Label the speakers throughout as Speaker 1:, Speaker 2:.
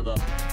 Speaker 1: videoda.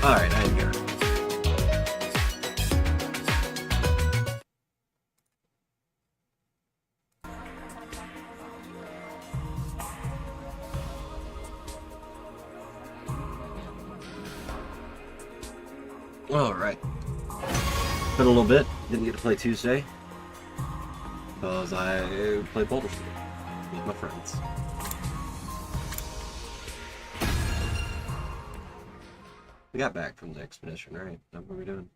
Speaker 1: Alright, I am here. Alright. Been a little bit. Didn't get to play Tuesday. Because I played Boulder Street with my friends. We got back from the expedition, right? That's what we're doing.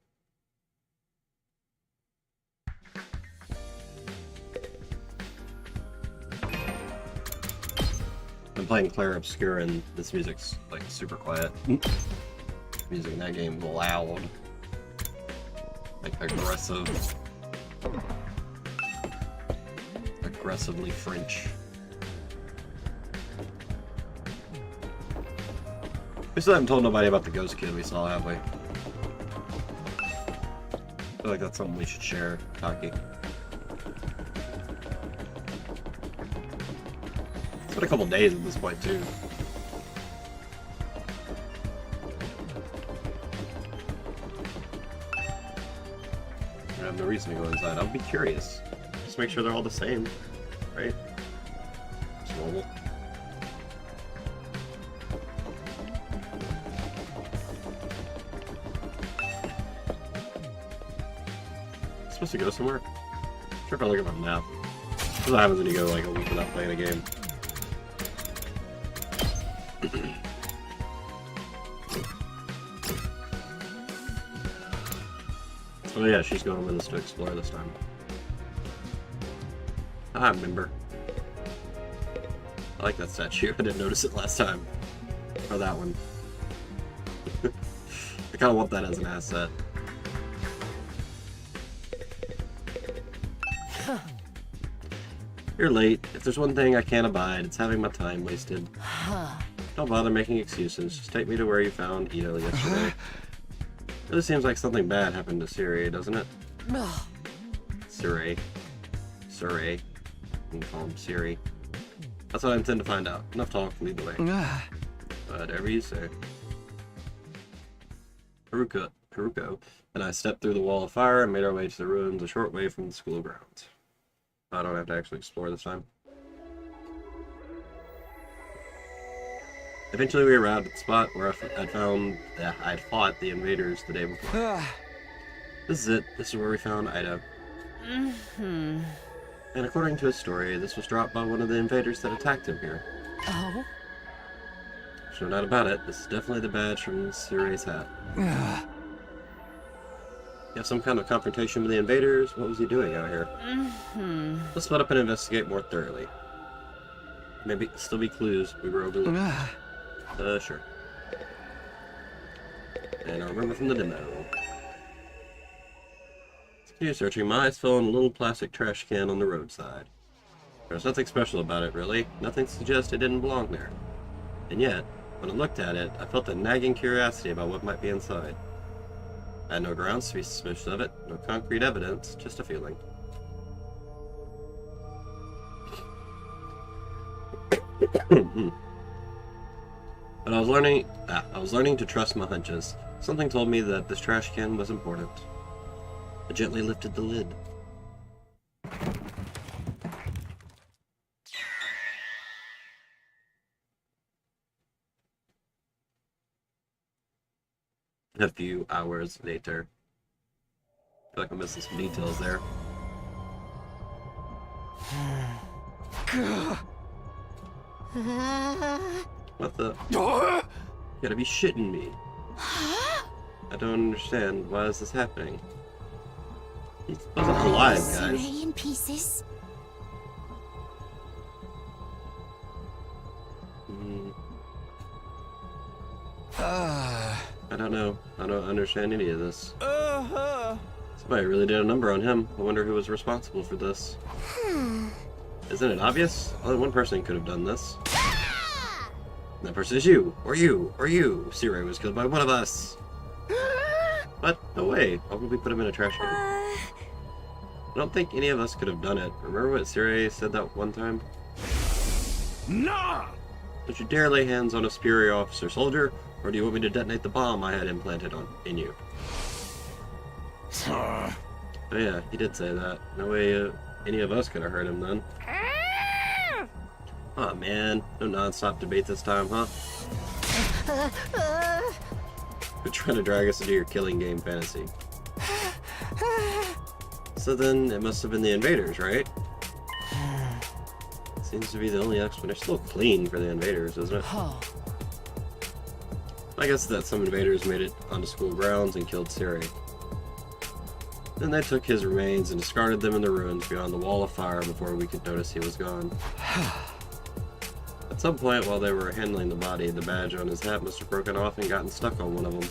Speaker 1: I'm playing Claire Obscura and this music's like super quiet. Music in that game is loud. Like aggressively French. We still haven't told nobody about the ghost kid we saw, have we? I feel like that's something we should share, Taki. It's been a couple days at this point, too. I have no reason to go inside. I'll be curious. Just make sure they're all the same, right? It's normal. Supposed to go somewhere? I'm sure if I look at my map. This is what happens when you go like a week without playing a game. Oh yeah, she's going with us to explore this time. I remember. I like that statue. I didn't notice it last time. Or that one. I kinda want that as an asset. You're late. If there's one thing I can't abide, it's having my time wasted. Don't bother making excuses. Just take me to where you found Ito yesterday. Really seems like something bad happened to Siri, doesn't it? Siri. You can call him Siri. That's what I intend to find out. Enough talk, lead the way. Whatever you say. Haruko and I stepped through the wall of fire and made our way to the ruins a short way from the school grounds. I don't have to actually explore this time. Eventually we arrived at the spot where I'd fought the invaders the day before. This is it. This is where we found Ida. And according to his story, this was dropped by one of the invaders that attacked him here.
Speaker 2: Oh?
Speaker 1: There's no doubt about it. This is definitely the badge from Siri's hat. You have some kind of confrontation with the invaders? What was he doing out here? Let's split up and investigate more thoroughly. Maybe still be clues we were overlooked. Sure. And I remember from the demo. Continue searching. My eyes fell on a little plastic trash can on the roadside. There's nothing special about it, really. Nothing suggests it didn't belong there. And yet, when I looked at it, I felt a nagging curiosity about what might be inside. I had no grounds to be suspicious of it, no concrete evidence, just a feeling. But I was learning to trust my hunches. Something told me that this trash can was important. I gently lifted the lid. A few hours later. I feel like I'm missing some details there. What the? You gotta be shitting me. I don't understand. Why is this happening? He wasn't alive, guys.
Speaker 2: In pieces.
Speaker 1: I don't know. I don't understand any of this. Somebody really did a number on him. I wonder who was responsible for this. Isn't it obvious? Only one person could have done this. That person is you, or you, or you. Siri was killed by one of us. What? No way. Why would we put him in a trash can? I don't think any of us could have done it. Remember what Siri said that one time?
Speaker 3: Nah!
Speaker 1: Don't you dare lay hands on a superior officer, soldier, Or do you want me to detonate the bomb I had implanted in you? Oh yeah, he did say that. No way any of us could have hurt him then. Aw man, no non-stop debate this time, huh? You're trying to drag us into your killing game fantasy. So then, it must have been the invaders, right? Seems to be the only explanation. Still clean for the invaders, isn't it? I guess that some invaders made it onto school grounds and killed Siri. Then they took his remains and discarded them in the ruins beyond the wall of fire before we could notice he was gone. At some point while they were handling the body, the badge on his hat must have broken off and gotten stuck on one of them.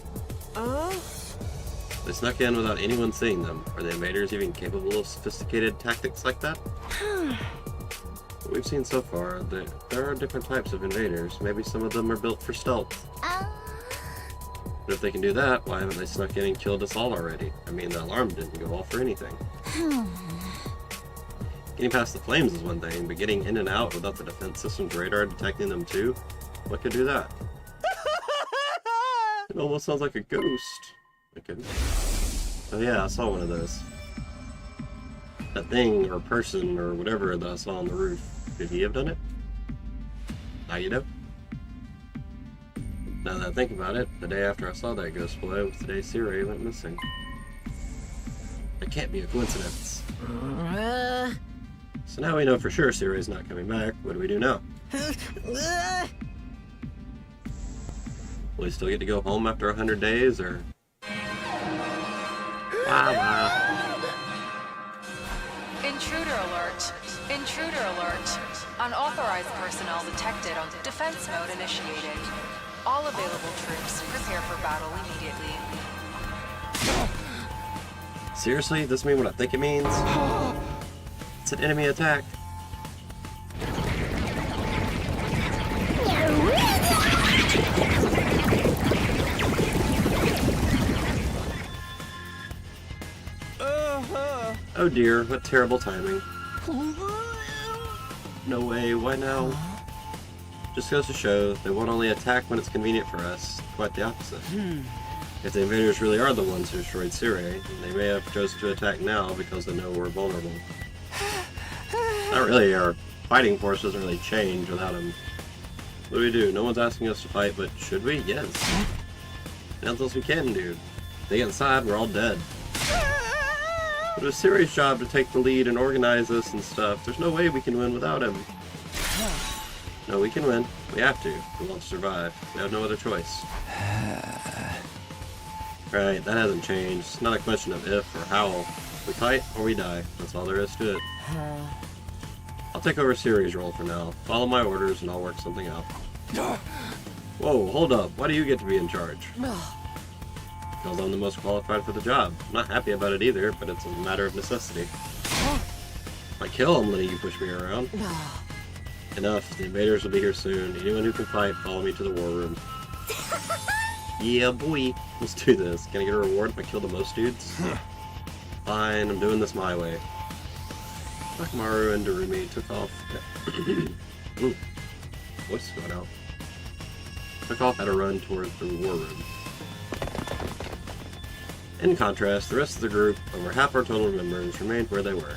Speaker 1: They snuck in without anyone seeing them. Are the invaders even capable of sophisticated tactics like that? What we've seen so far, there are different types of invaders. Maybe some of them are built for stealth. But if they can do that, why haven't they snuck in and killed us all already? I mean, the alarm didn't go off for anything. Getting past the flames is one thing, but getting in and out without the defense system's radar detecting them too? What could do that? It almost sounds like a ghost. Okay. Oh yeah, I saw one of those. That thing, or person, or whatever that I saw on the roof. Could he have done it? Now you know. Now that I think about it, the day after I saw that ghost play was the day Siri went missing. It can't be a coincidence. So now we know for sure Siri's not coming back. What do we do now? Will we still get to go home after 100 days, or... Wow.
Speaker 2: Intruder alert. Intruder alert. Unauthorized personnel detected on defense mode initiated. All available troops prepare for battle immediately.
Speaker 1: Seriously? Does this mean what I think it means? It's an enemy attack. Oh dear, what terrible timing. No way, why now? Just goes to show they won't only attack when it's convenient for us, quite the opposite. If the invaders really are the ones who destroyed Siri, they may have chosen to attack now because they know we're vulnerable. Not really, our fighting force doesn't really change without him. What do? No one's asking us to fight, but should we? Yes. Nothing else we can do. If they get inside, we're all dead. But it was Siri's job to take the lead and organize us and stuff. There's no way we can win without him. No, we can win. We have to. We want to survive. We have no other choice. Right, that hasn't changed. It's not a question of if or how. We fight or we die. That's all there is to it. I'll take over Siri's role for now. Follow my orders and I'll work something out. Whoa, hold up. Why do you get to be in charge? Because I'm the most qualified for the job. I'm not happy about it either, but it's a matter of necessity. If I kill him, letting you push me around. Enough. The invaders will be here soon. Anyone who can fight, follow me to the war room. Yeah, boy. Let's do this. Can I get a reward if I kill the most dudes? Fine, I'm doing this my way. Maru and Darumi took off. Ooh, voice going out. Took off at a run toward the war room. In contrast, the rest of the group, over half our total members, remained where they were.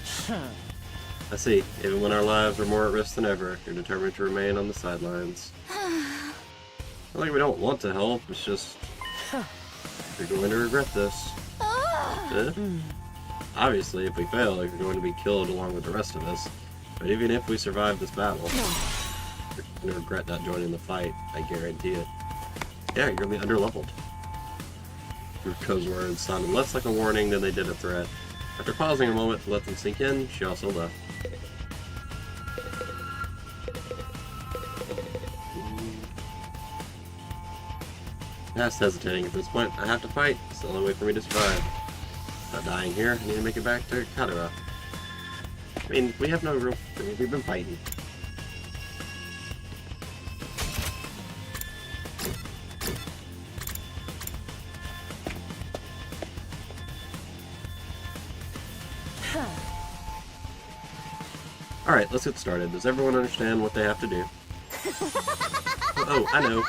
Speaker 1: I see. Even when our lives are more at risk than ever, you're determined to remain on the sidelines. Not like we don't want to help, it's just... You're going to regret this. Obviously, if we fail, you're going to be killed along with the rest of us. But even if we survive this battle, you're going to regret not joining the fight. I guarantee it. Yeah, you're going to be underleveled. Ruko's words sounded less like a warning than they did a threat. After pausing a moment to let them sink in, she also left. Past hesitating at this point. I have to fight. It's the only way for me to survive. Not dying here. I need to make it back to Kadara. I mean, we have no real... We've been fighting. Alright, let's get started. Does everyone understand what they have to do? Oh, I know.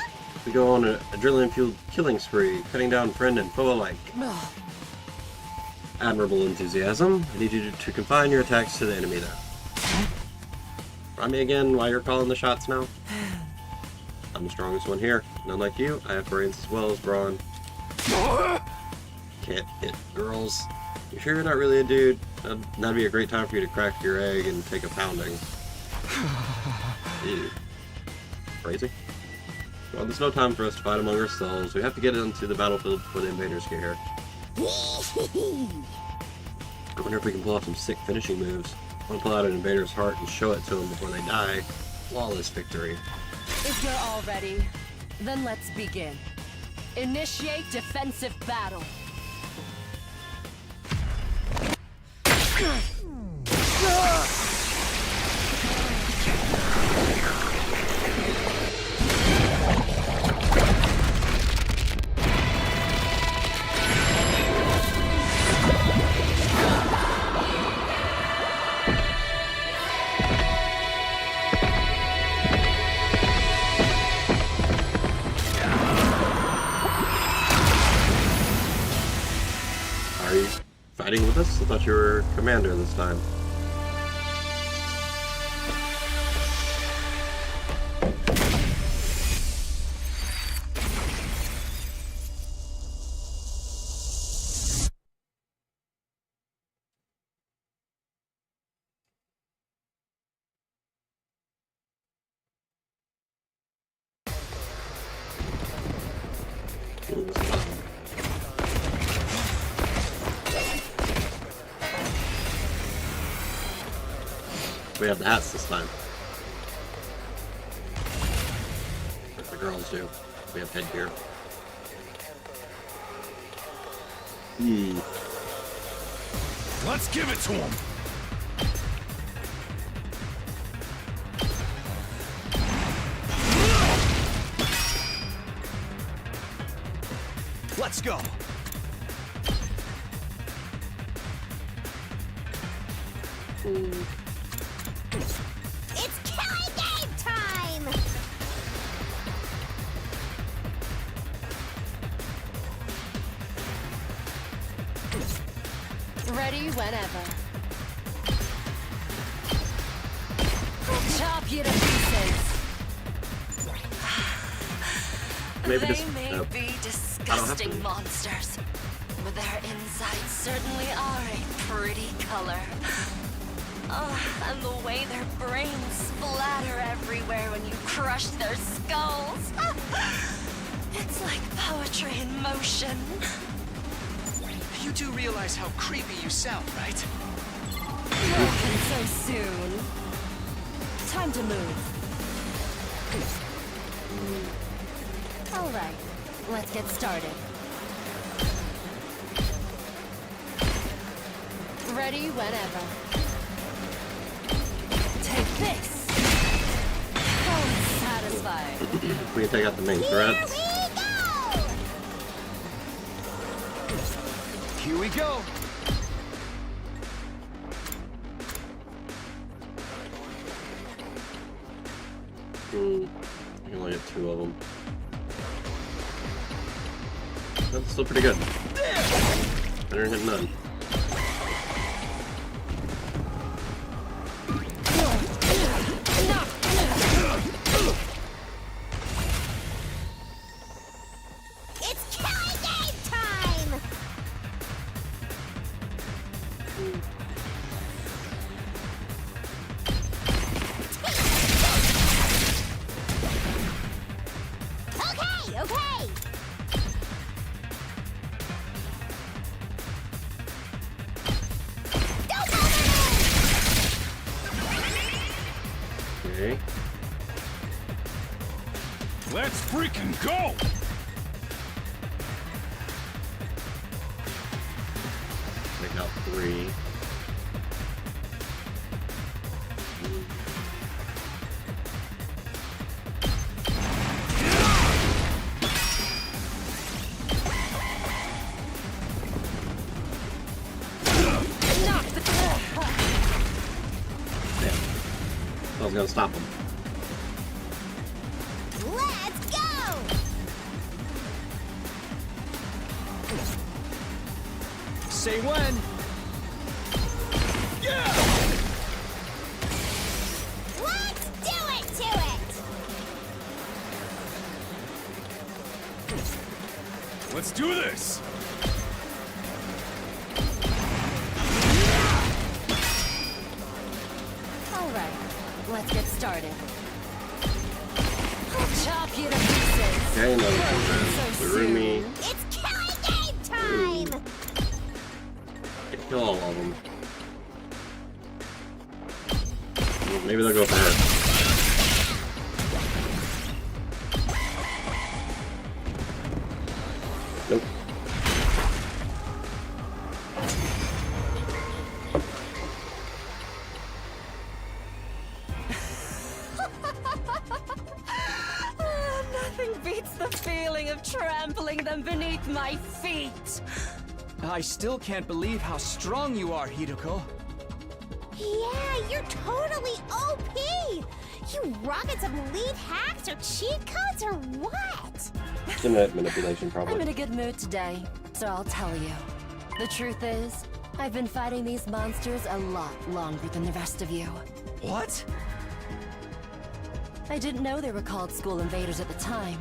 Speaker 1: We go on an adrenaline-fueled killing spree, cutting down friend and foe alike. Admirable enthusiasm. I need you to confine your attacks to the enemy, though. Remind me again why you're calling the shots now? I'm the strongest one here, and unlike you, I have brains as well as brawn. Can't hit girls. You sure you're not really a dude? That'd be a great time for you to crack your egg and take a pounding. Ew. Crazy. Well, there's no time for us to fight among ourselves. We have to get into the battlefield before the invaders get here. I wonder if we can pull off some sick finishing moves. I want to pull out an invader's heart and show it to them before they die. Flawless victory.
Speaker 3: If you're all ready, then let's begin. Initiate defensive battle.
Speaker 1: Are you fighting with us? I thought you were commander this time. We have the hats this time. Like the girls do. We have headgear.
Speaker 4: Let's give it to him. Let's go.
Speaker 5: It's killing game time!
Speaker 3: Ready whenever. I'll chop you to pieces.
Speaker 1: Maybe
Speaker 2: They
Speaker 1: just,
Speaker 2: may
Speaker 1: I
Speaker 2: be
Speaker 1: don't have
Speaker 2: disgusting
Speaker 1: to.
Speaker 2: monsters, but their insides certainly are a pretty color. Oh, and the way their brains splatter everywhere when you crush their skulls. It's like poetry in motion.
Speaker 6: You do realize how creepy you sound, right?
Speaker 3: Broken so soon. Time to move. All right, let's get started. Ready whenever. Take this. Oh, satisfied.
Speaker 1: We can take out the main threats.
Speaker 6: Here we go.
Speaker 1: I can only get 2 of them. That's still pretty good. Better than hit none.
Speaker 5: It's killing game time! Okay, okay! Don't
Speaker 1: Okay.
Speaker 4: Let's freaking go!
Speaker 1: Take out 3. Damn. I was gonna stop him.
Speaker 5: Let's go!
Speaker 6: Just say when. Yeah!
Speaker 5: Let's do it to it!
Speaker 4: Let's do this!
Speaker 3: All right, let's get started. I'll chop you to pieces.
Speaker 1: Okay, another
Speaker 3: So
Speaker 1: program.
Speaker 3: soon.
Speaker 1: Rumi.
Speaker 5: It's killing game time!
Speaker 1: Kill all of them. Ooh, maybe they'll go for her. Nope.
Speaker 3: Nothing beats the feeling of trampling them beneath my feet.
Speaker 6: I still can't believe how strong you are, Hideko.
Speaker 5: Yeah, you're totally OP! You rocket some lead hacks or cheat codes or what?
Speaker 1: Genetic manipulation,
Speaker 3: I'm
Speaker 1: probably.
Speaker 3: in a good mood today, so I'll tell you. The truth is, I've been fighting these monsters a lot longer than the rest of you.
Speaker 6: What?
Speaker 3: I didn't know they were called school invaders at the time.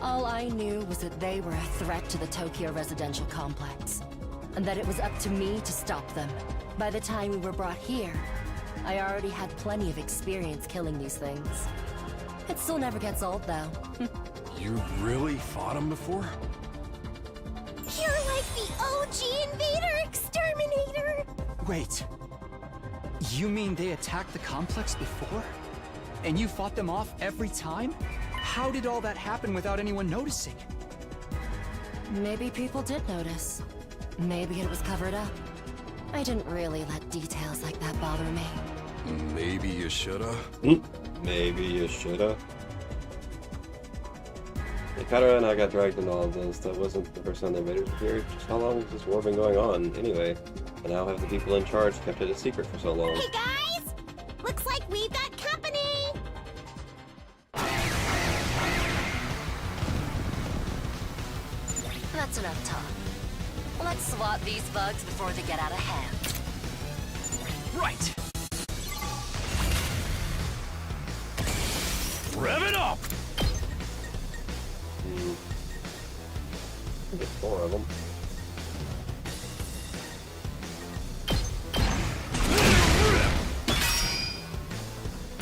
Speaker 3: All I knew was that they were a threat to the Tokyo residential complex, and that it was up to me to stop them. By the time we were brought here, I already had plenty of experience killing these things. It still never gets old, though.
Speaker 4: You really fought him before?
Speaker 5: You're like the OG invader exterminator!
Speaker 6: Wait. You mean they attacked the complex before? And you fought them off every time? How did all that happen without anyone noticing?
Speaker 3: Maybe people did notice. Maybe it was covered up. I didn't really let details like that bother me.
Speaker 4: Maybe you shoulda.
Speaker 1: Maybe you shoulda. Katara and I got dragged into all of this. That wasn't the first time the invaders appeared. Just how long has this war been going on, anyway? And how have the people in charge kept it a secret for so long?
Speaker 5: Hey guys! Looks like we've got company!
Speaker 2: That's enough talk. Let's swat these bugs before they get out of hand.
Speaker 6: Right!
Speaker 4: Rev it up!
Speaker 1: Get 4 of them.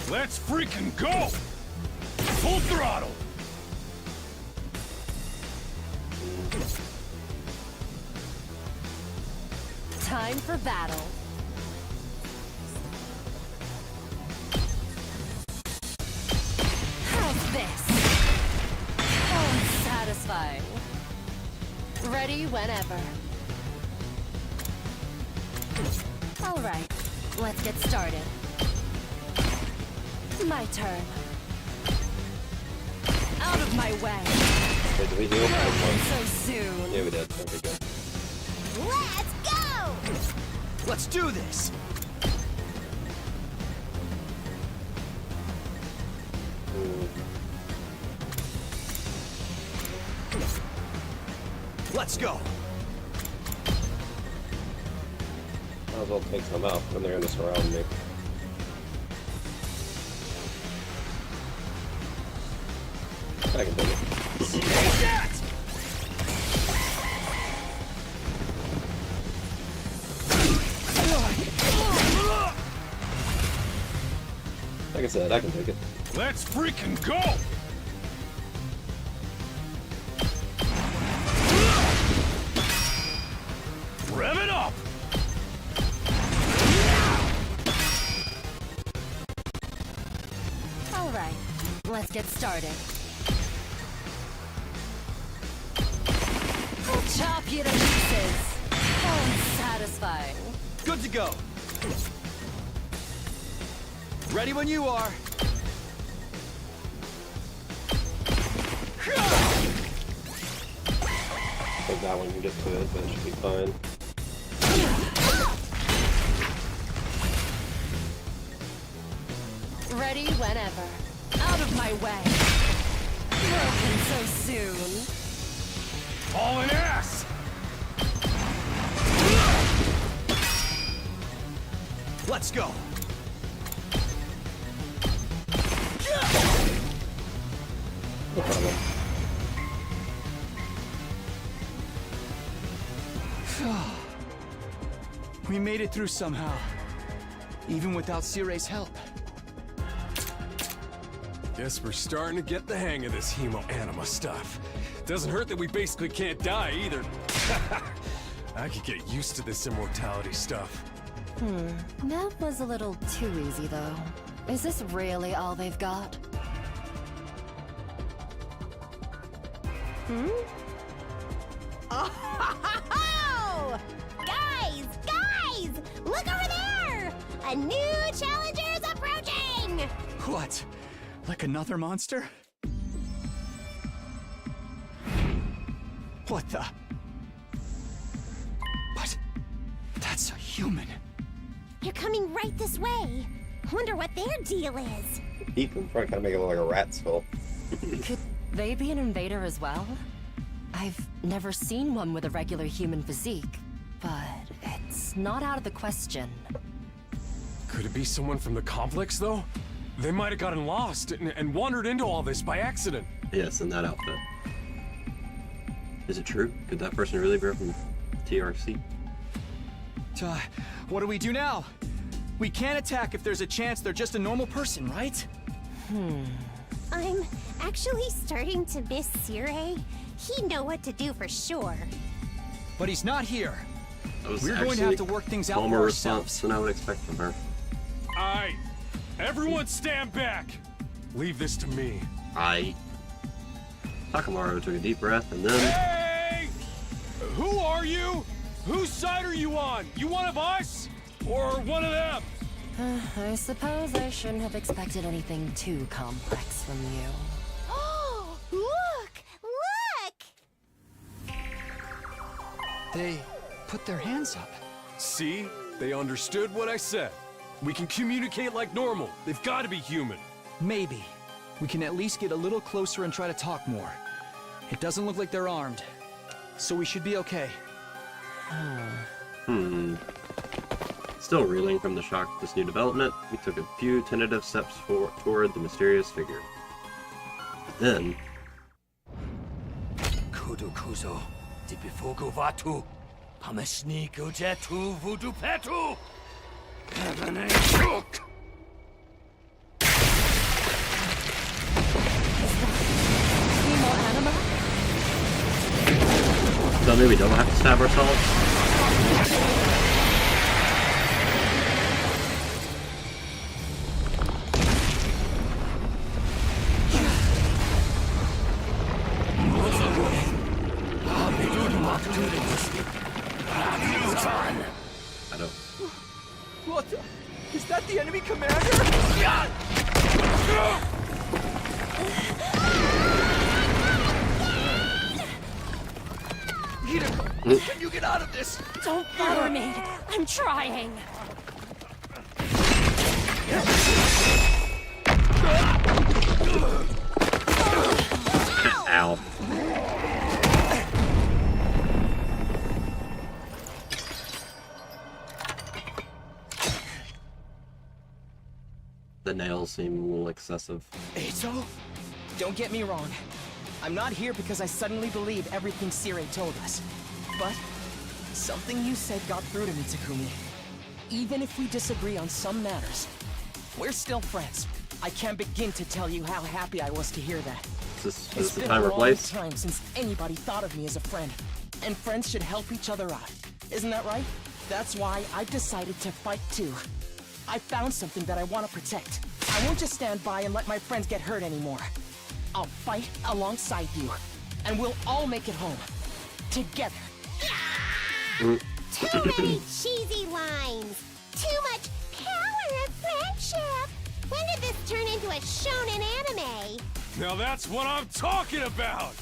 Speaker 4: Let's freaking go! Full throttle!
Speaker 3: Time for battle. How's this? Oh, satisfying. Ready whenever. All right, let's get started. My turn. Out of my way.
Speaker 1: Wait, did we heal?
Speaker 3: So soon.
Speaker 1: Yeah, we did. Okay, good.
Speaker 5: Let's go!
Speaker 6: Let's do this! Let's go!
Speaker 1: Might as well take some out, then they're gonna surround me. I can take it.
Speaker 6: Take that!
Speaker 1: Like I said, I can take it.
Speaker 4: Let's freaking go! Rev it up!
Speaker 3: All right, let's get started. I'll chop you to pieces. Oh, satisfying.
Speaker 6: Good to go! Ready when you are!
Speaker 1: I think that one can get to it, but it should be fine.
Speaker 3: Ready whenever. Out of my way. Broken so soon.
Speaker 4: Hauling ass!
Speaker 6: Let's go.
Speaker 1: No problem.
Speaker 6: We made it through somehow. Even without Sire's help.
Speaker 4: Guess we're starting to get the hang of this hemo-anima stuff. Doesn't hurt that we basically can't die either. I could get used to this immortality stuff.
Speaker 3: That was a little too easy, though. Is this really all they've got?
Speaker 5: Oh! Guys! Look over there! A new challenger's approaching!
Speaker 6: What? Like another monster? What the? But that's a human.
Speaker 5: You're coming right this way. Wonder what their deal is.
Speaker 1: Teeth in front kind of make it look like a rat skull.
Speaker 3: Could they be an invader as well? I've never seen one with a regular human physique, but it's not out of the question.
Speaker 4: Could it be someone from the complex, though? They might have gotten lost and wandered into all this by accident.
Speaker 1: Yes, in that outfit. Is it true? Could that person really be from TRC?
Speaker 6: What do we do now? We can't attack if there's a chance they're just a normal person, right?
Speaker 5: I'm actually starting to miss Sire. He'd know what to do for sure.
Speaker 6: But he's not here.
Speaker 1: That was
Speaker 6: We're going to have to work things out for
Speaker 1: calmer response
Speaker 6: ourselves.
Speaker 1: than I would expect from her.
Speaker 4: Aight. Everyone stand back. Leave this to me.
Speaker 1: Takamaru took a deep breath and then...
Speaker 4: Hey! Who are you? Whose side are you on? You one of us? Or one of them?
Speaker 3: I suppose I shouldn't have expected anything too complex from you.
Speaker 5: Oh, look!
Speaker 6: They put their hands up.
Speaker 4: See? They understood what I said. We can communicate like normal. They've got to be human.
Speaker 6: Maybe. We can at least get a little closer and try to talk more. It doesn't look like they're armed. So we should be okay.
Speaker 1: Still reeling from the shock of this new development, we took a few tentative steps toward the mysterious figure. Then...
Speaker 7: Kudu Kuzo, Dipifogo Vatu, Pamesniku Jetu Vudu Petu, Heaven Shook!
Speaker 3: Hemo-anima?
Speaker 1: So maybe we don't have to stab ourselves? I don't...
Speaker 6: What the? Is that the enemy commander? Hideko, can you get out of this?
Speaker 3: Don't bother me. I'm trying.
Speaker 1: Ow. The nails seem a little excessive.
Speaker 8: Eito? Don't get me wrong. I'm not here because I suddenly believe everything Sire told us. But something you said got through to me, Takumi. Even if we disagree on some matters, we're still friends. I can't begin to tell you how happy I was to hear that.
Speaker 1: Is
Speaker 8: It's
Speaker 1: this the
Speaker 8: been
Speaker 1: time
Speaker 8: a
Speaker 1: or
Speaker 8: long
Speaker 1: place?
Speaker 8: time since anybody thought of me as a friend. And friends should help each other out. Isn't that right? That's why I've decided to fight too. I found something that I want to protect. I won't just stand by and let my friends get hurt anymore. I'll fight alongside you, and we'll all make it home. Together.
Speaker 5: Too many cheesy lines. Too much power of friendship. When did this turn into a shonen anime?
Speaker 4: Now that's what I'm talking about!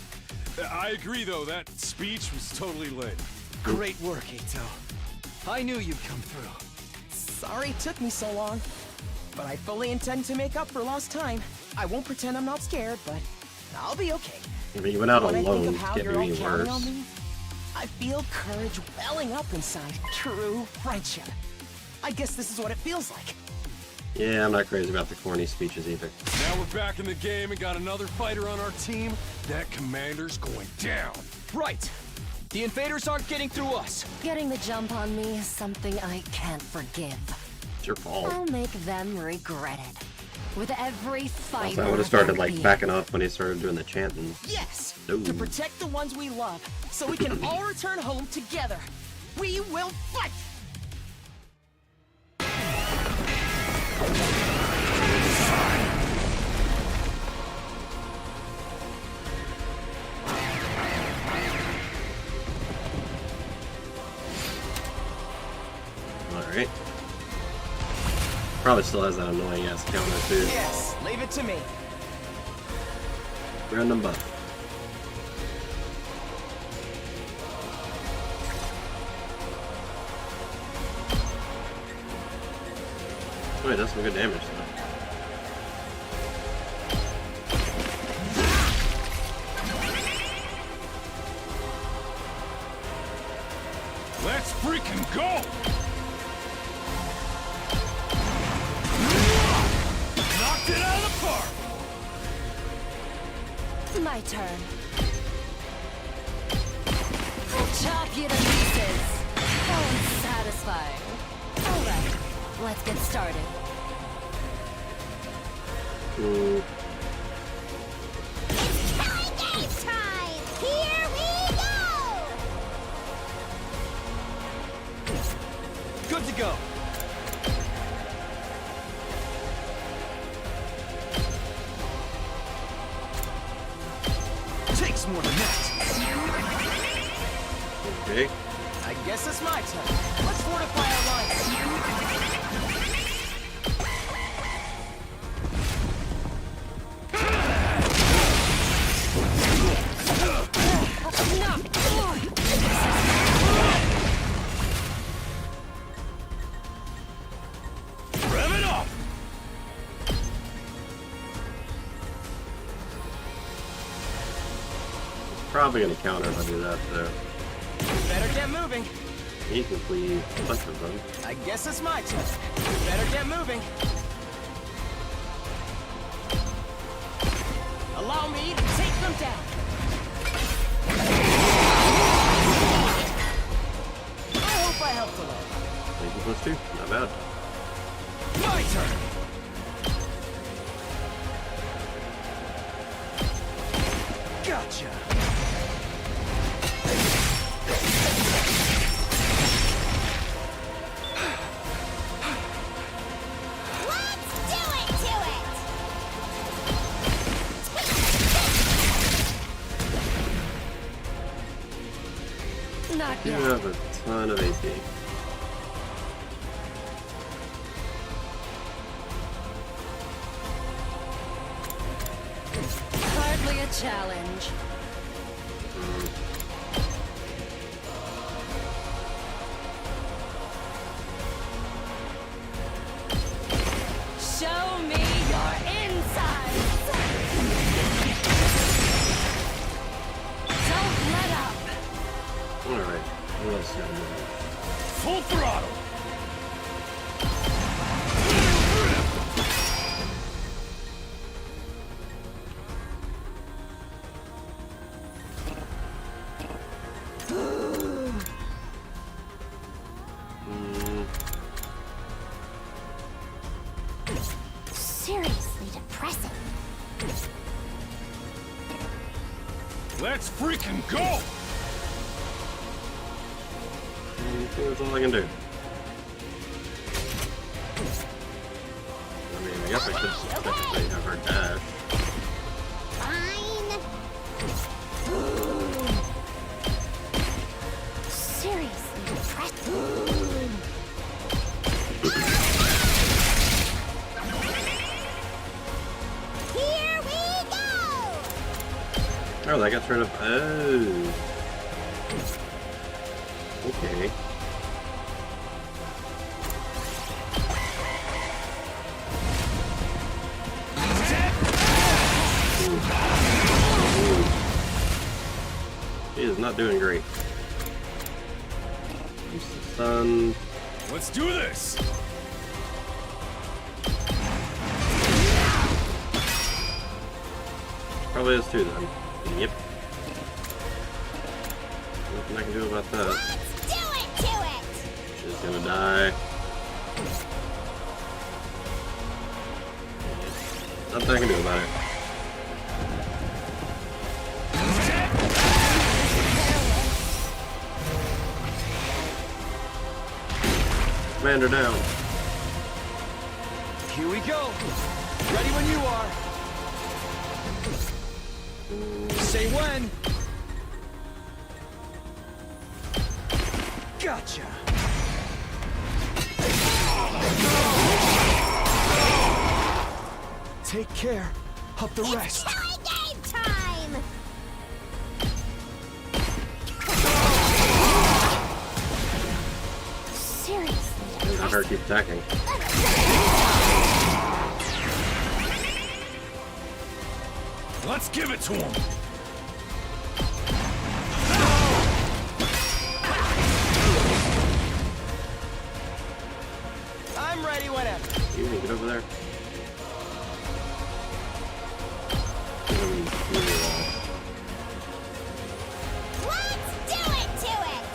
Speaker 4: I agree, though. That speech was totally lame.
Speaker 6: Great work, Eito. I knew you'd come through.
Speaker 8: Sorry it took me so long, but I fully intend to make up for lost time. I won't pretend I'm not scared, but I'll be okay.
Speaker 1: I mean, even out
Speaker 8: When I think
Speaker 1: alone,
Speaker 8: of
Speaker 1: it
Speaker 8: how
Speaker 1: can't
Speaker 8: you're
Speaker 1: be
Speaker 8: all
Speaker 1: any
Speaker 8: counting on
Speaker 1: worse.
Speaker 8: me, I feel courage welling up inside. True friendship. I guess this is what it feels like.
Speaker 1: Yeah, I'm not crazy about the corny speeches either.
Speaker 4: Now we're back in the game and got another fighter on our team. That commander's going down.
Speaker 6: Right. The invaders aren't getting through us.
Speaker 3: Getting the jump on me is something I can't forgive.
Speaker 1: It's your fault.
Speaker 3: I'll make them regret it. With every fight.
Speaker 1: Also, I would have started like backing off when he started doing the chanting.
Speaker 8: Yes!
Speaker 1: Ooh.
Speaker 8: To protect the ones we love, so we can all return home together. We will fight!
Speaker 1: Alright. Probably still has that annoying ass counter too.
Speaker 8: Yes, leave it to me.
Speaker 1: Random buff. Oh, it does some good damage though.
Speaker 4: Let's freaking go! Knocked it out of the park!
Speaker 3: My turn. I'll chop you to pieces. How unsatisfying. Alright, let's get started.
Speaker 1: Ooh.
Speaker 5: It's killing game time! Here we go!
Speaker 6: Good to go. Takes more than that.
Speaker 1: Okay.
Speaker 8: I guess it's my turn. Let's fortify our lines.
Speaker 4: Rev it up!
Speaker 1: Probably gonna counter if I do that though.
Speaker 8: Better get moving.
Speaker 1: He can flee a bunch of them.
Speaker 8: I guess it's my turn. Better get moving. Allow me to take them down. I hope I helped a little.
Speaker 1: +2, not bad.
Speaker 8: My turn. Gotcha.
Speaker 5: Let's do it to it!
Speaker 3: Not
Speaker 1: You
Speaker 3: yet.
Speaker 1: have a ton of AP.
Speaker 3: Hardly a challenge. Show me your insides! Don't let up!
Speaker 1: Alright, what else do I need?
Speaker 4: Full throttle!
Speaker 5: Seriously depressing.
Speaker 4: Let's freaking go!
Speaker 1: I think that's all I can do. I mean, I guess I could technically have her dash.
Speaker 5: Fine. Seriously depressing. Here we go!
Speaker 1: Oh, that gets rid of. Oh. Okay. He is not doing great. Use the stun.
Speaker 4: Let's do this!
Speaker 1: Probably is too then. Yep. Nothing I can do about that.
Speaker 5: Let's do it to it!
Speaker 1: She's gonna die. Nothing I can do about it. Commander down.
Speaker 6: Here we go. Ready when you are. Say when. Gotcha. Take care of the rest.
Speaker 5: It's killing game time! Seriously.
Speaker 1: Let her keep attacking.
Speaker 4: Let's give it to him!
Speaker 8: I'm ready whenever.
Speaker 1: You can get over there.
Speaker 5: Let's do it to it!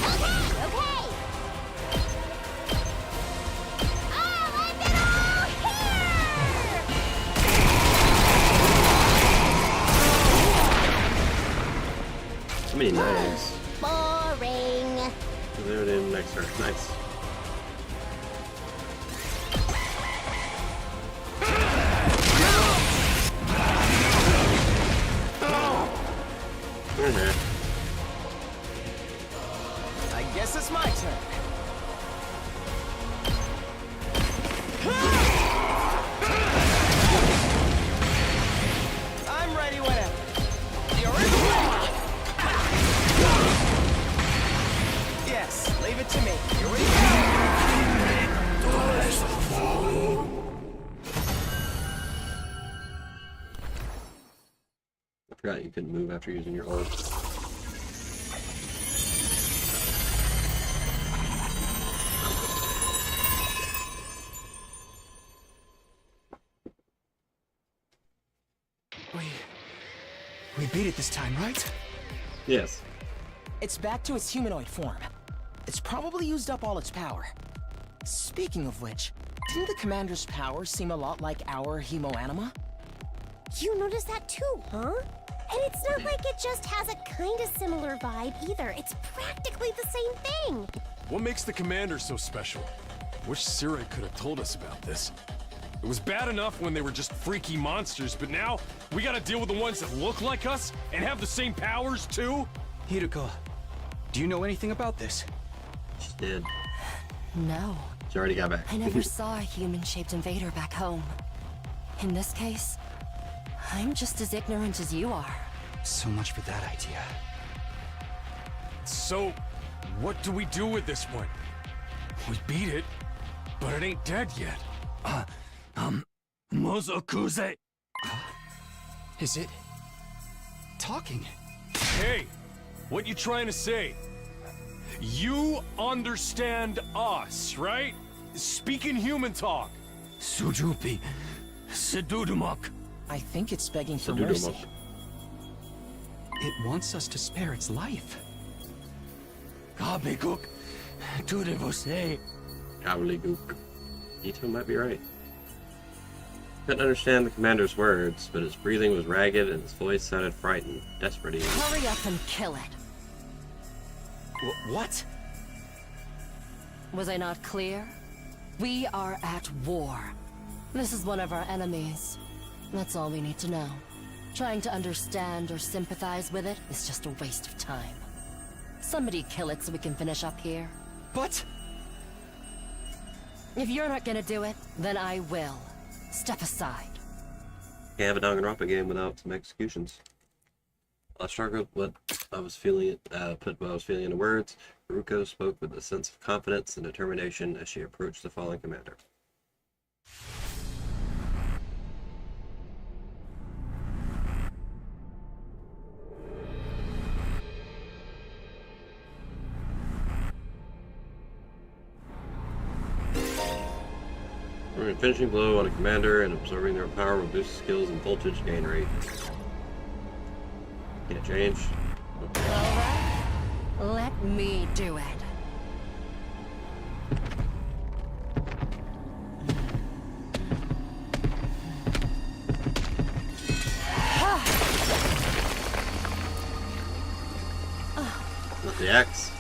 Speaker 5: Okay, okay! I'll end it all here!
Speaker 1: How many knives?
Speaker 5: Boring.
Speaker 1: There it is next turn. Nice.
Speaker 8: I guess it's my turn. I'm ready whenever. You're in the way. Yes, leave it to me. Here we go.
Speaker 1: I forgot you couldn't move after using your ult.
Speaker 6: We beat it this time, right?
Speaker 1: Yes.
Speaker 8: It's back to its humanoid form. It's probably used up all its power. Speaking of which, didn't the commander's powers seem a lot like our hemo-anima?
Speaker 5: You noticed that too, huh? And it's not like it just has a kind of similar vibe either. It's practically the same thing.
Speaker 4: What makes the commander so special? Wish Sirai could have told us about this. It was bad enough when they were just freaky monsters, but now we gotta deal with the ones that look like us and have the same powers too?
Speaker 6: Hiruko, do you know anything about this?
Speaker 1: She did.
Speaker 3: No.
Speaker 1: She already got back.
Speaker 3: I never saw a human-shaped invader back home. In this case, I'm just as ignorant as you are.
Speaker 6: So much for that idea.
Speaker 4: So, what do we do with this one? We beat it, but it ain't dead yet. Mozokuze.
Speaker 6: Is it talking?
Speaker 4: Hey, what you trying to say? You understand us, right? Speaking human talk. Sujupi, Sedudumak.
Speaker 8: I think it's begging for
Speaker 1: Sedudumak.
Speaker 8: mercy.
Speaker 6: It wants us to spare its life.
Speaker 7: Gabiguk, tudo você.
Speaker 1: Gobbledygook. Ito might be right. Couldn't understand the commander's words, but his breathing was ragged and his voice sounded frightened, desperate even.
Speaker 3: Hurry up and kill it.
Speaker 6: What?
Speaker 3: Was I not clear? We are at war. This is one of our enemies. That's all we need to know. Trying to understand or sympathize with it is just a waste of time. Somebody kill it so we can finish up here.
Speaker 6: But...
Speaker 3: If you're not gonna do it, then I will. Step aside.
Speaker 1: Can't have a Danganronpa game without some executions. I struggled what I was feeling, put what I was feeling into words. Haruko spoke with a sense of confidence and determination as she approached the fallen commander. A finishing blow on a commander and absorbing their power will boost skills and voltage gain rate. Can't change.
Speaker 3: Alright. Let me do it.
Speaker 1: Not the axe.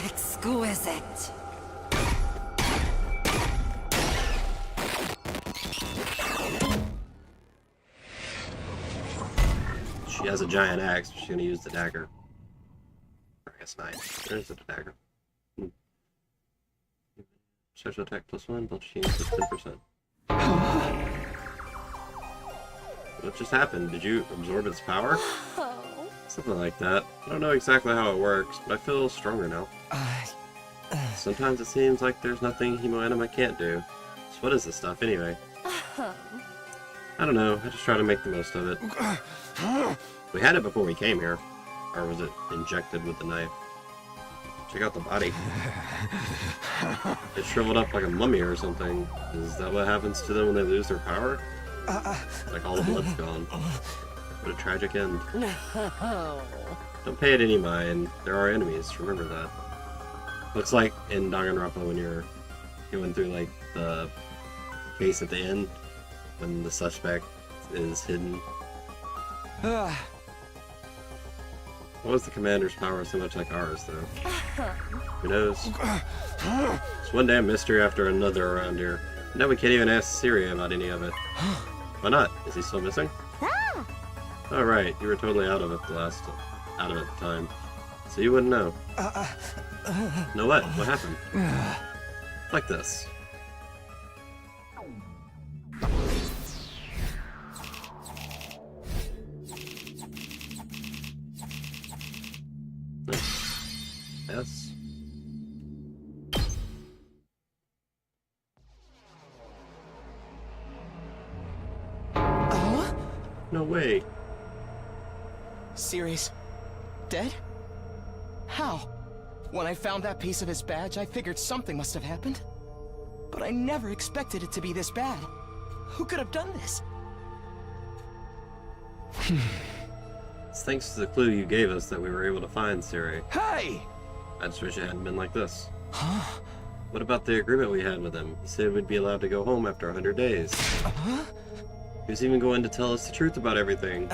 Speaker 3: Exquisite.
Speaker 1: She has a giant axe, but she's gonna use the dagger. Or I guess knife. There's the dagger. Special attack +1, voltage gain +10%. What just happened? Did you absorb its power? Something like that. I don't know exactly how it works, but I feel stronger now. Sometimes it seems like there's nothing Hemoanima can't do. So what is this stuff anyway? I don't know, I just try to make the most of it. We had it before we came here. Or was it injected with the knife? Check out the body. It shriveled up like a mummy or something. Is that what happens to them when they lose their power? Like all the blood's gone. What a tragic end. Don't pay it any mind. There are enemies, remember that. Looks like in Danganronpa when you're going through like the case at the end, when the suspect is hidden. What was the commander's power so much like ours, though? Who knows? It's one damn mystery after another around here. Now we can't even ask Siri about any of it. Why not? Is he still missing? Oh right, you were totally out of it the time. So you wouldn't know. Know what? What happened? Like this. Yes. No way.
Speaker 8: Siri's dead? How? When I found that piece of his badge, I figured something must have happened. But I never expected it to be this bad. Who could have done this?
Speaker 1: It's thanks to the clue you gave us that we were able to find Siri.
Speaker 8: Hey!
Speaker 1: I just wish it hadn't been like this.
Speaker 8: Huh?
Speaker 1: What about the agreement we had with him? He said we'd be allowed to go home after 100 days. He was even going to tell us the truth about everything.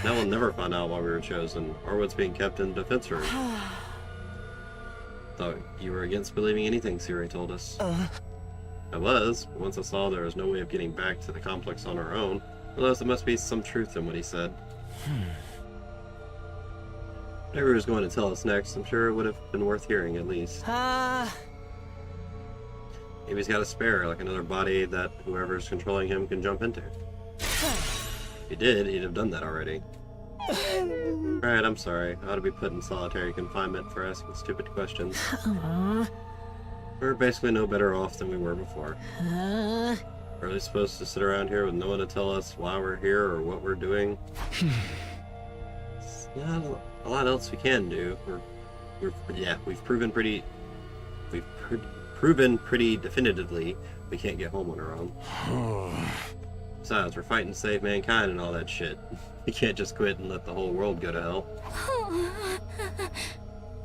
Speaker 1: Now we'll never find out why we were chosen, or what's being kept in the defense room. Thought you were against believing anything Siri told us. I was, but once I saw there was no way of getting back to the complex on our own, I realized there must be some truth in what he said. Whatever he was going to tell us next, I'm sure it would have been worth hearing at least. Maybe he's got a spare, like another body that whoever's controlling him can jump into. If he did, he'd have done that already. Alright, I'm sorry. I ought to be put in solitary confinement for asking stupid questions. We're basically no better off than we were before. Are we supposed to sit around here with no one to tell us why we're here or what we're doing? There's not a lot else we can do. We've proven pretty definitively we can't get home on our own. Besides, we're fighting to save mankind and all that shit. We can't just quit and let the whole world go to hell.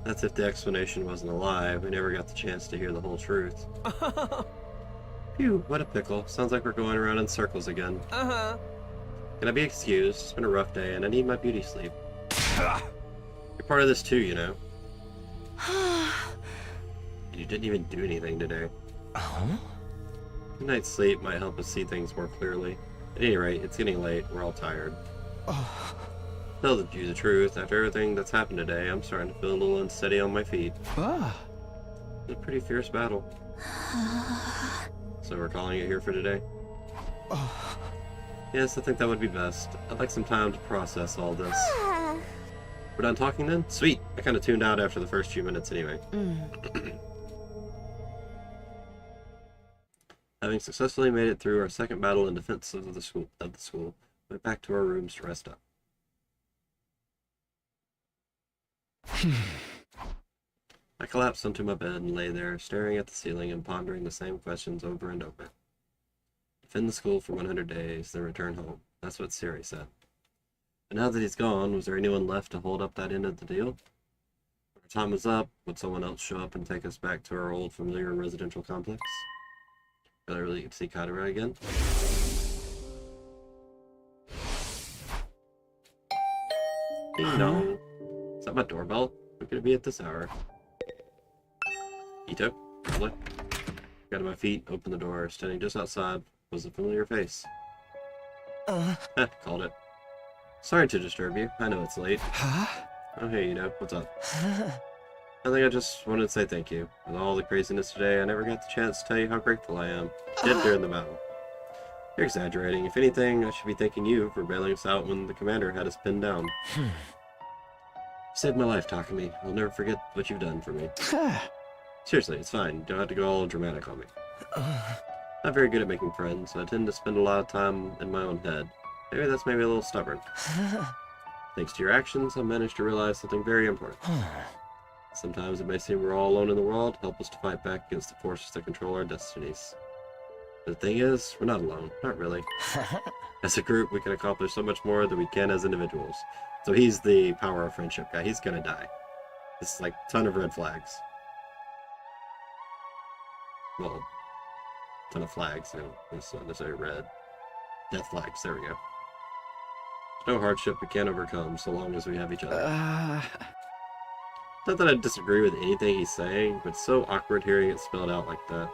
Speaker 1: That's if the explanation wasn't a lie. We never got the chance to hear the whole truth. Phew, what a pickle. Sounds like we're going around in circles again. Can I be excused? It's been a rough day and I need my beauty sleep. You're part of this too, you know. You didn't even do anything today. Good night's sleep might help us see things more clearly. At any rate, it's getting late. We're all tired. Tell you the truth, after everything that's happened today, I'm starting to feel a little unsteady on my feet. It's a pretty fierce battle. So we're calling it here for today? Yes, I think that would be best. I'd like some time to process all this. We're done talking then? Sweet! I kind of tuned out after the first few minutes anyway. Having successfully made it through our second battle in defense of the school, went back to our rooms to rest up. I I collapsed onto my bed and lay there, staring at the ceiling and pondering the same questions over and over. Defend the school for 100 days, then return home. That's what Siri said. But now that he's gone, was there anyone left to hold up that end of the deal? When our time was up, would someone else show up and take us back to our old familiar residential complex? Will I really get to see Katara again? Ding dong. Is that my doorbell? Who could it be at this hour? Ito? Probably. Got to my feet, opened the door. Standing just outside was a familiar face. Called it. Sorry to disturb you. I know it's late.
Speaker 6: Huh?
Speaker 1: Oh, hey, Ito. What's up? I think I just wanted to say thank you. With all the craziness today, I never got the chance to tell you how grateful I am. Did during the battle. You're exaggerating. If anything, I should be thanking you for bailing us out when the commander had us pinned down. You saved my life, Takumi. I'll never forget what you've done for me. Seriously, it's fine. You don't have to go all dramatic on me. Not very good at making friends. I tend to spend a lot of time in my own head. Maybe that's maybe a little stubborn. Thanks to your actions, I managed to realize something very important. Sometimes it may seem we're all alone in the world, helpless to fight back against the forces that control our destinies. But the thing is, we're not alone. Not really. As a group, we can accomplish so much more than we can as individuals. So he's the power of friendship guy. He's gonna die. It's like a ton of red flags. Well, ton of flags, you know, it's not necessarily red. Death flags, there we go. There's no hardship we can't overcome so long as we have each other. Not that I disagree with anything he's saying, but it's so awkward hearing it spelled out like that.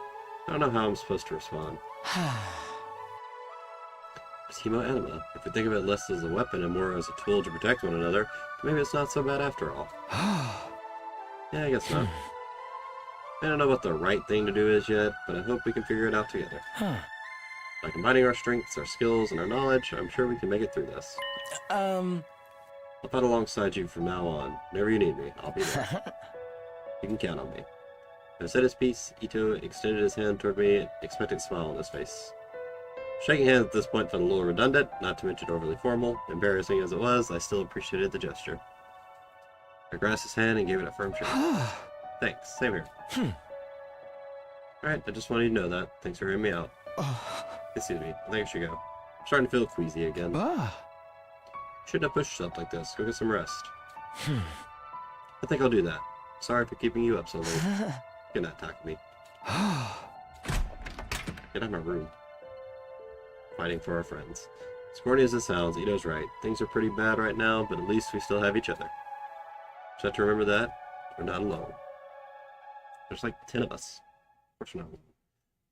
Speaker 1: I don't know how I'm supposed to respond. It's hemo-anima. If we think of it less as a weapon and more as a tool to protect one another, maybe it's not so bad after all. Yeah, I guess not. I don't know what the right thing to do is yet, but I hope we can figure it out together. By combining our strengths, our skills, and our knowledge, I'm sure we can make it through this. I'll fight alongside you from now on. Whenever you need me, I'll be there. You can count on me. When I said his piece, Ito extended his hand toward me, an expectant smile on his face. Shaking hands at this point felt a little redundant, not to mention overly formal. Embarrassing as it was, I still appreciated the gesture. I grasped his hand and gave it a firm shake. Thanks, same here. Alright, I just wanted you to know that. Thanks for hearing me out. Excuse me, I think I should go. I'm starting to feel queasy again. Shouldn't have pushed yourself like this. Go get some rest. I think I'll do that. Sorry for keeping you up so late. Good night, Takumi. Get out of my room. Fighting for our friends. As corny as it sounds, Ito's right. Things are pretty bad right now, but at least we still have each other. Just have to remember that. We're not alone. There's like 10 of us. Of course we're not alone.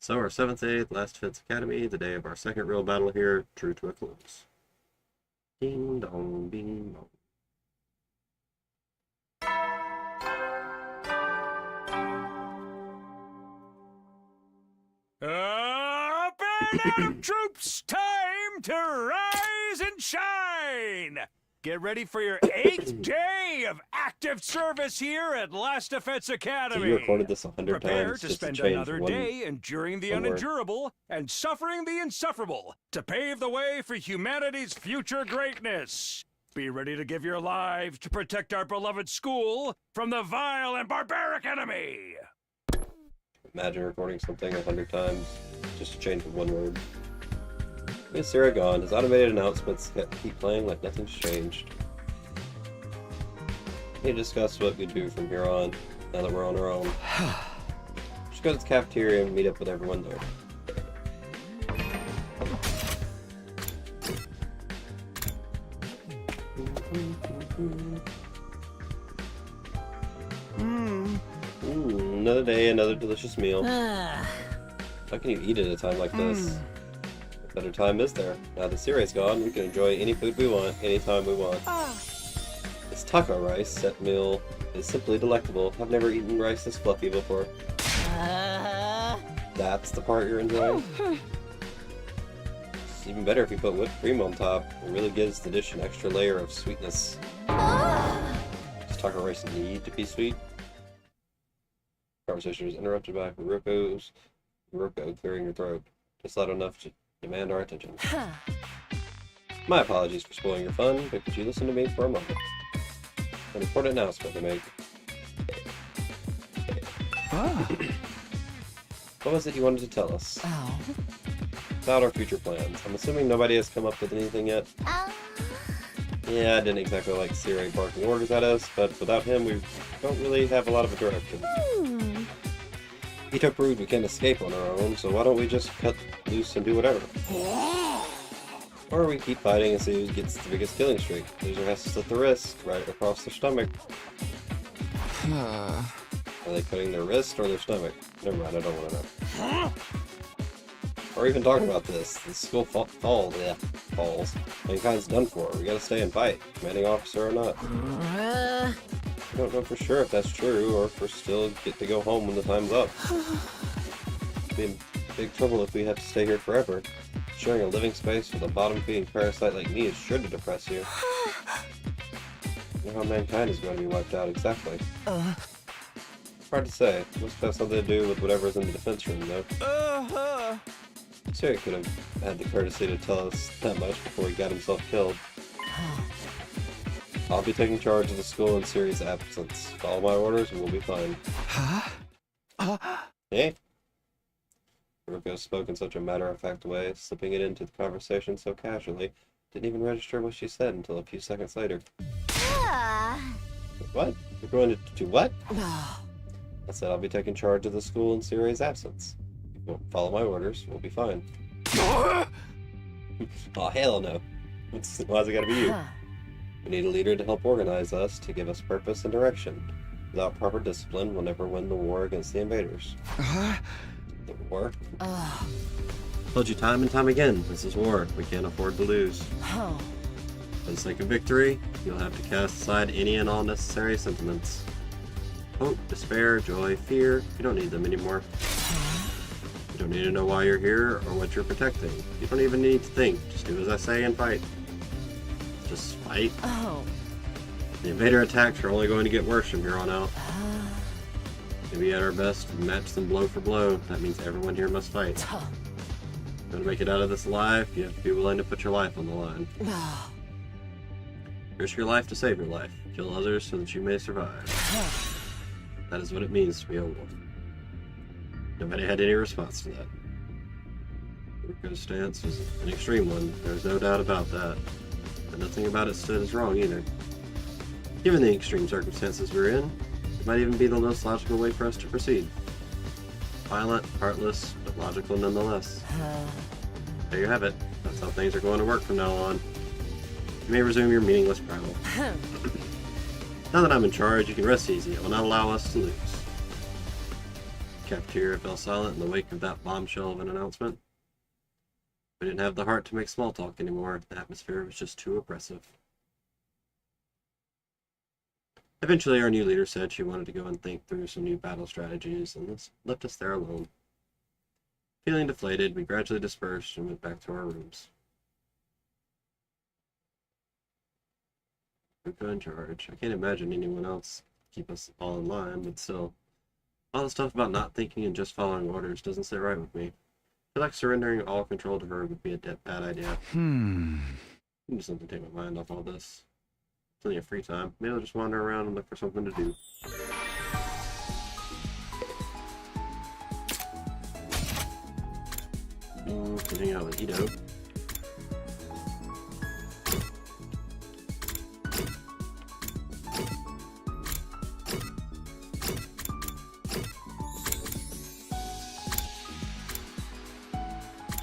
Speaker 1: So our 7th day at Last Defense Academy, the day of our second real battle here, drew to a close. Ding dong, ding dong.
Speaker 4: Up and out, troops! Time to rise and shine! Get ready for your 8th day of active service here at Last Defense Academy.
Speaker 1: You recorded this 100
Speaker 4: Prepare
Speaker 1: times
Speaker 4: to
Speaker 1: just to
Speaker 4: spend
Speaker 1: change
Speaker 4: another day enduring the
Speaker 1: one word.
Speaker 4: unendurable and suffering the insufferable to pave the way for humanity's future greatness. Be ready to give your lives to protect our beloved school from the vile and barbaric enemy.
Speaker 1: Imagine recording something 100 times just to change one word. With Sarah gone, his automated announcements keep playing like nothing's changed. We need to discuss what we do from here on, now that we're on our own. Just go to the cafeteria and meet up with everyone there. Another day, another delicious meal. How can you eat at a time like this? What better time is there? Now that Siri's gone, we can enjoy any food we want, anytime we want. This taco rice set meal is simply delectable. I've never eaten rice this fluffy before. That's the part you're enjoying? It's even better if you put whipped cream on top. It really gives the dish an extra layer of sweetness. Does taco rice need to be sweet? Conversation was interrupted by Hiroko clearing her throat. Just loud enough to demand our attention. My apologies for spoiling your fun, but could you listen to me for a moment? An important announcement to make. What was it you wanted to tell us?
Speaker 3: Oh.
Speaker 1: About our future plans. I'm assuming nobody has come up with anything yet. Yeah, I didn't exactly like Siri barking orders at us, but without him, we don't really have a lot of a direction. Ito proved we can't escape on our own, so why don't we just cut loose and do whatever? Or we keep fighting and see who gets the biggest killing streak. Loser has to slit the wrist right across their stomach. Are they cutting their wrist or their stomach? Never mind, I don't want to know. Or even talking about this. The school falls. Mankind's done for. We gotta stay and fight, commanding officer or not. I don't know for sure if that's true, or if we're still get to go home when the time's up. It'd be in big trouble if we have to stay here forever. Sharing a living space with a bottom-feeding parasite like me is sure to depress you. You know how mankind is going to be wiped out exactly. Hard to say. Must have something to do with whatever's in the defense room, though. Siri could have had the courtesy to tell us that much before he got himself killed. I'll be taking charge of the school in Siri's absence. Follow my orders and we'll be fine. Hey? Ruko spoke in such a matter-of-fact way, slipping it into the conversation so casually, didn't even register what she said until a few seconds later. What? You're going to do what? I said I'll be taking charge of the school in Siri's absence. If you won't follow my orders, we'll be fine. Oh, hell no. Why's it gotta be you? We need a leader to help organize us, to give us purpose and direction. Without proper discipline, we'll never win the war against the invaders. The war? Told you time and time again, this is war. We can't afford to lose. For the sake of victory, you'll have to cast aside any and all necessary sentiments. Hope, despair, joy, fear, you don't need them anymore. You don't need to know why you're here or what you're protecting. You don't even need to think, just do as I say and fight. Just fight. The invader attacks are only going to get worse from here on out. To be at our best and match them blow for blow, that means everyone here must fight. If you want to make it out of this alive, you have to be willing to put your life on the line. Risk your life to save your life. Kill others so that you may survive. That is what it means to be a wolf. Nobody had any response to that. Ruko's stance was an extreme one, there's no doubt about that. But nothing about it stood as wrong either. Given the extreme circumstances we're in, it might even be the most logical way for us to proceed. Violent, heartless, but logical nonetheless. There you have it. That's how things are going to work from now on. You may resume your meaningless prattle. Now that I'm in charge, you can rest easy. I will not allow us to lose. The cafeteria fell silent in the wake of that bombshell of an announcement. We didn't have the heart to make small talk anymore. The atmosphere was just too oppressive. Eventually, our new leader said she wanted to go and think through some new battle strategies, and left us there alone. Feeling deflated, we gradually dispersed and went back to our rooms. Ruko in charge. I can't imagine anyone else keep us all in line, but still. All the stuff about not thinking and just following orders doesn't sit right with me. I feel like surrendering all control to her would be a bad idea. I need something to take my mind off all this. Plenty of free time. Maybe I'll just wander around and look for something to do. Hang out with Ito.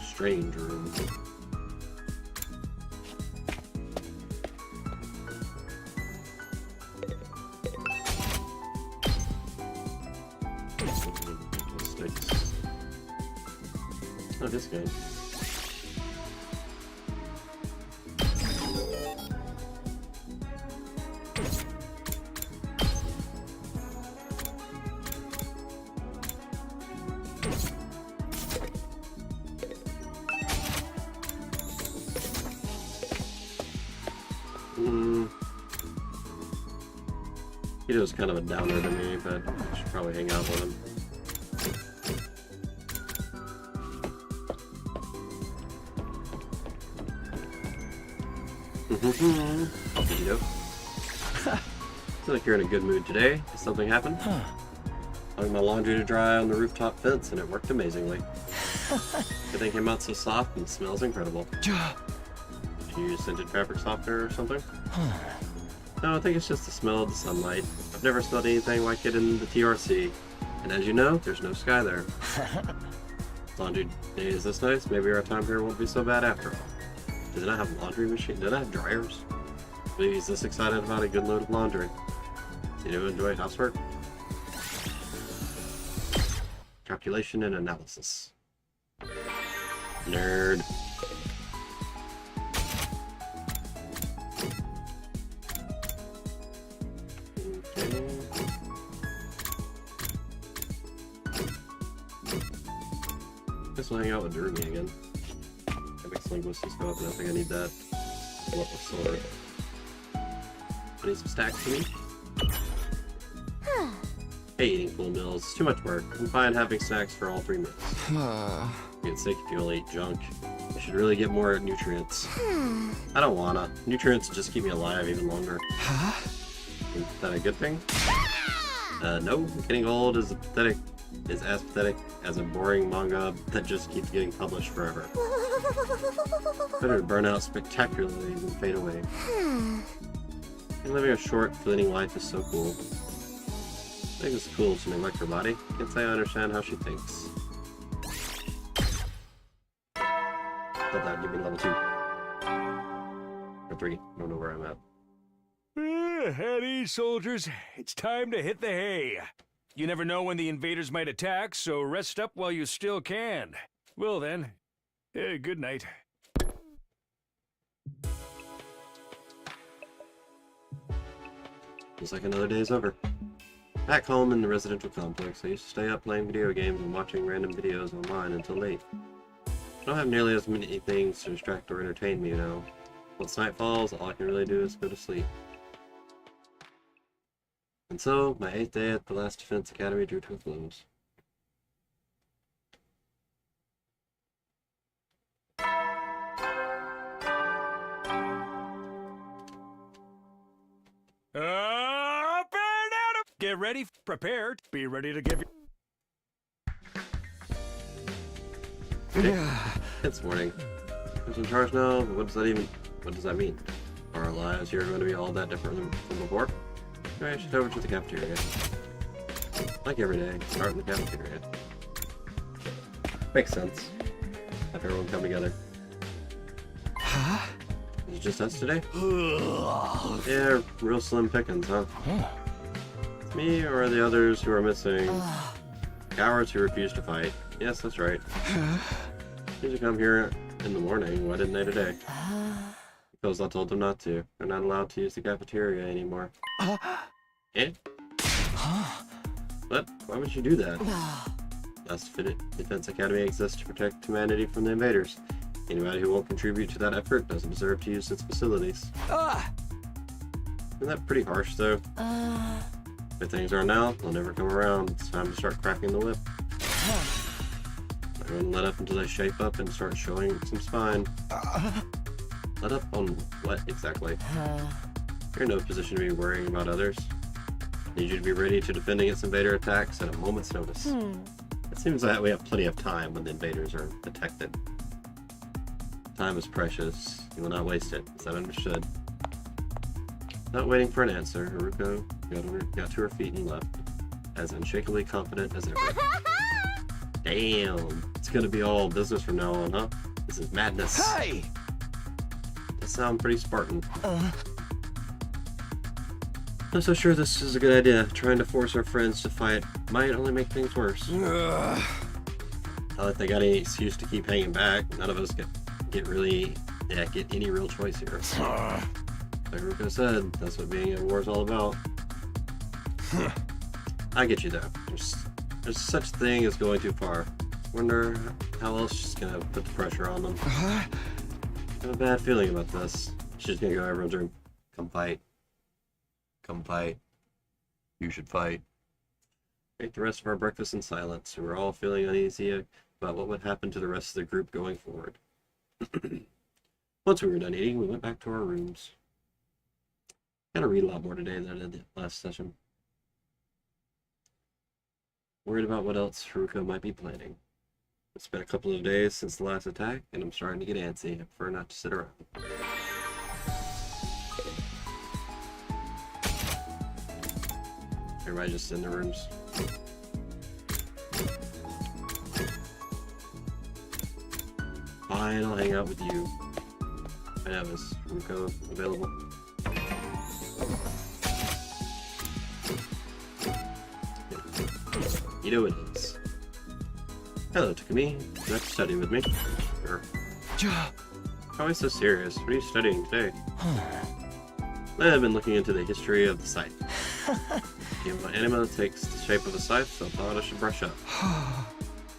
Speaker 1: Strange room. Oh, this guy. Ito's kind of a downer to me, but I should probably hang out with him. Ito. Seems like you're in a good mood today. Did something happen? hung my laundry to dry on the rooftop fence, and it worked amazingly. Everything came out so soft and smells incredible. Did you use scented fabric softener or something? No, I think it's just the smell of the sunlight. I've never smelled anything like it in the TRC. And as you know, there's no sky there. Laundry day is this nice, maybe our time here won't be so bad after all. Did I have a laundry machine? Did I have dryers? Maybe he's this excited about a good load of laundry. Did you enjoy housework? Calculation and analysis. Nerd. Okay. Guess we'll hang out with Derby again. That makes linguistics go up, and I think I need that. Pull up a sword. I need some stacks for me. Hey, eating full meals. It's too much work. I'm fine having snacks for all 3 meals. You get sick if you only eat junk. You should really get more nutrients. I don't wanna. Nutrients just keep me alive even longer. Is that a good thing? No. Getting old is as pathetic as a boring manga that just keeps getting published forever. Better to burn out spectacularly than fade away. And living a short, fleeting life is so cool. I think it's cool to neglect her body. Can't say I understand how she thinks. Thought that'd give me level 2. Or 3. I don't know where I'm at.
Speaker 7: At ease, soldiers. It's time to hit the hay. You never know when the invaders might attack, so rest up while you still can. Well then, good night.
Speaker 1: Feels like another day's over. Back home in the residential complex, I used to stay up playing video games and watching random videos online until late. I don't have nearly as many things to distract or entertain me now. Once night falls, all I can really do is go to sleep. And so, my 8th day at the last Defense Academy drew to a close.
Speaker 7: Get ready, prepared, be ready to give you...
Speaker 1: It's morning. Who's in charge now? What does that mean? Are our lives here going to be all that different from before? Alright, I should head over to the cafeteria. Like every day, start in the cafeteria. Makes sense. Have everyone come together. Is it just us today? Yeah, real slim pickings, huh? It's me or the others who are missing? Cowards who refuse to fight. Yes, that's right. They should come here in the morning. Why didn't they today? Because I told them not to. They're not allowed to use the cafeteria anymore. Eh? What? Why would you do that? Thus, Defense Academy exists to protect humanity from the invaders. Anybody who won't contribute to that effort doesn't deserve to use its facilities. Isn't that pretty harsh, though? The way things are now, they'll never come around. It's time to start cracking the whip. Everyone let up until they shape up and start showing some spine. Let up on what, exactly? You're in no position to be worrying about others. I need you to be ready to defend against invader attacks at a moment's notice. It seems that we have plenty of time when the invaders are detected. Time is precious. You will not waste it. Is that understood? Not waiting for an answer, Haruko got to her feet and left, as unshakably confident as ever. Damn, it's gonna be all business from now on, huh? This is madness.
Speaker 8: Hey!
Speaker 1: That sounds pretty Spartan. Not so sure this is a good idea. Trying to force our friends to fight might only make things worse. Not like they got any excuse to keep hanging back. None of us get any real choice here. Like Haruko said, that's what being at war is all about. I get you though. There's such a thing as going too far. Wonder how else she's gonna put the pressure on them. I have a bad feeling about this. She's gonna go to everyone's room. Come fight. Come fight. You should fight. Ate the rest of our breakfast in silence. We were all feeling uneasy about what would happen to the rest of the group going forward. Once we were done eating, we went back to our rooms. Gotta read a lot more today than I did last session. Worried about what else Haruko might be planning. It's been a couple of days since the last attack, and I'm starting to get antsy. I prefer not to sit around. Everybody just in their rooms. Fine, I'll hang out with you. I know, is Haruko available? You know it is. Hello, Takumi. Would you like to study with me? Sure. Always so serious. What are you studying today? I've been looking into the history of the site. Came by anime takes the shape of a scythe, so I thought I should brush up.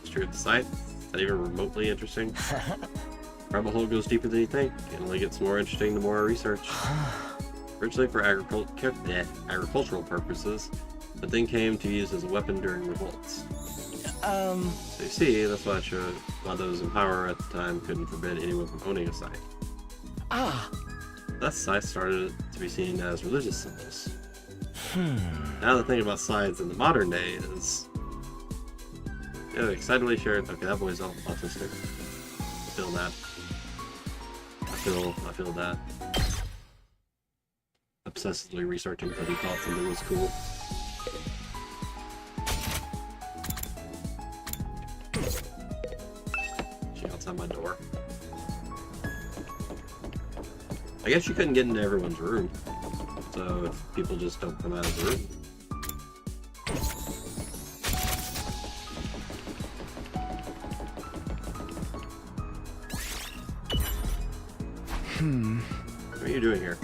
Speaker 1: History of the scythe? Is that even remotely interesting? Rabbit hole goes deeper than you think. It only gets more interesting the more I research. Originally for agricultural purposes, but then came to use as a weapon during revolts. So you see, that's why those in power at the time couldn't forbid anyone from owning a scythe. Thus, scythes started to be seen as religious symbols. Now the thing about scythes in the modern day is, excitedly shared. Okay, that boy's autistic. I feel that. I feel that. Obsessively researching because he thought something was cool. She outside my door. I guess you couldn't get into everyone's room. So if people just don't come out of the room. What are you doing here?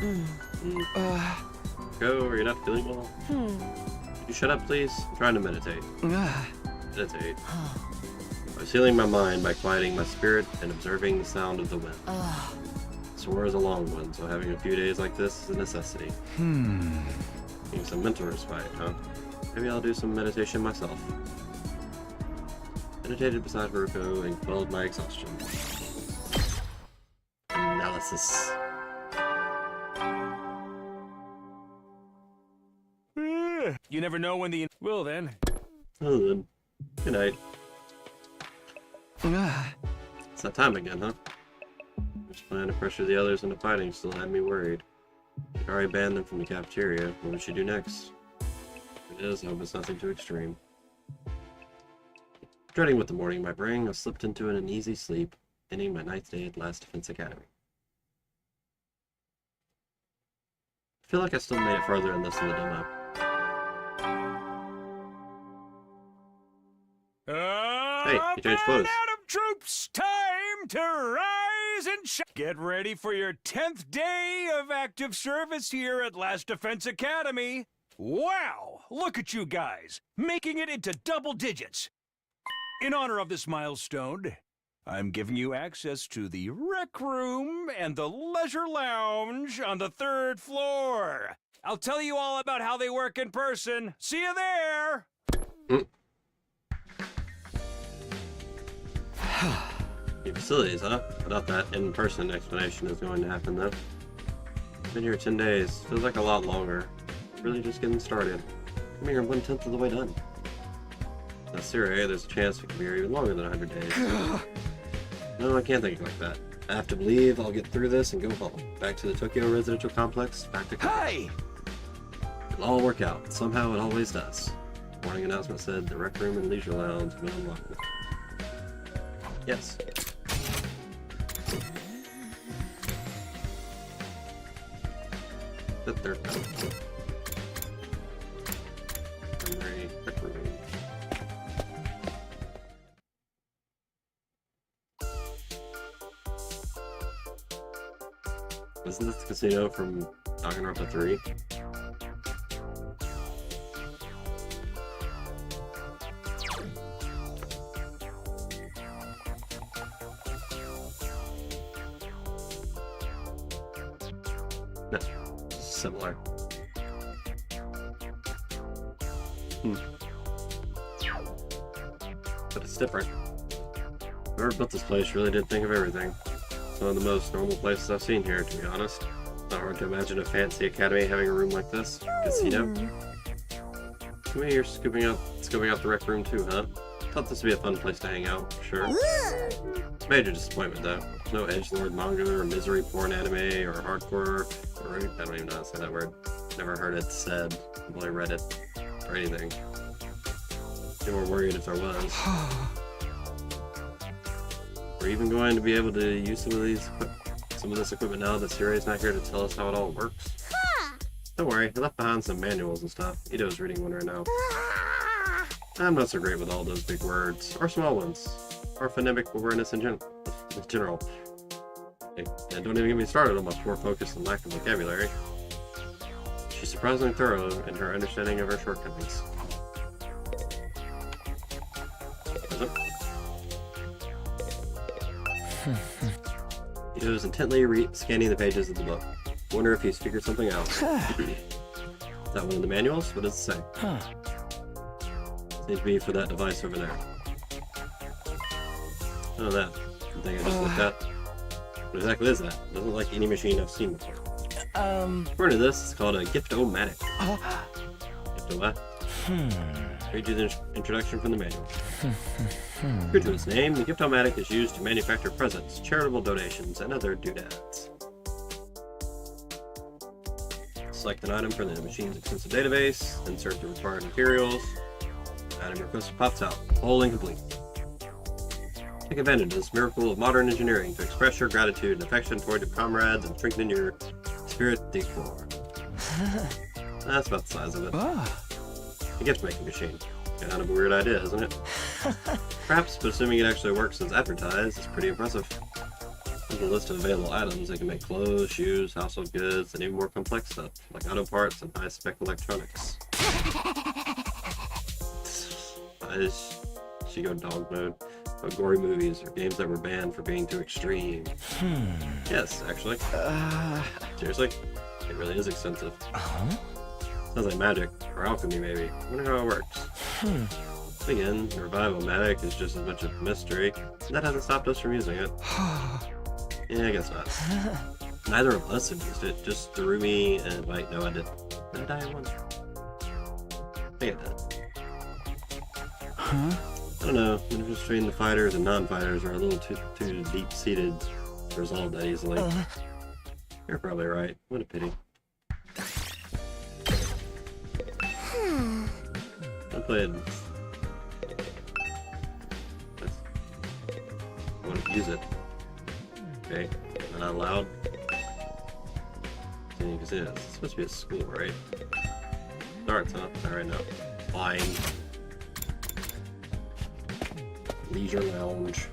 Speaker 1: Go, or you're not feeling well? Could you shut up, please? I'm trying to meditate. Meditate. I was healing my mind by quieting my spirit and observing the sound of the wind. This war is a long one, so having a few days like this is a necessity. Needing some mental respite, huh? Maybe I'll do some meditation myself. Meditated beside Haruko and quelled my exhaustion. Analysis.
Speaker 7: You never know when the... Well then.
Speaker 1: Well then. Good night. It's that time again, huh? Just plan to pressure the others into fighting still had me worried. She'd already banned them from the cafeteria. What would she do next? If it is, I hope it's nothing too extreme. Dreading what the morning might bring, I slipped into an uneasy sleep, ending my ninth day at Last Defense Academy. I feel like I still made it further in this in the demo. Hey, you changed clothes.
Speaker 7: Adam troops, time to rise and shine. Get ready for your 10th day of active service here at Last Defense Academy. Wow, look at you guys, making it into double digits. In honor of this milestone, I'm giving you access to the rec room and the leisure lounge on the 3rd floor. I'll tell you all about how they work in person. See you there!
Speaker 1: New facilities, huh? I doubt that in-person explanation is going to happen, though. Been here 10 days. Feels like a lot longer. Really just getting started. I'm here 1/10 of the way done. That's Syria, there's a chance we could be here even longer than 100 days. No, I can't think like that. I have to believe I'll get through this and go home. Back to the Tokyo residential complex, back to college.
Speaker 7: Hey!
Speaker 1: It'll all work out. Somehow it always does. Morning announcement said the rec room and leisure lounge will be unlocked. Yes. The 3rd time. Primary rec room. Isn't this the casino from Danganronpa 3? No, similar. But it's different. Whoever built this place really did think of everything. It's one of the most normal places I've seen here, to be honest. It's not hard to imagine a fancy academy having a room like this. Casino. Maybe you're scoping out the rec room too, huh? Thought this would be a fun place to hang out, sure. Major disappointment though. No edgelord manga or misery porn anime or hardcore or I don't even know how to say that word. Never heard it said. I've only read it or anything. They were worried if there was. We're even going to be able to use some of this equipment now that Sirai's not here to tell us how it all works. Don't worry, he left behind some manuals and stuff. Ito's reading one right now. I'm not so great with all those big words, or small ones, or phonemic awareness in general. And don't even get me started on my poor focus and lack of vocabulary. She's surprisingly thorough in her understanding of her shortcomings. He was intently scanning the pages of the book. Wonder if he's figured something out. Is that one of the manuals? What does it say? Seems to be for that device over there. Oh, that thing I just looked at. What exactly is that? It doesn't look like any machine I've seen before. According to this, it's called a Gift-O-Matic. Gift-O what? Read you the introduction from the manual. True to its name, the Gift-O-Matic is used to manufacture presents, charitable donations, and other doodads. Select an item from the machine's extensive database, insert the required materials. Item request pops out, whole incomplete. Take advantage of this miracle of modern engineering to express your gratitude and affection toward your comrades and strengthen your spirit de corps. That's about the size of it. A gift-making machine. Kind of a weird idea, isn't it? Perhaps, but assuming it actually works as advertised, it's pretty impressive. With a list of available items, they can make clothes, shoes, household goods, and even more complex stuff, like auto parts and high-spec electronics. She go dog mode. Gory movies or games that were banned for being too extreme. Yes, actually. Seriously? It really is extensive. Sounds like magic, or alchemy maybe. Wonder how it works. Again, the revival-matic is just as much a mystery, and that hasn't stopped us from using it. Yeah, I guess not. Neither of us have used it, just Darumi and... Wait, no, I didn't. Did I die once? I think I did. I don't know, the difference between the fighters and non-fighters are a little too deep-seated to resolve that easily. You're probably right. What a pity. I played... I want to use it. Okay, am I not allowed? You can see it's supposed to be a school, right? Starts, huh? Alright, no. Fine. Leisure lounge.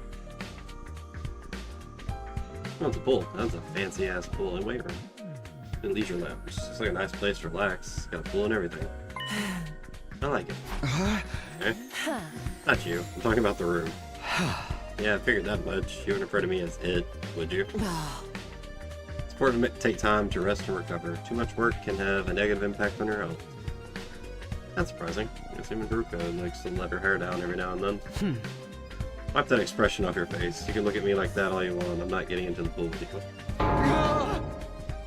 Speaker 1: Oh, it's a pool. That's a fancy ass pool and weight room. And leisure lounge. It's like a nice place to relax. It's got a pool and everything. I like it. Okay? Not you. I'm talking about the room. Yeah, I figured that much. You wouldn't refer to me as it, would you? It's important to take time to rest and recover. Too much work can have a negative impact on your health. That's surprising. It's even Haruka likes to let her hair down every now and then. Wipe that expression off your face. You can look at me like that all you want. I'm not getting into the pool with you. What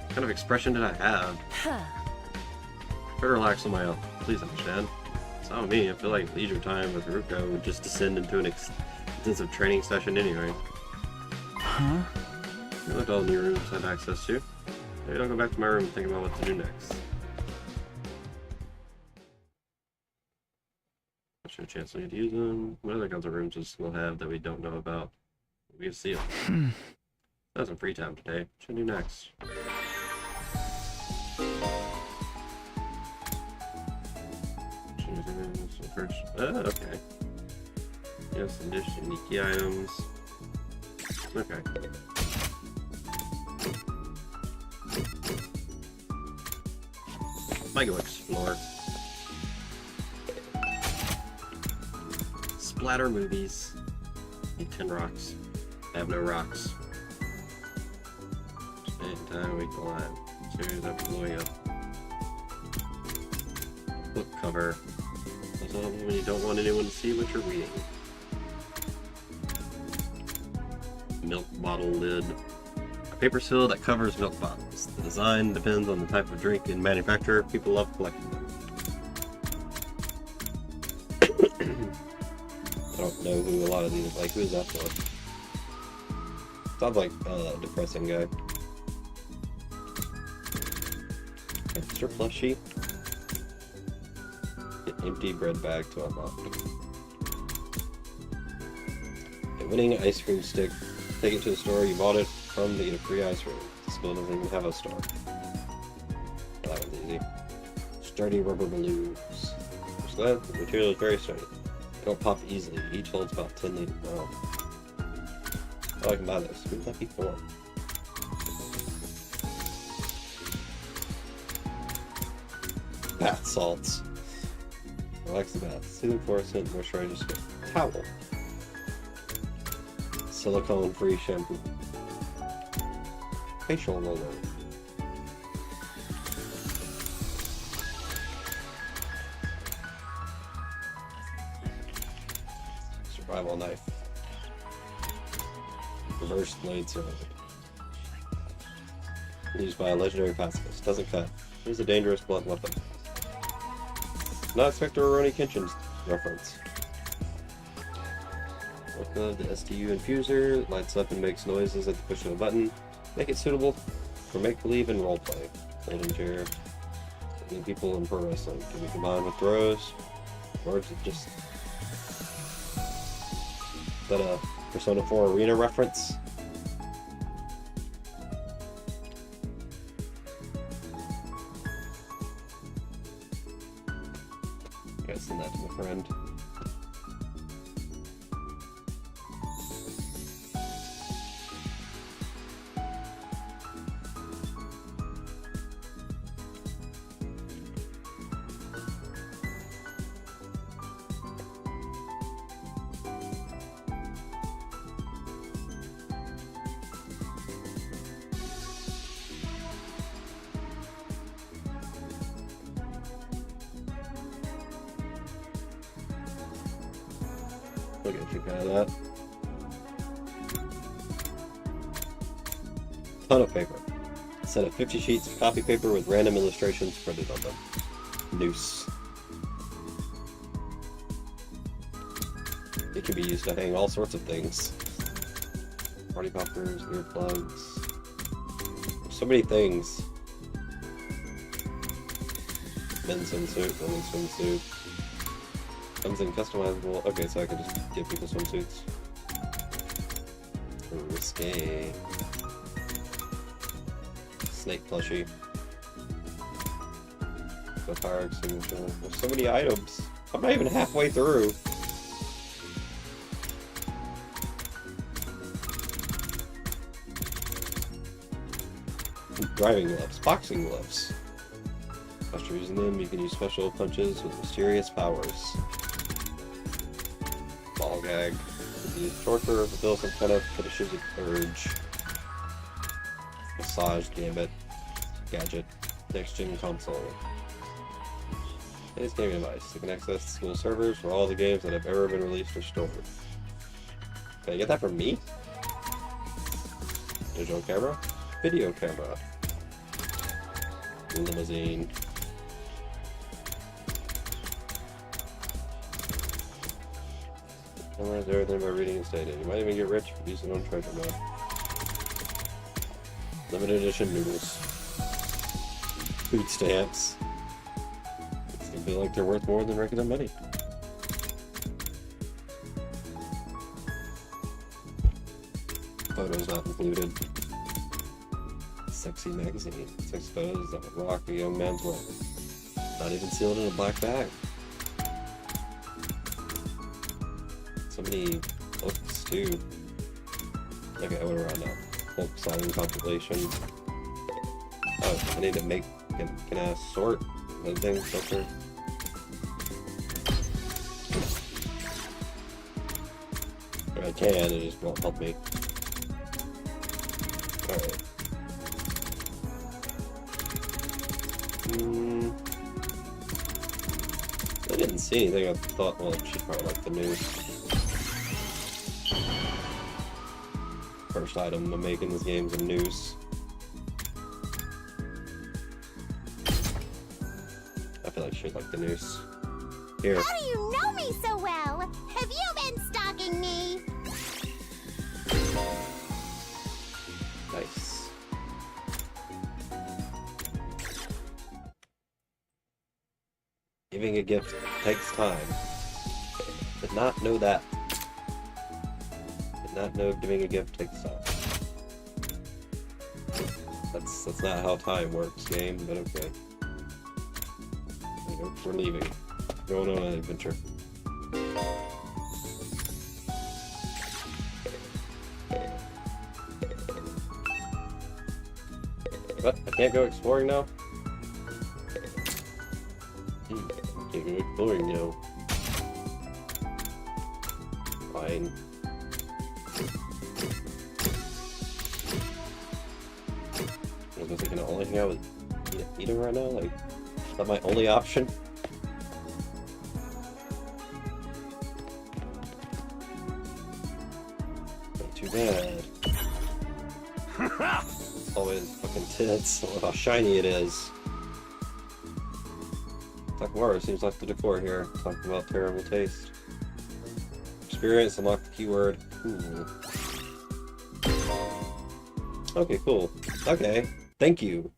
Speaker 1: kind of expression did I have? Try to relax on my own. Please understand. It's not me. I feel like leisure time with Haruka would just descend into an intensive training session anyway. You looked at all the new rooms I have access to. Maybe I'll go back to my room and think about what to do next. A chance to use them. What other kinds of rooms does school have that we don't know about? We can see them. I have some free time today. What should I do next? So first, okay. Yes, some dish and Nikki items. Okay. Might go explore. Splatter movies. Need 10 rocks. I have no rocks. Spend time week alive. Series after blowing up. Book cover. That's all when you don't want anyone to see what you're reading. Milk bottle lid. A paper seal that covers milk bottles. The design depends on the type of drink and manufacturer. People love collecting them. I don't know who a lot of these, like, who is that for? Sounds like a depressing guy. Extra plushie. An empty bread bag to unlock. A winning ice cream stick. Take it to the store you bought it from to get a free ice cream. The school doesn't even have a store. Well, that was easy. Sturdy rubber balloons. First glad, the material is very sturdy. They don't pop easily. Each holds about 10 liters. Wow. Oh, I can buy those. Who would that be for? Bath salts. Relax the bath. Soothing fluorescent moisturizer skin. Towel. Silicone-free shampoo. Facial roller. Survival knife. Reverse blade sword. Used by a legendary pacifist. Doesn't cut. Here's a dangerous blunt weapon. Not Inspector Rurouni Kenshin's reference. The STU infuser lights up and makes noises at the push of a button. Make it suitable for make-believe and roleplay. Folding chair. People in pro wrestling can be combined with throws. Or is it just... Is that a Persona 4 Arena reference? I gotta send that to my friend. Look at you, kind of that. Ton of paper. A set of 50 sheets of copy paper with random illustrations printed on them. Noose. It can be used to hang all sorts of things. Party poppers, earplugs. So many things. Men's swimsuit, women's swimsuit. Comes in customizable. Okay, so I can just give people swimsuits. Risque. Snake plushie. The fire extinguisher. There's so many items. I'm not even halfway through. Driving gloves. Boxing gloves. After using them, you can use special punches with mysterious powers. Ball gag. Use torture, fulfill some kind of fetishistic urge. Massage gambit. Gadget. Next gen console. It's gaming device. You can access the school servers for all the games that have ever been released or stored. Can I get that from me? Digital camera. Video camera. Limousine. Memorize everything by reading and stating. You might even get rich if you use it on treasure map. Limited edition noodles. Food stamps. It's gonna feel like they're worth more than regular money. Photos not included. Sexy magazine. 6 photos that would rock a young man's world. Not even sealed in a black bag. So many books too. Okay, what are we on now? Bulk signing compilation. Oh, I need to make. Can I sort the things filter? I can, it just won't help me. Alright. I didn't see anything. I thought, well, she'd probably like the news. First item I'm making this game is a noose. I feel like she'd like the noose. Here.
Speaker 5: How do you know me me so well. Have you been stalking me?
Speaker 1: Nice. Giving a gift takes time. Did not know that. Did not know giving a gift takes time. That's not how time works, game, but okay. We're leaving. Going on an adventure. What? I can't go exploring now? Can't go exploring now. Fine. I was thinking, can I only hang out with Eden right now? Like, is that my only option? Not too bad. Always fucking tits. Look how shiny it is. Takamura seems like the decor here. Talking about terrible taste. Experience, unlock the keyword. Cool. Okay, cool. Okay. Thank you.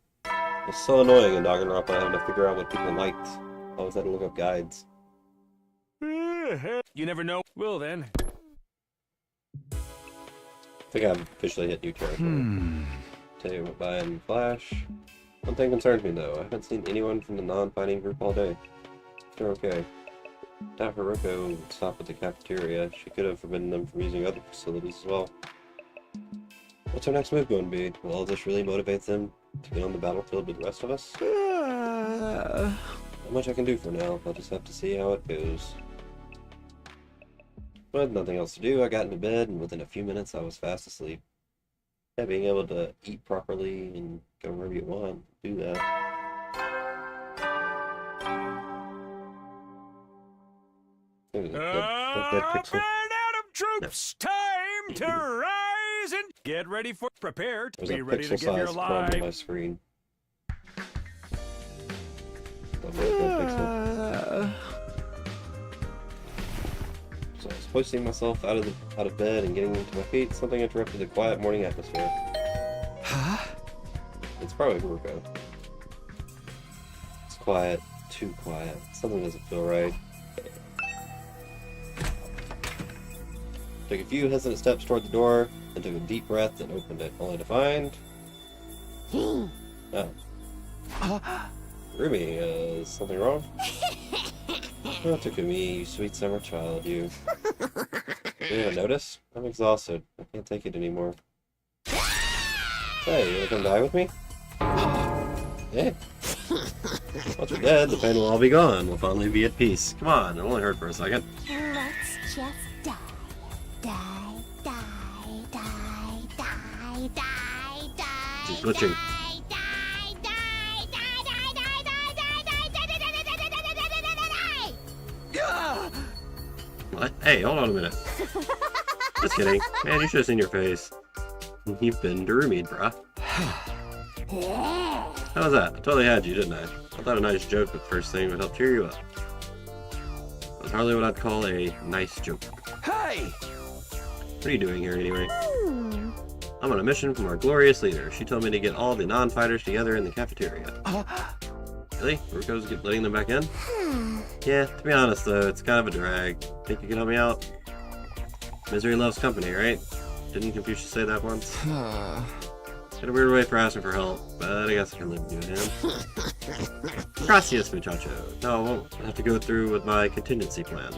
Speaker 1: It's so annoying in Danganronpa having to figure out what people liked. I always had to look up guides.
Speaker 7: You never know. Well then.
Speaker 1: I think I've officially hit new territory. Today went by in flash. One thing concerns me though. I haven't seen anyone from the non-fighting group all day. They're okay. Doubt Haruko would stop at the cafeteria. She could have forbidden them from using other facilities as well. What's our next move going to be? Will all this really motivate them to get on the battlefield with the rest of us? Not much I can do for now. I'll just have to see how it goes. With nothing else to do, I got into bed, and within a few minutes I was fast asleep. Yeah, being able to eat properly and go wherever you want, do that.
Speaker 7: Up and out of troops! No. Time to rise and get ready for prepare to be ready to give your life.
Speaker 1: On my screen. So I was hoisting myself out of bed and getting to my feet. Something interrupted the quiet morning atmosphere.
Speaker 6: Huh?
Speaker 1: It's probably Haruko. It's quiet, too quiet. Something doesn't feel right. Took a few hesitant steps toward the door, then took a deep breath and opened it, only to find... Oh. Ruby, is something wrong? Oh, Takumi, you sweet summer child, you. You didn't notice? I'm exhausted. I can't take it anymore. Hey, you wanna come die with me? Yeah. Once we're dead, the pain will all be gone. We'll finally be at peace. Come on, it only hurt for a second.
Speaker 5: Let's just die. Die, die, die, die, die, die.
Speaker 1: She's glitching. What? Hey, hold on a minute. Just kidding. Man, you should have seen your face. You've been Darumi'd, bruh. How was that? I totally had you, didn't I? I thought a nice joke with the first thing would help cheer you up. It was hardly what I'd call a nice joke.
Speaker 6: Hey!
Speaker 1: What are you doing here anyway? I'm on a mission from our glorious leader. She told me to get all the non-fighters together in the cafeteria. Really? Haruko's letting them back in? Yeah, to be honest though, it's kind of a drag. Think you can help me out? Misery loves company, right? Didn't Confucius say that once? It's got a weird way for asking for help, but I guess I can live with you and him. Gracias, muchacho. No, I won't have to go through with my contingency plan.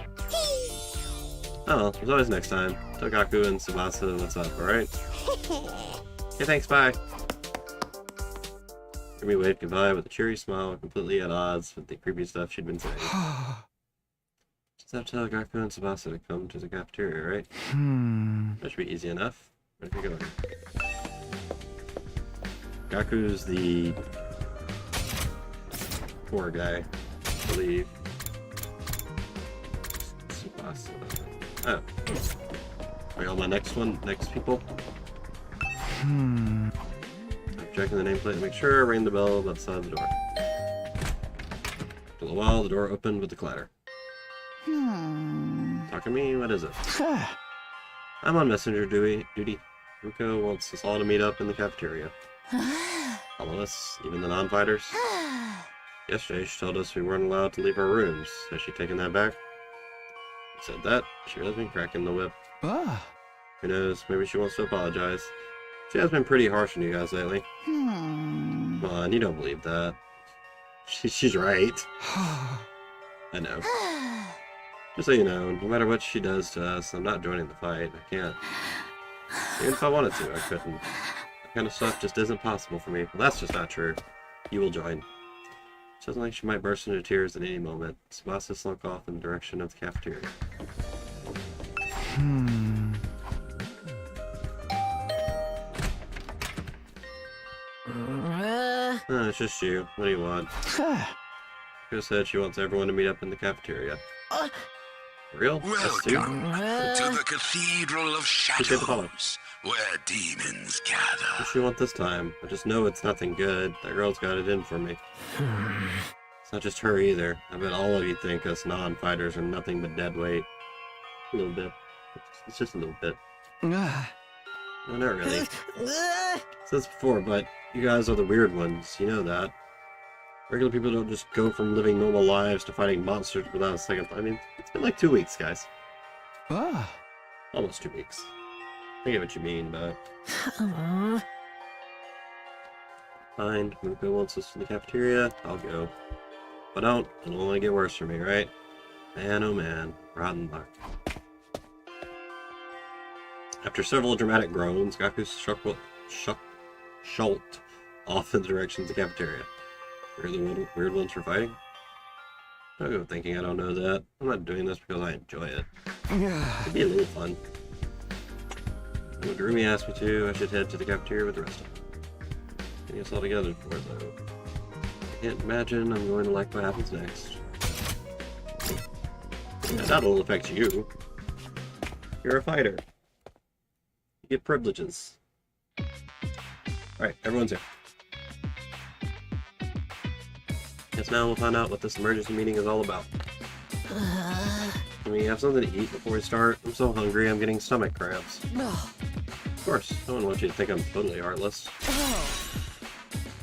Speaker 1: Oh well, there's always next time. Togaku and Tsubasa, what's up, alright? Okay, thanks, bye. Rumi waved goodbye with a cheery smile, completely at odds with the creepy stuff she'd been saying. Just have to tell Togaku and Tsubasa to come to the cafeteria, right? That should be easy enough. Where'd we go? Gaku's the poor guy, I believe. Tsubasa. Oh. Are you on my next people? I'm checking the nameplate to make sure. Rang the bell outside the door. After a while, the door opened with a clatter. Talk to me? What is it? I'm on messenger duty. Ruko wants us all to meet up in the cafeteria. All of us, even the non-fighters. Yesterday she told us we weren't allowed to leave our rooms. Has she taken that back? She said that. She has been cracking the whip. Who knows? Maybe she wants to apologize. She has been pretty harsh on you guys lately. Come on, you don't believe that. She's right. I know. Just so you know, no matter what she does to us, I'm not joining the fight. I can't. Even if I wanted to, I couldn't. That kind of stuff just isn't possible for me. Well, that's just not true. You will join. She doesn't like she might burst into tears at any moment. Tsubasa slunk off in the direction of the cafeteria. It's just you. What do you want? Who said she wants everyone to meet up in the cafeteria? For real? Us too?
Speaker 9: Welcome to the Cathedral of Shadows, where demons gather.
Speaker 1: What does she want this time? I just know it's nothing good. That girl's got it in for me. It's not just her either. I bet all of you think us non-fighters are nothing but dead weight. A little bit. It's just a little bit. No, not really. Said this before, but you guys are the weird ones. You know that. Regular people don't just go from living normal lives to fighting monsters without a second. I mean, it's been like 2 weeks, guys. Almost 2 weeks. I get what you mean, but... Fine, Ruko wants us to the cafeteria, I'll go. If I don't, it'll only get worse for me, right? Man, oh man, rotten luck. After several dramatic groans, Gaku shulked off in the direction of the cafeteria. You're the weird ones for fighting? Don't go thinking I don't know that. I'm not doing this because I enjoy it. It'd be a little fun. When Gurumi asked me to, I should head to the cafeteria with the rest of them. Getting us all together for it, though. I can't imagine I'm going to like what happens next. Yeah, that'll affect you. You're a fighter. You get privileges. Alright, everyone's here. Guess now we'll find out what this emergency meeting is all about. Can we have something to eat before we start? I'm so hungry, I'm getting stomach cramps. Of course, no one wants you to think I'm totally heartless.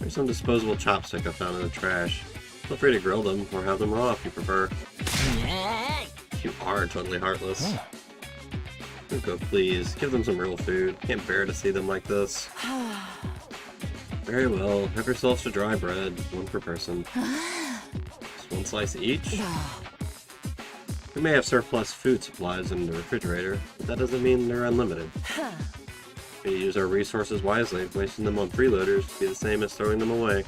Speaker 1: There's some disposable chopstick I found in the trash. Feel free to grill them, or have them raw if you prefer. You are totally heartless. Ruko, please, give them some real food. Can't bear to see them like this. Very well, have yourselves to dry bread, one per person. Just one slice each? We may have surplus food supplies in the refrigerator, but that doesn't mean they're unlimited. We use our resources wisely. Wasting them on freeloaders would be the same as throwing them away.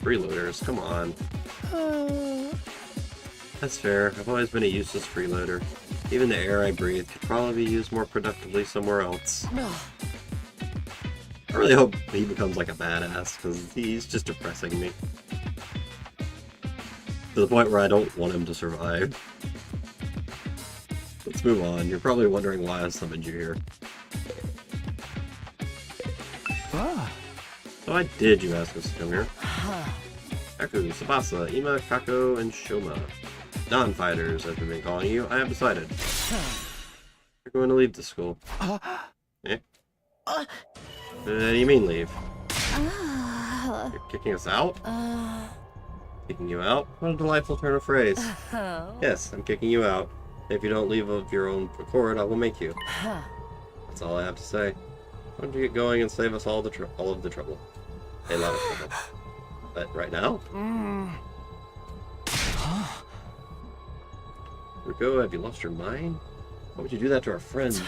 Speaker 1: Freeloaders, come on. That's fair. I've always been a useless freeloader. Even the air I breathe could probably be used more productively somewhere else. I really hope he becomes like a badass, because he's just depressing me. To the point where I don't want him to survive. Let's move on. You're probably wondering why I summoned you here. So why did you ask us to come here? Gaku, Tsubasa, Ima, Kako, and Shoma. Non-fighters, as we've been calling you, I have decided. You're going to leave the school. Eh? What do you mean leave? You're kicking us out? Kicking you out? What a delightful turn of phrase. Yes, I'm kicking you out. If you don't leave of your own accord, I will make you. That's all I have to say. Why don't you get going and save us all of the trouble? A lot of trouble. But right now? Ruko, have you lost your mind? Why would you do that to our friends?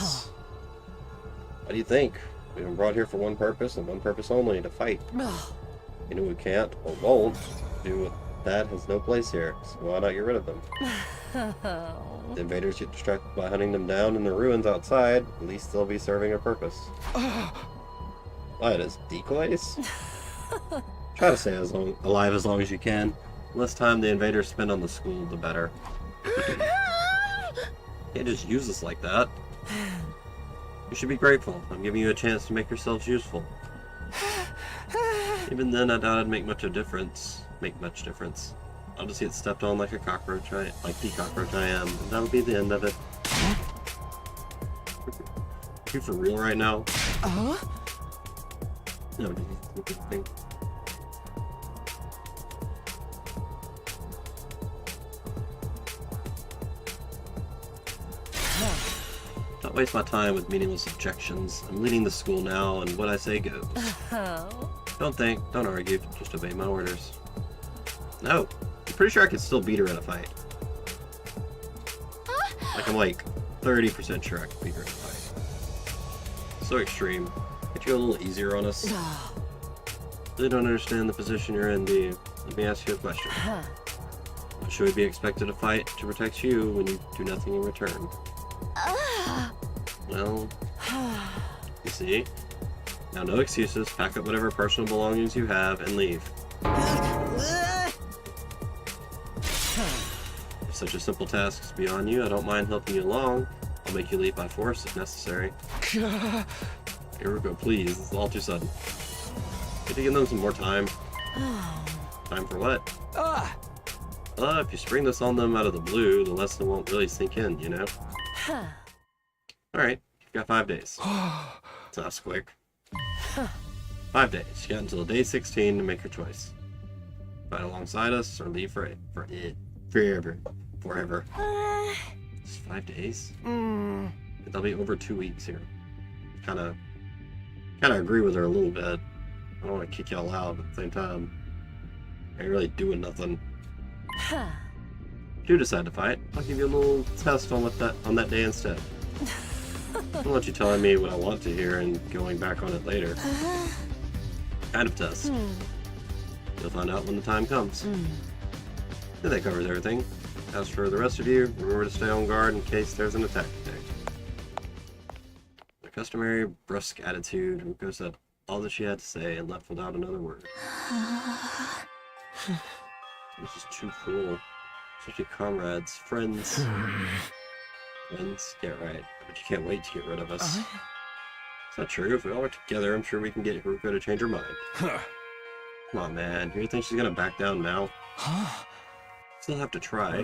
Speaker 1: What do you think? We've been brought here for one purpose, and one purpose only, to fight. You know who can't, or won't, do that has no place here, so why not get rid of them? The invaders get distracted by hunting them down in the ruins outside, at least they'll be serving a purpose. What, as decoys? Try to stay alive as long as you can. The less time the invaders spend on the school, the better. You can't just use us like that. You should be grateful. I'm giving you a chance to make yourselves useful. Even then, I doubt it'd make much difference. I'll just get stepped on like a cockroach, like the cockroach I am, and that'll be the end of it. You for real right now? No, thing. Don't waste my time with meaningless objections. I'm leading the school now, and what I say goes. Don't think, don't argue, just obey my orders. No, I'm pretty sure I could still beat her in a fight. Like, I'm like 30% sure I could beat her in a fight. So extreme. Could you go a little easier on us? Really don't understand the position you're in, do you? Let me ask you a question. Should we be expected to fight to protect you when you do nothing in return? Well, you see? Now no excuses, pack up whatever personal belongings you have and leave. If such a simple task is beyond you, I don't mind helping you along. I'll make you leave by force if necessary. Here we go, please. This is all too sudden. Could you give them some more time? Time for what? If you spring this on them out of the blue, the lesson won't really sink in, you know? Alright, you've got 5 days. That's quick. 5 days. You got until day 16 to make your choice. Fight alongside us or leave forever. It's 5 days? That'll be over 2 weeks here. Kinda agree with her a little bit. I don't want to kick y'all out, but at the same time, I ain't really doing nothing. If you decide to fight, I'll give you a little test on that day instead. I don't want you telling me what I want to hear and going back on it later. Kind of test. You'll find out when the time comes. Then that covers everything. As for the rest of you, remember to stay on guard in case there's an attack today. The customary brusque attitude, Ruko said all that she had to say and left without another word. This is too cruel. Especially comrades, friends. Friends? Yeah, right. But you can't wait to get rid of us. It's not true. If we all work together, I'm sure we can get Ruko to change her mind. Come on, man. You think she's gonna back down now? Still have to try.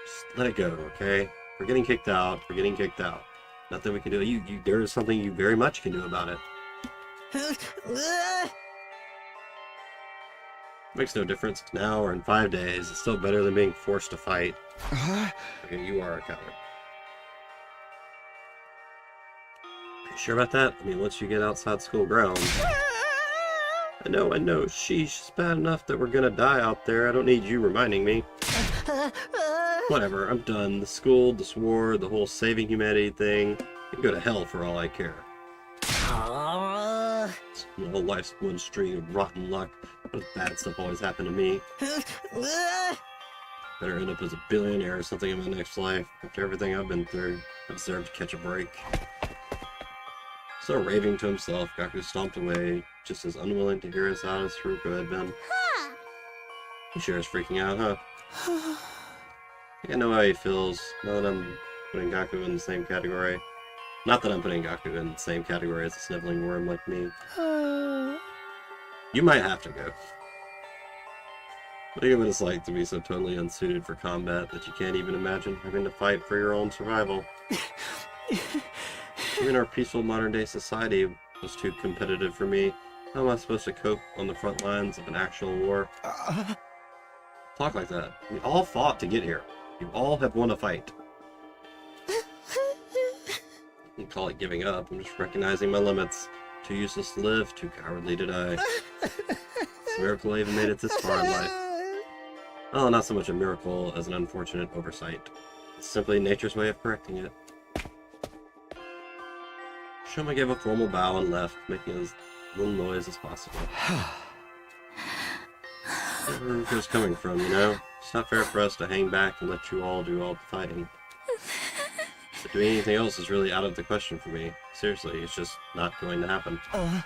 Speaker 1: Just let it go, okay? We're getting kicked out. We're getting kicked out. Nothing we can do. There is something you very much can do about it. Makes no difference now or in 5 days. It's still better than being forced to fight. Okay, you are a coward. Are you sure about that? I mean, once you get outside school grounds. I know. Sheesh, it's bad enough that we're gonna die out there. I don't need you reminding me. Whatever, I'm done. The school, this war, the whole saving humanity thing. You can go to hell for all I care. My whole life's one string of rotten luck. What bad stuff always happened to me. Better end up as a billionaire or something in my next life. After everything I've been through, I deserve to catch a break. Still raving to himself, Gaku stomped away, just as unwilling to hear us out as Haruko had been. He sure is freaking out, huh? I think I know how he feels, now that I'm putting Gaku in the same category. Not that I'm putting Gaku in the same category as a sniveling worm like me. You might have to go. What do you think what it's like to be so totally unsuited for combat that you can't even imagine having to fight for your own survival? Even our peaceful modern-day society was too competitive for me. How am I supposed to cope on the front lines of an actual war? Talk like that. We all fought to get here. You all have won a fight. You can call it giving up. I'm just recognizing my limits. Too useless to live, too cowardly to die. It's a miracle I even made it this far in life. Well, not so much a miracle as an unfortunate oversight. It's simply nature's way of correcting it. Shoma gave a formal bow and left, making as little noise as possible. Where Ruko's coming from, you know? It's not fair for us to hang back and let you all do all the fighting. But doing anything else is really out of the question for me. Seriously, it's just not going to happen. I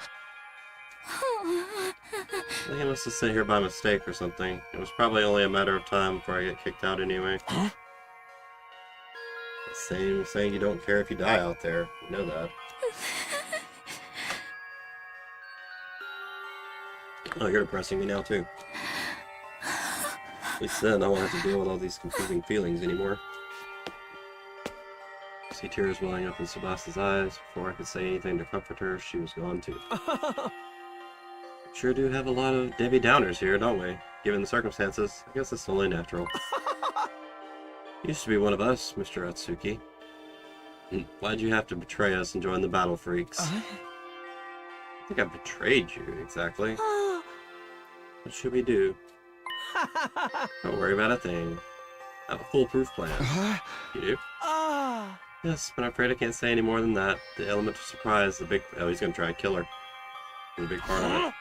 Speaker 1: think I must have sat here by mistake or something. It was probably only a matter of time before I get kicked out anyway. Same saying you don't care if you die out there. You know that. Oh, you're depressing me now too. At least then I won't have to deal with all these confusing feelings anymore. See tears welling up in Sebastia's eyes. Before I could say anything to comfort her, she was gone too. Sure do have a lot of Debbie Downers here, don't we? Given the circumstances, I guess it's only natural. Used to be one of us, Mr. Atsuki. Why'd you have to betray us and join the Battle Freaks? I think I betrayed you, exactly. What should we do? Don't worry about a thing. I have a foolproof plan. You do? Yes, but I'm afraid I can't say any more than that. The element of surprise, the big... Oh, he's gonna try and kill her. There's a big part of it.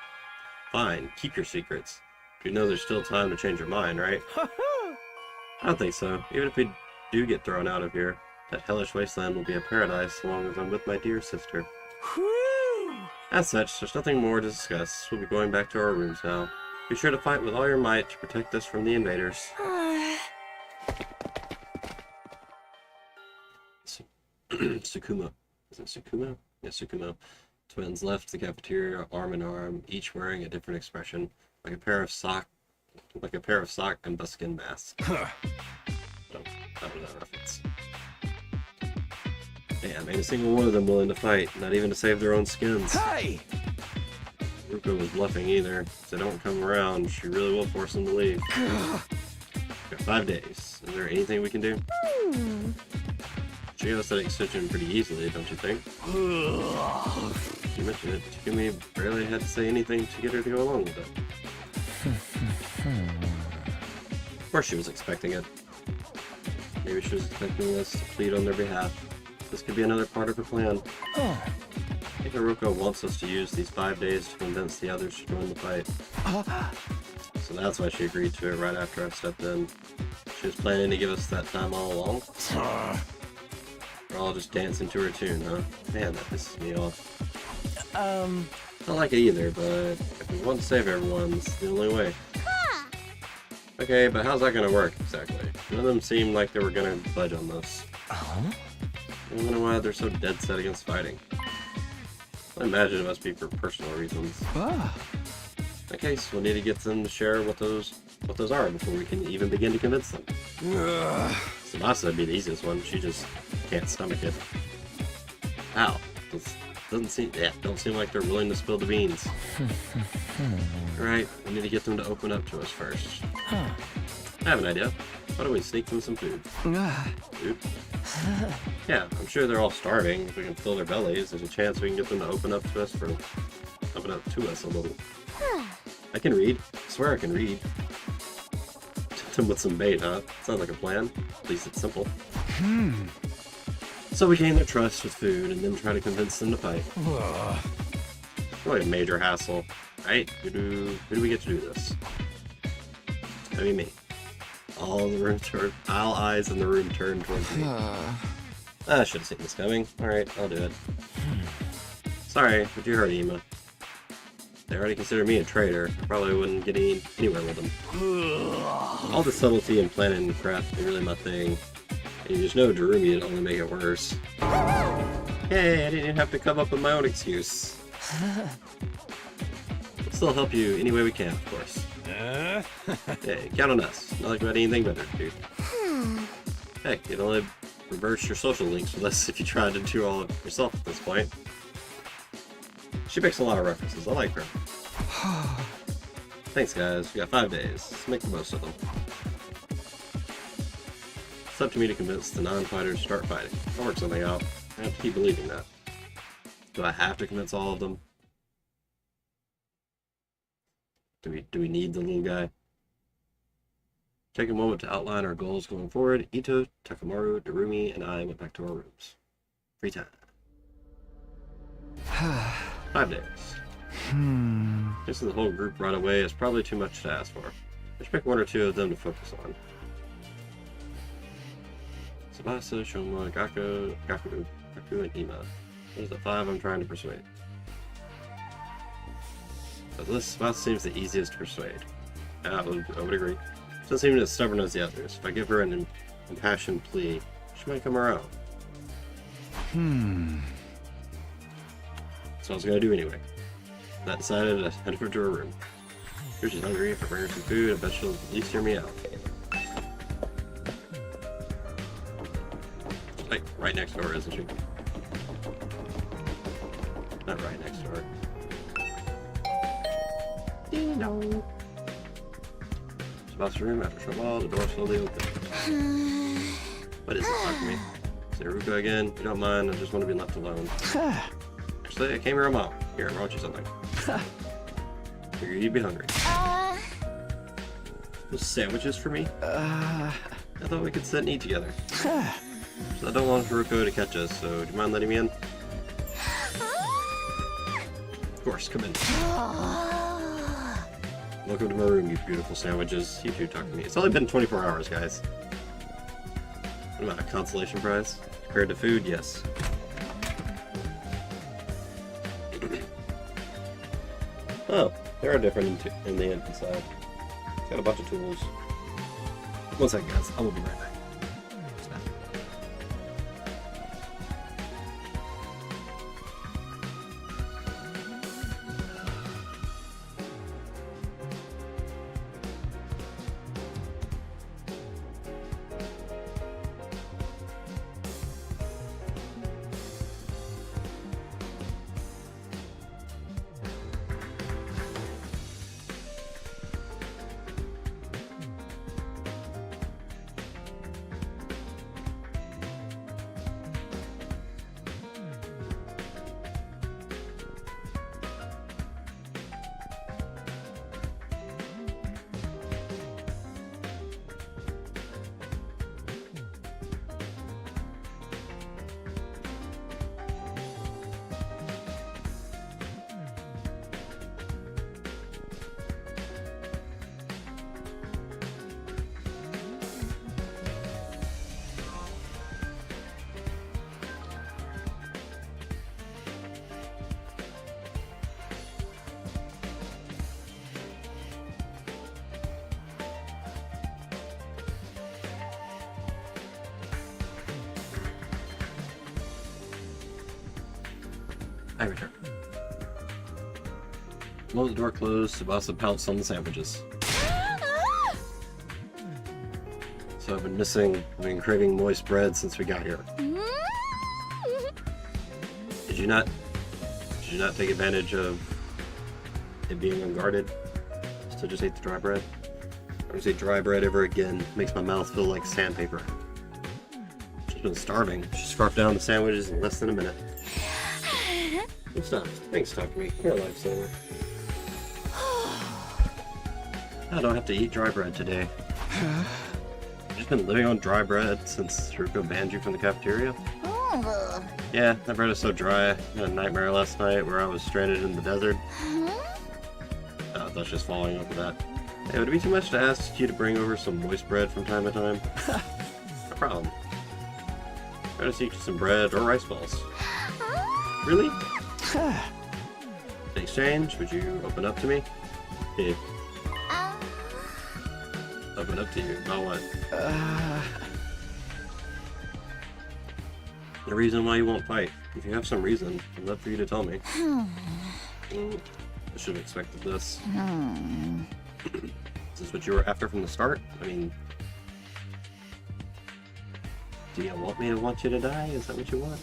Speaker 1: Fine, keep your secrets. You know there's still time to change your mind, right? I don't think so. Even if we do get thrown out of here, that hellish wasteland will be a paradise so long as I'm with my dear sister. As such, there's nothing more to discuss. We'll be going back to our rooms now. Be sure to fight with all your might to protect us from the invaders. Tsukumo. Is it Tsukumo? Yeah, Tsukumo. Twins left the cafeteria arm in arm, each wearing a different expression, like a pair of sock and buckskin masks. That was that reference. Damn, ain't a single one of them willing to fight, not even to save their own skins.
Speaker 7: Hey!
Speaker 1: Ruko was bluffing either. If they don't come around, she really will force them to leave. Got 5 days. Is there anything we can do? She gave us that extension pretty easily, don't you think? You mentioned it. Takumi barely had to say anything to get her to go along with it. Of course she was expecting it. Maybe she was expecting us to plead on their behalf. This could be another part of her plan. I think Haruko wants us to use these 5 days to convince the others to join the fight. So that's why she agreed to it right after I stepped in. She was planning to give us that time all along. We're all just dancing to her tune, huh? Man, that pisses me off. I don't like it either, but if we want to save everyone, it's the only way. Okay, but how's that gonna work, exactly? None of them seemed like they were gonna budge on this. I wonder why they're so dead set against fighting. I imagine it must be for personal reasons. In that case, we'll need to get them to share what those are before we can even begin to convince them. Tsubasa would be the easiest one. She just can't stomach it. Ow. Don't seem like they're willing to spill the beans. Alright, we need to get them to open up to us first. I have an idea. Why don't we sneak them some food? Food? Yeah, I'm sure they're all starving. If we can fill their bellies, there's a chance we can get them to open up to us a little. I can read. I swear I can read. Tempt them with some bait, huh? Sounds like a plan. At least it's simple. So we gain their trust with food and then try to convince them to fight. Really a major hassle, right? Who do we get to do this? I mean me. All eyes in the room turn towards me. I should have seen this coming. Alright, I'll do it. Sorry, but you heard Ima. They already consider me a traitor. I probably wouldn't get anywhere with them. All the subtlety and planning and crap is really my thing. And you just know Darumi would only make it worse. Hey, I didn't even have to come up with my own excuse. We'll still help you any way we can, of course. Hey, count on us. Not like we had anything better to do. Heck, you'd only reverse your social links with us if you tried to do all of it yourself at this point. She makes a lot of references. I like her. Thanks, guys. We got 5 days. Let's make the most of them. It's up to me to convince the non-fighters to start fighting. I'll work something out. I have to keep believing that. Do I have to convince all of them? Do we need the little guy? Take a moment to outline our goals going forward. Ito, Takamaru, Darumi, and I went back to our rooms. Free time. 5 days. Guessing the whole group right away is probably too much to ask for. I should pick 1 or 2 of them to focus on. Tsubasa, Shoma, Gaku, and Ima. Those are the 5 I'm trying to persuade. So this Tsubasa seems the easiest to persuade. I would agree. She doesn't seem as stubborn as the others. If I give her an impassioned plea, she might come around. So I was gonna do anyway. That decided I headed over to her room. If she's hungry, if I bring her some food, I bet she'll at least hear me out. Like, right next door, isn't she? Not right next door. Ding dong. Spots room after a short while, the door slowly opened. What is it, talk to me? Say Ruka again. If you don't mind, I just want to be left alone. Actually, I came here a mile. Here, I brought you something. Figured you'd be hungry. Those sandwiches for me? I thought we could sit and eat together. So I don't want Haruko to catch us, so do you mind letting me in? Of course, come in. Welcome to my room, you beautiful sandwiches. You two talk to me. It's only been 24 hours, guys. What about a consolation prize? Compared to food, yes. Oh, they are different in the inside. It's got a bunch of tools. One second, guys. I will be right back. I return. The moment the door closed, Tsubasa pounced on the sandwiches. So I've been craving moist bread since we got here. Did you not take advantage of it being unguarded? So just ate the dry bread? I don't say dry bread ever again. It makes my mouth feel like sandpaper. She's been starving. She scarfed down the sandwiches in less than a minute. Good stuff. Thanks, talk to me. You're a lifesaver. I don't have to eat dry bread today. You've just been living on dry bread since Haruko banned you from the cafeteria? Yeah, that bread is so dry. I had a nightmare last night where I was stranded in the desert. That's just following up with that. Hey, would it be too much to ask you to bring over some moist bread from time to time? No problem. Try to seek some bread or rice balls. Really? In exchange, would you open up to me? Yeah. Open up to you about what? The reason why you won't fight. If you have some reason, I'd love for you to tell me. I should have expected this. Is this what you were after from the start? I mean, do you want me to want you to die? Is that what you want?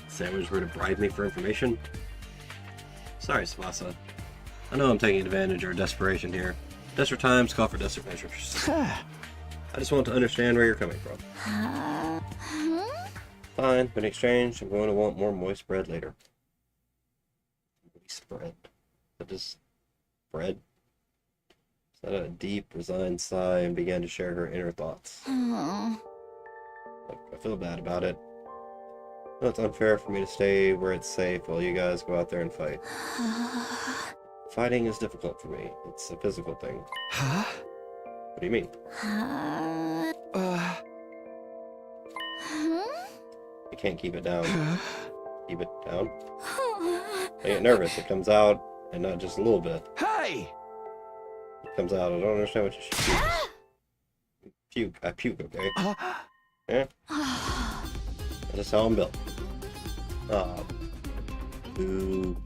Speaker 1: Sandwich were to bribe me for information? Sorry, Tsubasa. I know I'm taking advantage or desperation here. Desperate times call for desperate measures. I just want to understand where you're coming from. Fine, but in exchange, I'm going to want more moist bread later. Moist bread? That is bread? Said a deep, resigned sigh and began to share her inner thoughts. I feel bad about it. No, it's unfair for me to stay where it's safe while you guys go out there and fight. Fighting is difficult for me. It's a physical thing.
Speaker 6: Huh?
Speaker 1: What do you mean? You can't keep it down. Keep it down? I get nervous. It comes out, and not just a little bit.
Speaker 6: Hey!
Speaker 1: It comes out. I don't understand what you should puke. I puke, okay? Yeah? That's how I'm built. Boo.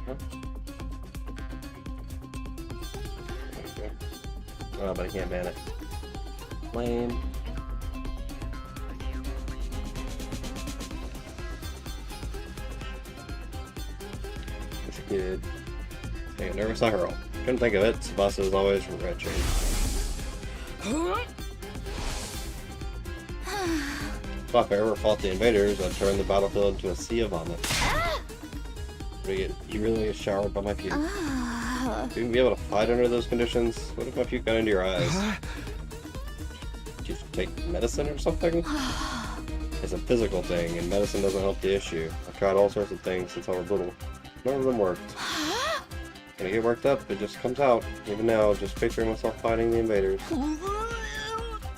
Speaker 1: Huh? Okay. Oh, but I can't ban it. Lame. Executed. Dang, nervous I hurl. Couldn't think of it. Tsubasa is always retro. If I ever fought the invaders, I'd turn the battlefield into a sea of vomit. You really get showered by my puke. You even be able to fight under those conditions? What if my puke got into your eyes? Did you take medicine or something? It's a physical thing, and medicine doesn't help the issue. I've tried all sorts of things since I was little. None of them worked. When I get worked up, it just comes out. Even now, just picturing myself fighting the invaders.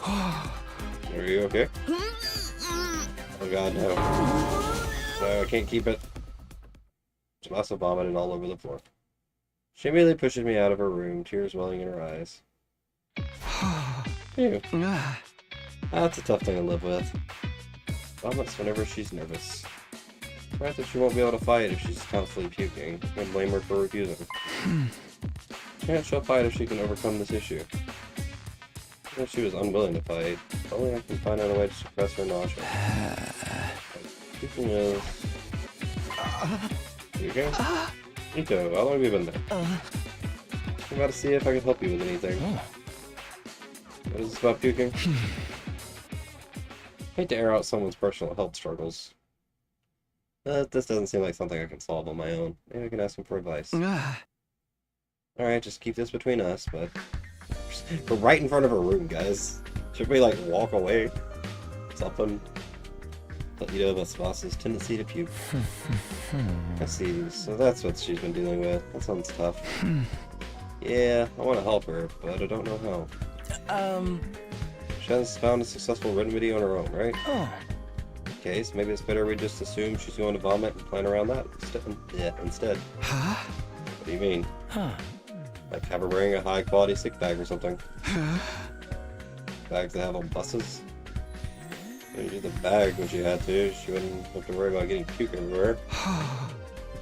Speaker 1: Are you okay? Oh god, no. No, I can't keep it. She must have vomited all over the floor. She immediately pushes me out of her room, tears welling in her eyes. Ew. That's a tough thing to live with. Vomits whenever she's nervous. Right that she won't be able to fight if she's constantly puking. I can blame her for refusing. Can't she'll fight if she can overcome this issue. Even if she was unwilling to fight, if only I can find out a way to suppress her nausea. Puking is... Puking? Nico, how long have you been there? I'm about to see if I can help you with anything. What is this about puking? Hate to air out someone's personal health struggles. But this doesn't seem like something I can solve on my own. Maybe I can ask him for advice. Alright, just keep this between us, but... We're right in front of her room, guys. Should we, like, walk away? Something? Let you know about Tsubasa's tendency to puke. I see, so that's what she's been dealing with. That sounds tough. Yeah, I want to help her, but I don't know how. She hasn't found a successful remedy on her own, right? Okay, so maybe it's better we just assume she's going to vomit and plan around that instead. What do you mean? Like have her wearing a high-quality sick bag or something. Bags that have on buses. You use the bag when she had to. She wouldn't have to worry about getting puke everywhere.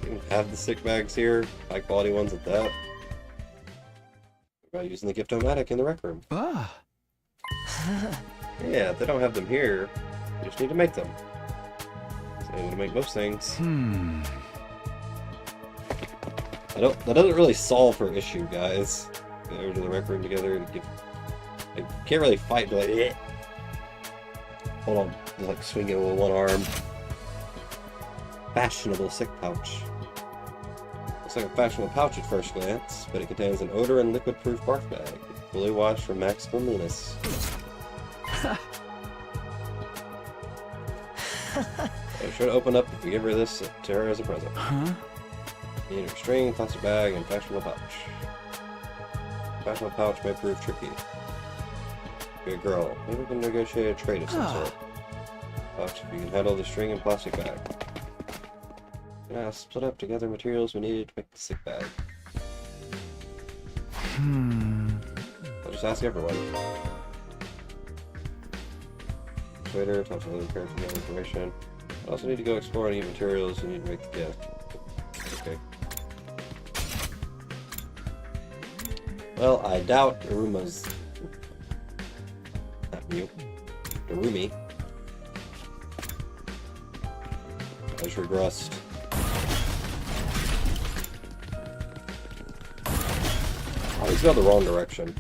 Speaker 1: You can have the sick bags here, high-quality ones at that. What about using the gift-o-matic in the rec room? Yeah, if they don't have them here, you just need to make them. So they would make most things. That doesn't really solve her issue, guys. Go over to the rec room together and give... I can't really fight, but like, hold on, just like swing it with one arm. Fashionable sick pouch. Looks like a fashionable pouch at first glance, but it contains an odor and liquid-proof barf bag, fully washed for max cleanliness. Be sure to open up if you give her this to her as a present. You need her string, plastic bag, and fashionable pouch. Fashionable pouch may prove tricky. Good girl. Maybe we can negotiate a trade of some sort. Pouch if you can handle the string and plastic bag. Now split up together materials we needed to make the sick bag. I'll just ask everyone. Trader, touch on other characters to get information. I also need to go explore any materials you need to make the gift. Okay. Well, I doubt Aruma's... Not you. Arumi. I just regressed. Oh, he's going the wrong direction.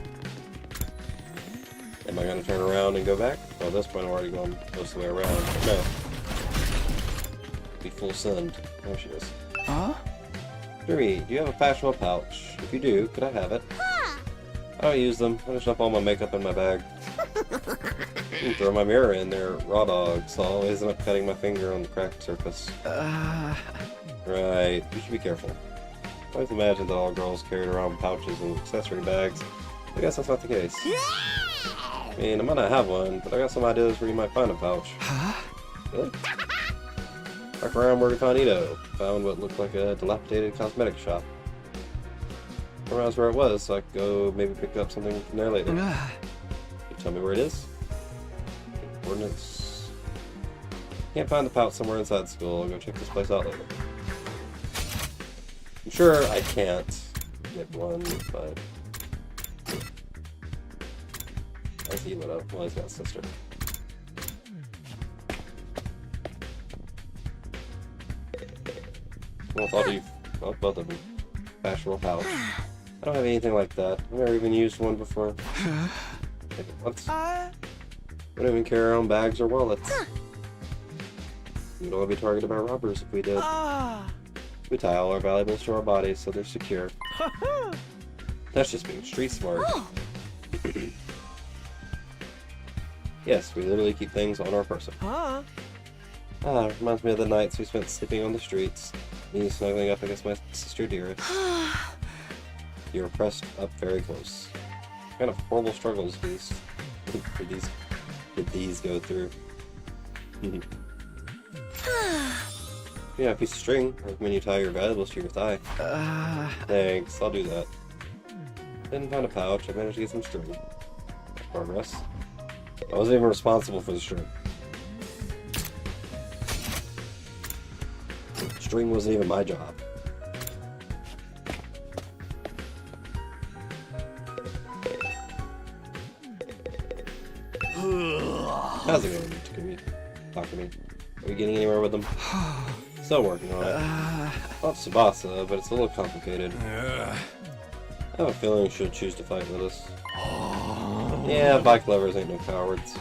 Speaker 1: Am I going to turn around and go back? Well, at this point I'm already going most of the way around. But no. Be full send. There she is. Rumi, do you have a fashionable pouch? If you do, could I have it? I don't use them. I just dump all my makeup in my bag. Throw my mirror in there, raw dog, so I always end up cutting my finger on the cracked surface. Right, you should be careful. I always imagine that all girls carried around pouches and accessory bags. I guess that's not the case. I mean, I might not have one, but I got some ideas where you might find a pouch. Really? Back around where we found Ito. Found what looked like a dilapidated cosmetic shop. Around where it was, so I could go maybe pick up something from there later. Can you tell me where it is? Coordinates. Can't find the pouch somewhere inside school. I'll go check this place out later. I'm sure I can't get one, but as he lit up, well, he's got a sister. Well, I'll do both of them. Fashionable pouch. I don't have anything like that. I've never even used one before. Maybe once. We don't even carry our own bags or wallets. We'd all be targeted by robbers if we did. We tie all our valuables to our bodies so they're secure. That's just being street smart. Yes, we literally keep things on our person. Reminds me of the nights we spent sleeping on the streets. Me snuggling up against my sister dearest. You were pressed up very close. What kind of horrible struggles did these go through? Yeah, a piece of string. I recommend you tie your valuables to your thigh. Thanks, I'll do that. Didn't find a pouch. I managed to get some string. Progress. I wasn't even responsible for the string. String wasn't even my job. How's it going, Takumi? Talk to me. Are you getting anywhere with them? Still working on it. I love Tsubasa, but it's a little complicated. I have a feeling you should choose to fight with us. Yeah, bike lovers ain't no cowards.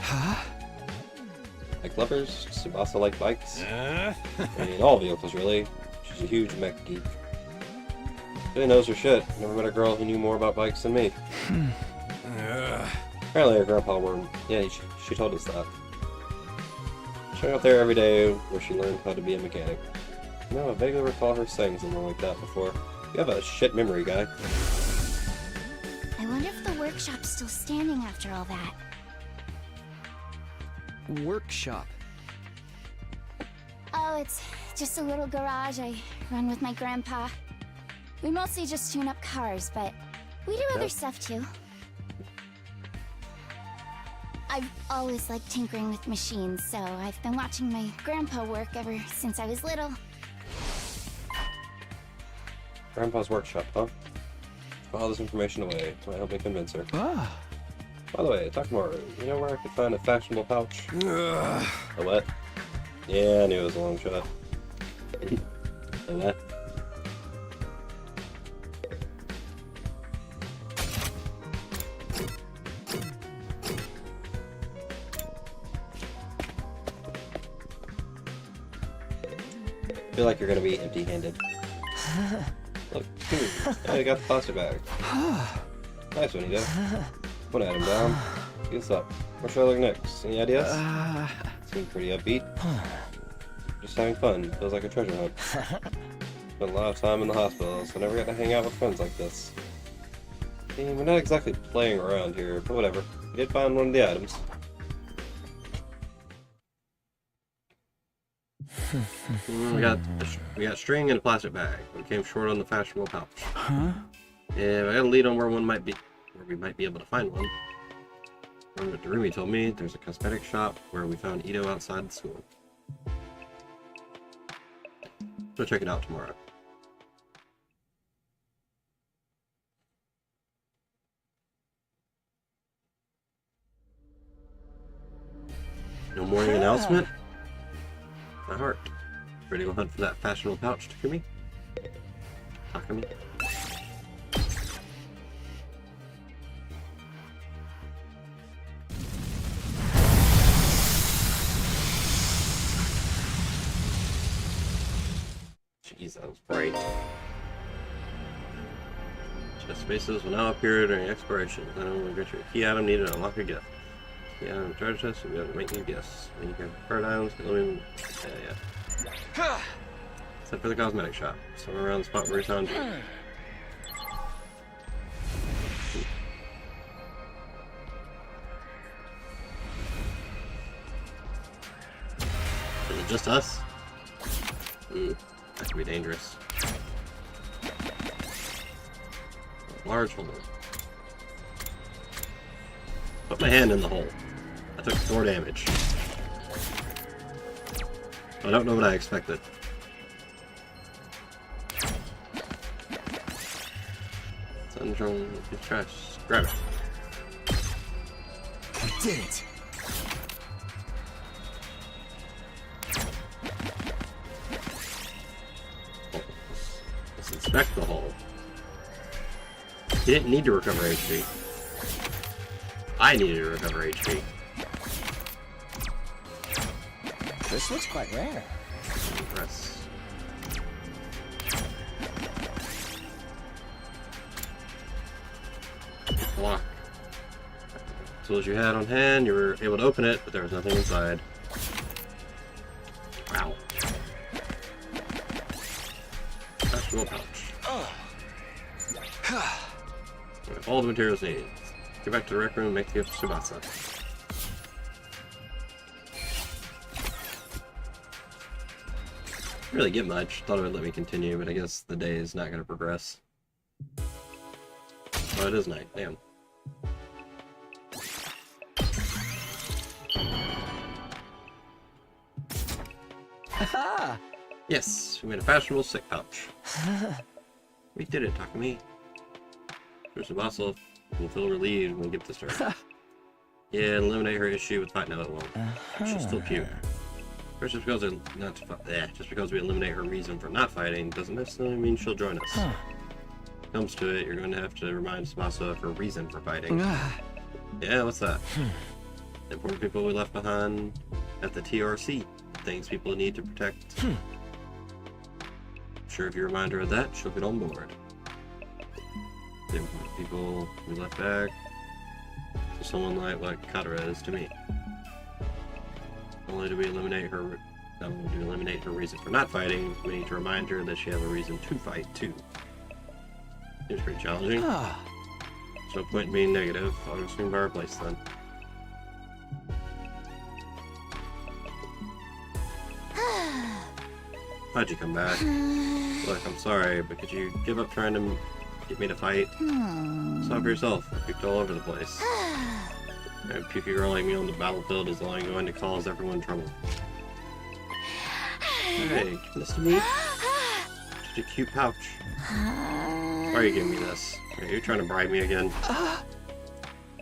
Speaker 1: Bike lovers? Tsubasa like bikes? I mean, all vehicles, really. She's a huge mech geek. She knows her shit. Never met a girl who knew more about bikes than me. Apparently her grandpa were... Yeah, she told us that. Showing up there every day where she learned how to be a mechanic. No, I vaguely recall her saying something like that before. You have a shit memory, guy.
Speaker 5: I wonder if the workshop's still standing after all that.
Speaker 6: Workshop.
Speaker 5: Oh, it's just a little garage I run with my grandpa. We mostly just tune up cars, but we do other stuff too. I've always liked tinkering with machines, so I've been watching my grandpa work ever since I was little.
Speaker 1: Grandpa's workshop, huh? File this information away. Might help me convince her. By the way, Takamaru, you know where I could find a fashionable pouch? A what? Yeah, I knew it was a long shot. A what? I feel like you're gonna be empty-handed. Look, I got the plastic bag. Nice one, Ida. One item down. What's up? Where should I look next? Any ideas? Seem pretty upbeat. Just having fun. Feels like a treasure hunt. Spent a lot of time in the hospital, so I never got to hang out with friends like this. I mean, we're not exactly playing around here, but whatever. We did find one of the items. We got string and a plastic bag. We came short on the fashionable pouch. Yeah, I got a lead on where one might be, where we might be able to find one. From what Darumi told me, there's a cosmetic shop where we found Ito outside the school. So check it out tomorrow. No morning announcement? My heart. Ready to hunt for that fashionable pouch, Takumi? Takumi? Jeez, that was bright. Chest spaces will now appear during expiration. I don't want to get your key item needed to unlock a gift. Key item treasure chest, you'll be able to make new gifts. When you can preferred items, yeah. Except for the cosmetic shop. Somewhere around the spot where we found you. Is it just us? That could be dangerous. Large hole. Put my hand in the hole. I took 4 damage. I don't know what I expected. control the trash. Grab it.
Speaker 6: We did it.
Speaker 1: Let's inspect the hole. He didn't need to recover HP. I needed to recover HP.
Speaker 8: This looks quite rare.
Speaker 1: Press. Lock. Tools you had on hand, you were able to open it, but there was nothing inside. Wow. Vegetable pouch. We have all the materials needed. Get back to the rec room and make the gift for Tsubasa. Didn't really get much. Thought it would let me continue, but I guess the day is not going to progress. Oh, it is night. Damn.
Speaker 6: Haha!
Speaker 1: Yes, we made a fashionable sick pouch. We did it, Takumi. Tsubasa will feel relieved when we give this to her. Yeah, and eliminate her issue with fighting. No, it won't. She'll still puke. First, just because we eliminate her reason for not fighting doesn't necessarily mean she'll join us. When it comes to it, you're going to have to remind Tsubasa of her reason for fighting. Yeah, what's that? The important people we left behind at the TRC. Things people need to protect. I'm sure if you remind her of that, she'll get on board. The important people we left back to someone like what Katara is to me. Not only do we eliminate her reason for not fighting, we need to remind her that she has a reason to fight too. It's pretty challenging. There's no point in being negative. I'll just swing by her place then. How'd you come back? Look, I'm sorry, but could you give up trying to get me to fight? Stop yourself. I puked all over the place. A pukey girl like me on the battlefield is only going to cause everyone trouble. Hey, give this to me? Just a cute pouch. Why are you giving me this? Are you trying to bribe me again?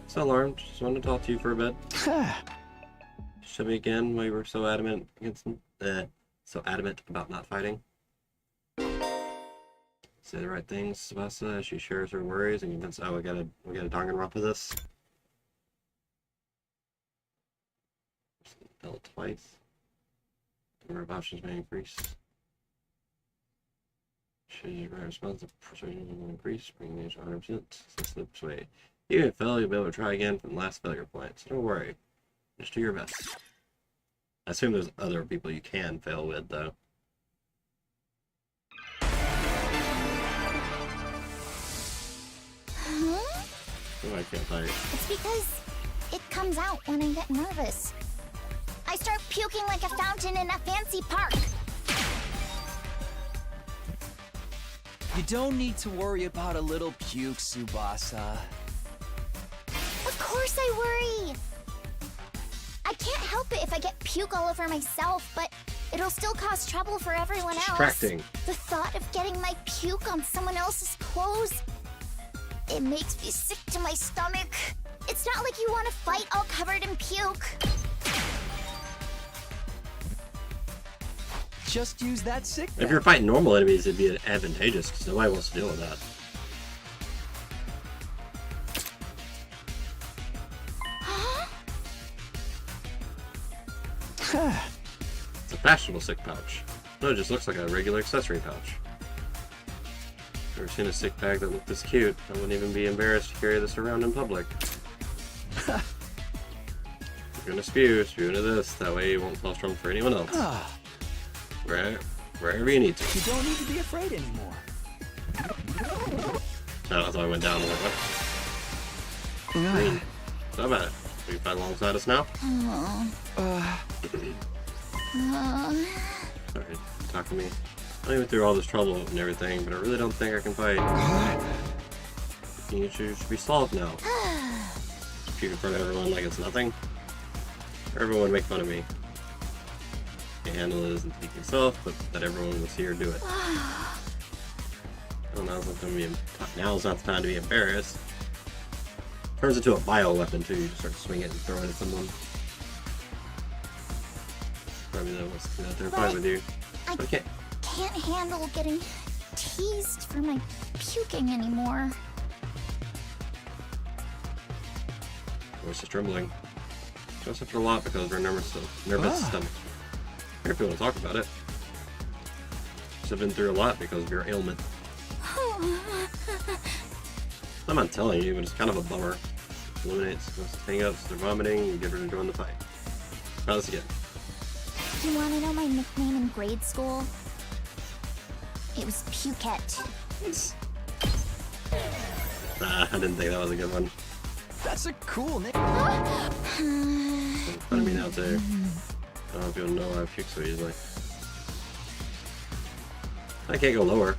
Speaker 1: So alarmed. Just wanted to talk to you for a bit. Show me again why you were so adamant against about not fighting. Say the right things, Tsubasa, as she shares her worries and convince. Oh, we got a Danganronpa this. Tell it twice. The number of options may increase. Should your response to persuasion will increase, bringing the 100% since the persuade. Even if you fail, you'll be able to try again from the last failure point, so don't worry. Just do your best. I assume there's other people you can fail with, though. Oh, I can't fight.
Speaker 5: It's because it comes out when I get nervous. I start puking like a fountain in a fancy park.
Speaker 6: You don't need to worry about a little puke, Tsubasa.
Speaker 5: Of course I worry. I can't help it if I get puke all over myself, but it'll still cause trouble for everyone else.
Speaker 1: Distracting.
Speaker 5: The thought of getting my puke on someone else's clothes, it makes me sick to my stomach. It's not like you want to fight all covered in puke.
Speaker 6: Just use that sick bag.
Speaker 1: If you're fighting normal enemies, it'd be advantageous, because nobody wants to deal with that. It's a fashionable sick pouch. No, it just looks like a regular accessory pouch. Never seen a sick bag that looked this cute. I wouldn't even be embarrassed to carry this around in public. If you're gonna spew into this. That way you won't cause trouble for anyone else. Wherever you need to.
Speaker 6: You don't need to be afraid anymore.
Speaker 1: No, I thought I went down a little bit. Green. How about it? Will you fight alongside us now? Alright, talk to me. I went through all this trouble and everything, but I really don't think I can fight. You should be solved now. Puke in front of everyone like it's nothing. Everyone would make fun of me. Can't handle it, isn't speak yourself, but that everyone will see her do it. Well, now's not the time to be embarrassed. Turns into a bioweapon too. You just start swinging it and throwing it at someone. Probably that was they're fine with you.
Speaker 5: I
Speaker 1: But I
Speaker 5: can't handle getting teased for my puking anymore.
Speaker 1: Voice is trembling. She must suffer a lot because of her nervous system. I hear people talk about it. She's been through a lot because of your ailment. I'm not telling you, but it's kind of a bummer. Eliminates hang-ups, they're vomiting, you get her to join the fight. Try this again.
Speaker 5: Do you want to know my nickname in grade school? It was Pukette.
Speaker 1: Nah, I didn't think that was a good one.
Speaker 6: That's a cool name.
Speaker 1: Fun of me now too. I don't know if you'll know I puke so easily. I can't go lower.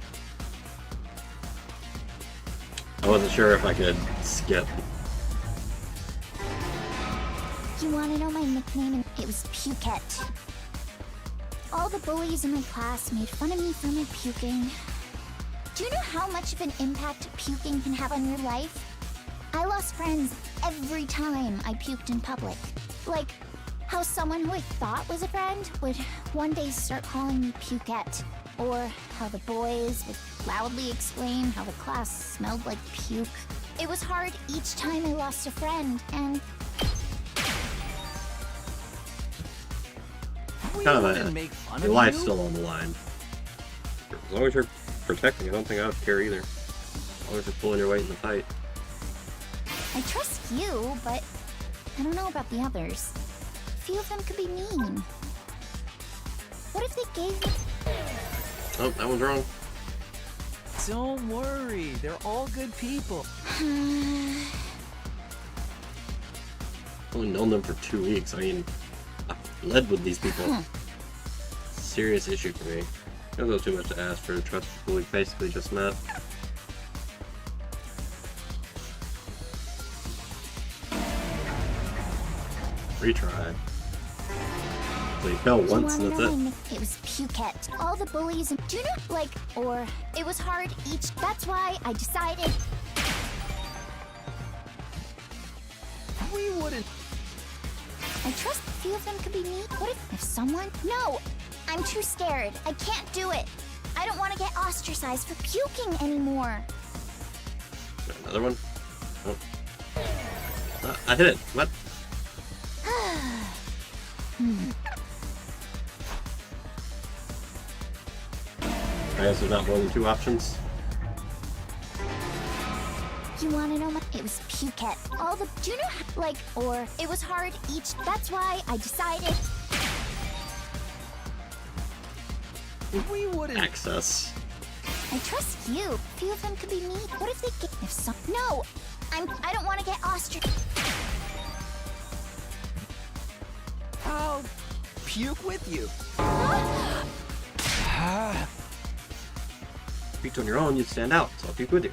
Speaker 1: I wasn't sure if I could skip.
Speaker 5: Do you want to know my nickname? It was Pukette. All the bullies in my class made fun of me for my puking. Do you know how much of an impact puking can have on your life? I lost friends every time I puked in public. Like, how someone who I thought was a friend would one day start calling me Pukette. Or how the boys would loudly exclaim how the class smelled like puke. It was hard each time I lost a friend, and...
Speaker 1: Kind of your life's still on the line. As long as you're protecting, I don't think I would care either. As long as you're pulling your weight in the fight.
Speaker 5: I trust you, but I don't know about the others. A few of them could be mean. What if they gave me...
Speaker 1: Oh, that one's wrong.
Speaker 6: Don't worry, they're all good people.
Speaker 1: Only known them for 2 weeks. I mean, I've led with these people. Serious issue for me. It was too much to ask for a trust people we basically just met. Retry. So you fell once and that's it?
Speaker 5: It was Pukette. All the bullies and... Do you know, like... Or... It was hard each... That's why I decided...
Speaker 6: We wouldn't...
Speaker 5: I trust a few of them could be me. What if someone... No! I'm too scared. I can't do it. I don't want to get ostracized for puking anymore.
Speaker 1: Another one? Oh. I hit it. What? I guess there's not more than 2 options.
Speaker 5: You want to know my... It was Pukette. All the... Do you know... Like... Or... It was hard each... That's why I decided...
Speaker 6: We wouldn't...
Speaker 1: Access.
Speaker 5: I trust you. A few of them could be me. What if they get... If some... No! I don't want to get ostracized.
Speaker 6: I'll puke with you.
Speaker 1: Puked on your own, you'd stand out, so I'll puke with you.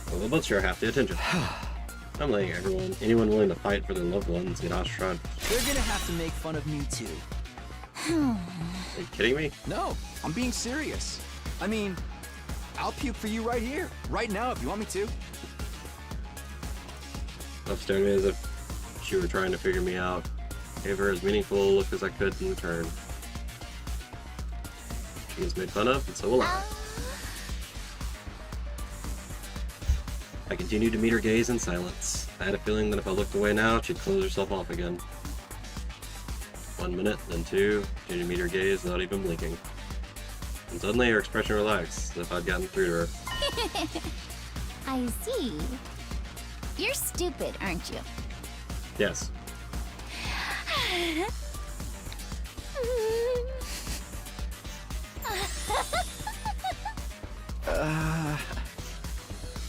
Speaker 1: Well, we'll both share half the attention. I'm letting anyone willing to fight for their loved ones get ostracized.
Speaker 6: They're gonna have to make fun of me too.
Speaker 1: Are you kidding me?
Speaker 6: No, I'm being serious. I mean, I'll puke for you right here, right now if you want me to.
Speaker 1: Stop staring at me as if she were trying to figure me out. Gave her as meaningful a look as I could in return. She was made fun of, and so will I. I continued to meet her gaze in silence. I had a feeling that if I looked away now, she'd close herself off again. 1 minute, then 2, continued to meet her gaze without even blinking. And suddenly her expression relaxed, as if I'd gotten through to her.
Speaker 5: I see. You're stupid, aren't you?
Speaker 1: Yes.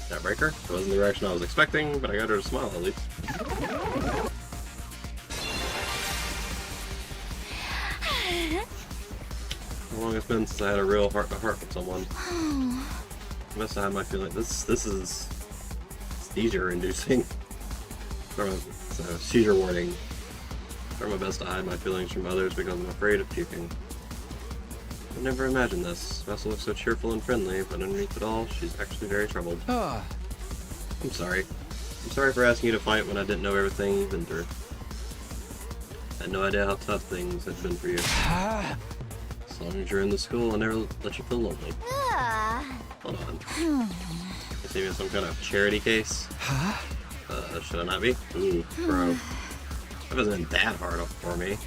Speaker 1: That breaker? It wasn't the reaction I was expecting, but I got her to smile at least. How long it's been since I had a real heart-to-heart with someone. I must have had my feeling. This is seizure-inducing. Seizure warning. I try my best to hide my feelings from others because I'm afraid of puking. I never imagined this. Vessel looks so cheerful and friendly, but underneath it all, she's actually very troubled.
Speaker 6: Ah,
Speaker 1: I'm sorry. I'm sorry for asking you to fight when I didn't know everything you've been through. I had no idea how tough things had been for you. As long as you're in the school, I never let you feel lonely. Hold on. Is he in some kind of charity case? Should I not be? Ooh, bro. That wasn't that hard for me.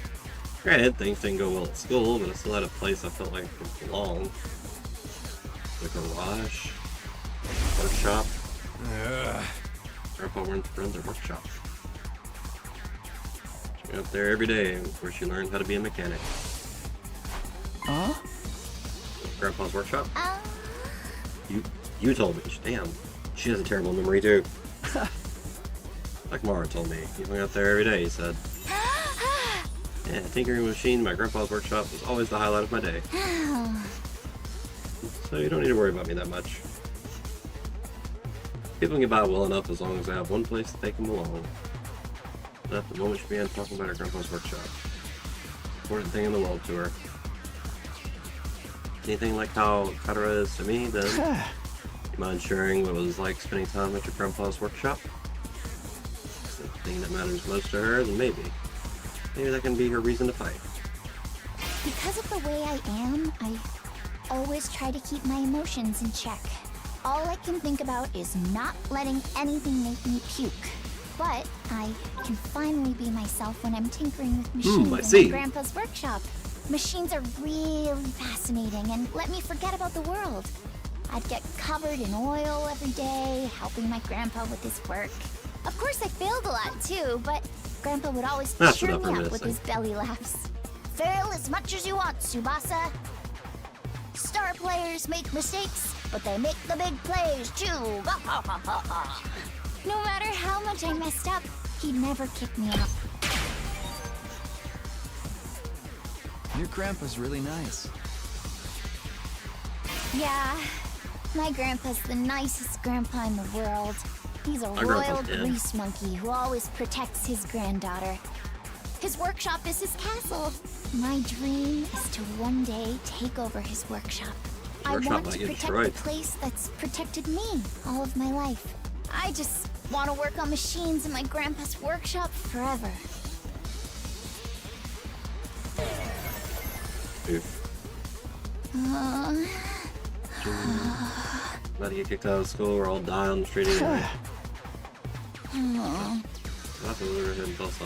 Speaker 1: Granted, things didn't go well at school, but I still had a place I felt like it belonged. The garage. Workshop. Grandpa runs a workshop. She went up there every day where she learned how to be a mechanic.
Speaker 6: huh?
Speaker 1: Grandpa's workshop? You told me. Damn. She has a terrible memory too. Like Mara told me. He went out there every day, he said. Yeah, tinkering machine in my grandpa's workshop was always the highlight of my day. So you don't need to worry about me that much. People can get by well enough as long as they have one place that they can belong. But at the moment she began talking about her grandpa's workshop. Important thing in the world to her. Anything like how Katara is to me, then you mind sharing what it was like spending time at your grandpa's workshop? It's the thing that matters most to her, then maybe that can be her reason to fight.
Speaker 5: Because of the way I am, I always try to keep my emotions in check. All I can think about is not letting anything make me puke. But I can finally be myself when I'm tinkering with machines in my grandpa's workshop. Machines are really fascinating and let me forget about the world. I'd get covered in oil every day, helping my grandpa with his work. Of course I failed a lot too, but Grandpa would always cheer me up with his belly laughs. Fail as much as you want, Tsubasa. Star players make mistakes, but they make the big plays too. No matter how much I messed up, he'd never kick me out.
Speaker 6: Your grandpa's really nice.
Speaker 5: Yeah, my grandpa's the nicest grandpa in the world. He's a royal grease monkey who always protects his granddaughter. His workshop is his castle. My dream is to one day take over his workshop. I want to protect the place that's protected me all of my life. I just want to work on machines in my grandpa's workshop forever.
Speaker 1: About to get kicked out of school, we're all die on the street anyway. I'll have to lure him until so.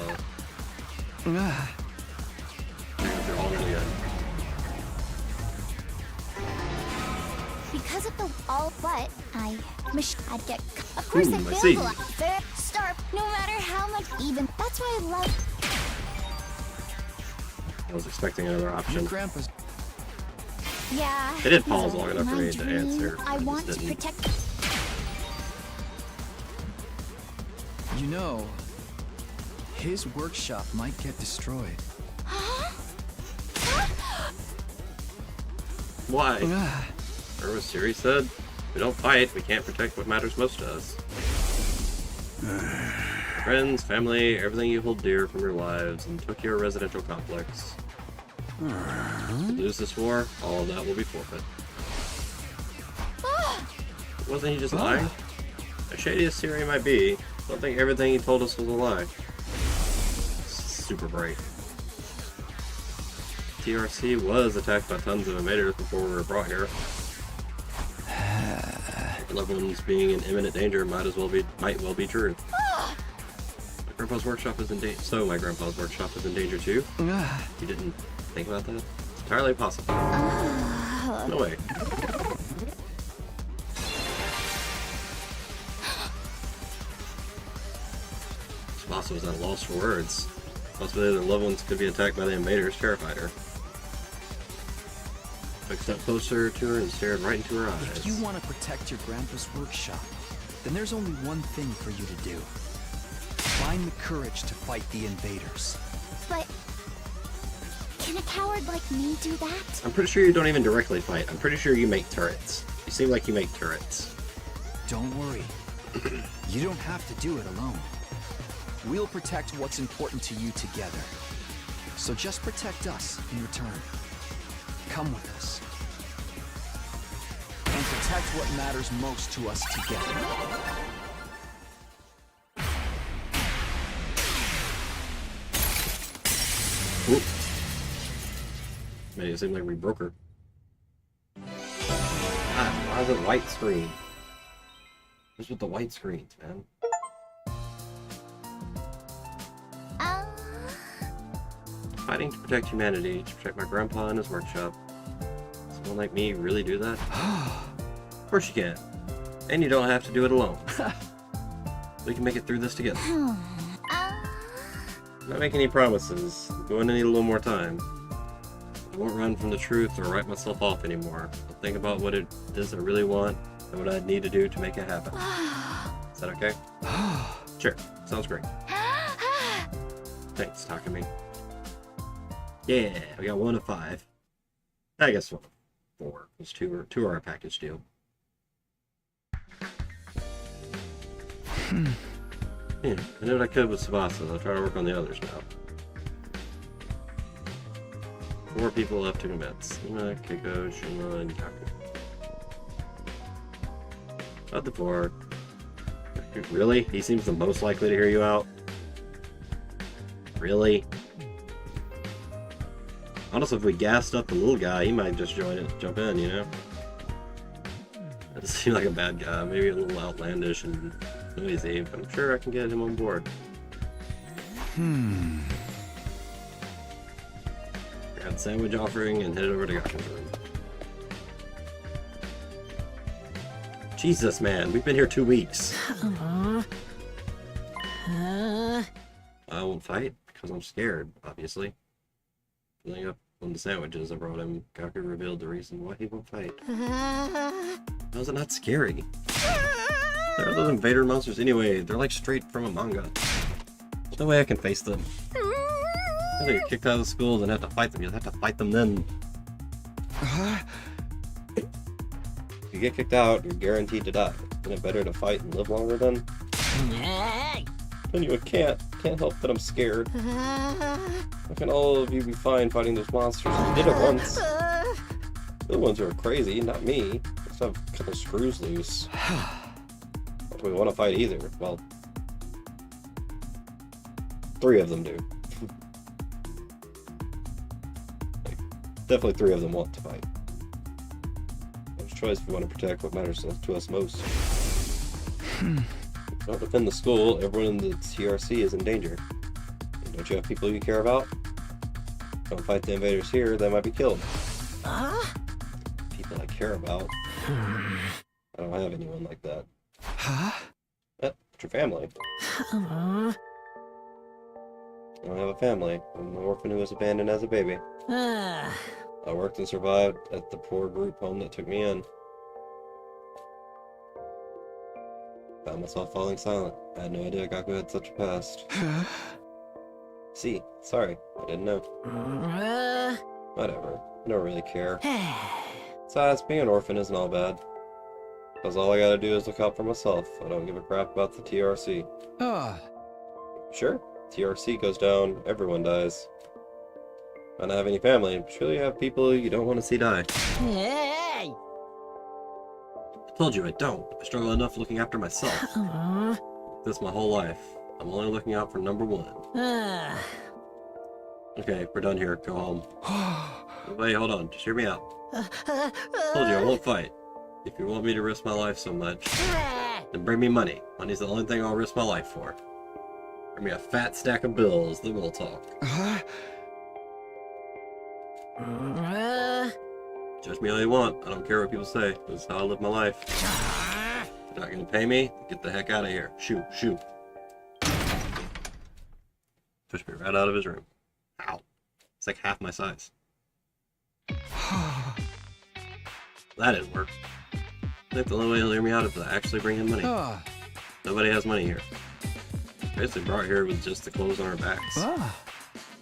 Speaker 1: They're all really good.
Speaker 5: Because of the I'd get. Of course, I failed a lot. Fair, start, no matter how much. Even that's why I love.
Speaker 1: I was expecting another option.
Speaker 6: Your grandpa's.
Speaker 5: Yeah.
Speaker 1: They did pause long enough for me to answer.
Speaker 5: I want to protect.
Speaker 6: You know, his workshop might get destroyed.
Speaker 1: Why? Or what Siri said? We don't fight, we can't protect what matters most to us. Friends, family, everything you hold dear from your lives in Tokyo residential complex. If you lose this war, all of that will be forfeit. Wasn't he just lying? As shady as Siri might be, I don't think everything he told us was a lie. Super bright. TRC was attacked by tons of invaders before we were brought here. Loved ones being in imminent danger might well be true. My grandpa's workshop is in danger. So my grandpa's workshop is in danger too. You didn't think about that? It's entirely possible. No way. Tsubasa was at a loss for words. Possibly their loved ones could be attacked by the invaders terrified her. Took a step closer to her and stared right into her eyes.
Speaker 6: If you want to protect your grandpa's workshop, then there's only one thing for you to do. Find the courage to fight the invaders.
Speaker 5: But can a coward like me do that?
Speaker 1: I'm pretty sure you don't even directly fight. I'm pretty sure you make turrets. You seem like you make turrets.
Speaker 6: Don't worry. You don't have to do it alone. We'll protect what's important to you together. So just protect us in return. Come with us. And protect what matters most to us together.
Speaker 1: Oop. Made it seem like we broke her. Ah, why is it white screen? What's with the white screens, man? Fighting to protect humanity, to protect my grandpa and his workshop. Someone like me really do that? Of course you can. And you don't have to do it alone. We can make it through this together. I'm not making any promises. I'm going to need a little more time. I won't run from the truth or write myself off anymore. I'll think about what it is I really want and what I'd need to do to make it happen. Is that okay? Sure. Sounds great. Thanks, Takumi. Yeah, we got 1 of 5. I guess 4. Because 2 are a package deal. Yeah, I did what I could with Tsubasa. I'll try to work on the others now. 4 people left to convince. Ima, Keiko, Shima, and Kaku. Not the 4. Really? He seems the most likely to hear you out? Really? Honestly, if we gassed up the little guy, he might just jump in, you know? That doesn't seem like a bad guy. Maybe a little outlandish and noisy, but I'm sure I can get him on board. Grab sandwich offering and head over to Gaku's room. Jesus, man, we've been here 2 weeks. I won't fight because I'm scared, obviously. Filling up on the sandwiches I brought him, Gaku revealed the reason why he won't fight. How is it not scary? They're those invader monsters anyway. They're like straight from a manga. There's no way I can face them. If they get kicked out of the school, then have to fight them. You'll have to fight them then. If you get kicked out, you're guaranteed to die. Isn't it better to fight and live longer then? Anyway, can't help that I'm scared. How can all of you be fine fighting those monsters? You did it once. The ones who are crazy, not me. Just have a couple screws loose. Don't we want to fight either? Well, 3 of them do. Definitely 3 of them want to fight. There's choice if we want to protect what matters to us most. Don't defend the school, everyone in the TRC is in danger. Don't you have people you care about? Don't fight the invaders here, they might be killed. People I care about? I don't have anyone like that. But your family. I don't have a family. I'm an orphan who was abandoned as a baby. I worked and survived at the poor group home that took me in. Found myself falling silent. I had no idea Gaku had such a past. See, sorry, I didn't know. Whatever, I don't really care. Besides, being an orphan isn't all bad. Because all I gotta do is look out for myself. I don't give a crap about the TRC. Sure, TRC goes down, everyone dies. If I don't have any family, surely you have people you don't want to see die. I told you I don't. I struggle enough looking after myself. This my whole life. I'm only looking out for number 1. Okay, we're done here. Go home. Wait, hold on. Just hear me out. I told you I won't fight. If you want me to risk my life so much, then bring me money. Money's the only thing I'll risk my life for. Bring me a fat stack of bills, then we'll talk. Judge me all you want. I don't care what people say. This is how I live my life. You're not gonna pay me? Get the heck out of here. Shoot, shoot. Pushed me right out of his room. Ow. It's like half my size. That didn't work. I think the only way he'll hear me out is to actually bring him money. Nobody has money here. Basically brought here with just the clothes on our backs.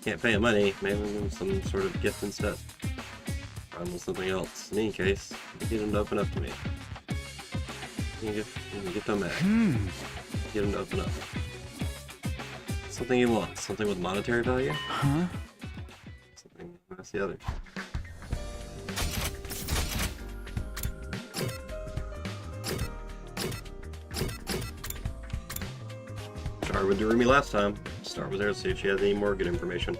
Speaker 1: Can't pay him money, maybe some sort of gift instead. Or something else. In any case, I get him to open up to me. Get them back. Get him to open up. Something he wants. Something with monetary value? Something that's the other. Started with Durumi last time. Start with her to see if she has any more good information.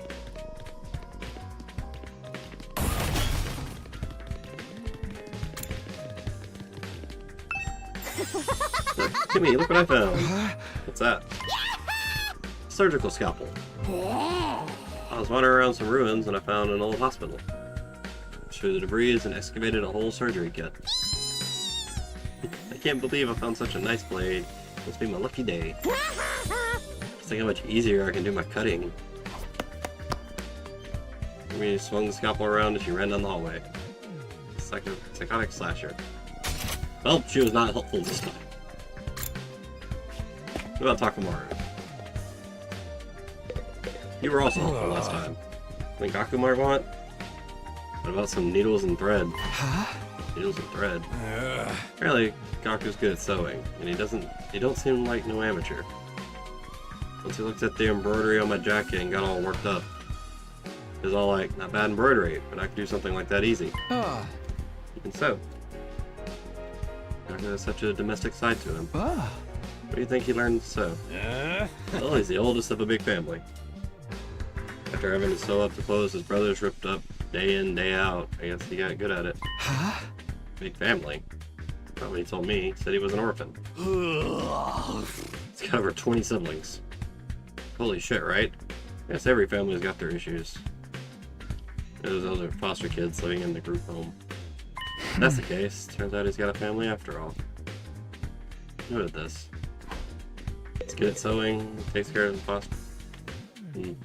Speaker 1: Timmy, look what I found. What's that? Surgical scalpel. I was wandering around some ruins and I found an old hospital. Through the debris and excavated a whole surgery kit. I can't believe I found such a nice blade. Must be my lucky day. Just think how much easier I can do my cutting. Timmy swung the scalpel around as she ran down the hallway. It's like a psychotic slasher. Well, she was not helpful this time. What about Takamaru? You were also helpful last time. Think Gaku might want? What about some needles and thread?
Speaker 6: Huh?
Speaker 1: Needles and thread. Apparently, Gaku's good at sewing, and he don't seem like no amateur. Once he looked at the embroidery on my jacket and got all worked up. He was all like, not bad embroidery, but I could do something like that easy. You can sew. Gaku has such a domestic side to him. What do you think he learned to sew? Well, he's the oldest of a big family. After having to sew up the clothes his brothers ripped up day in, day out, I guess he got good at it.
Speaker 6: Huh?
Speaker 1: Big family. Not what he told me. He said he was an orphan. He's got over 20 siblings. Holy shit, right? I guess every family's got their issues. Those are foster kids living in the group home. If that's the case. Turns out he's got a family after all. Noted this. He's good at sewing, takes care of the foster. You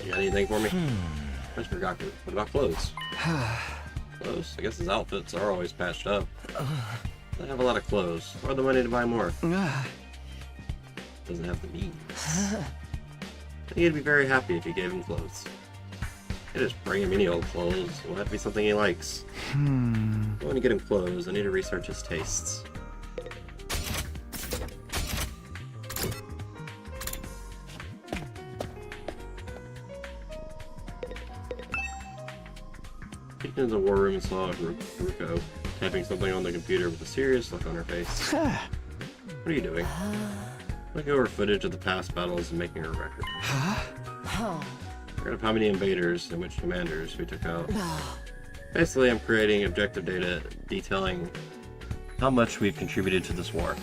Speaker 1: got anything for me? That's for Gaku. What about clothes? Clothes? I guess his outfits are always patched up. I have a lot of clothes. Where the money to buy more? Doesn't have the means. I think he'd be very happy if you gave him clothes. You just bring him any old clothes. It will have to be something he likes. I want to get him clothes. I need to research his tastes. Peeked into the war room and saw Ruko typing something on the computer with a serious look on her face. What are you doing? Looking over footage of the past battles and making a record. Record of how many invaders and which commanders we took out. Basically, I'm creating objective data detailing how much we've contributed to this war.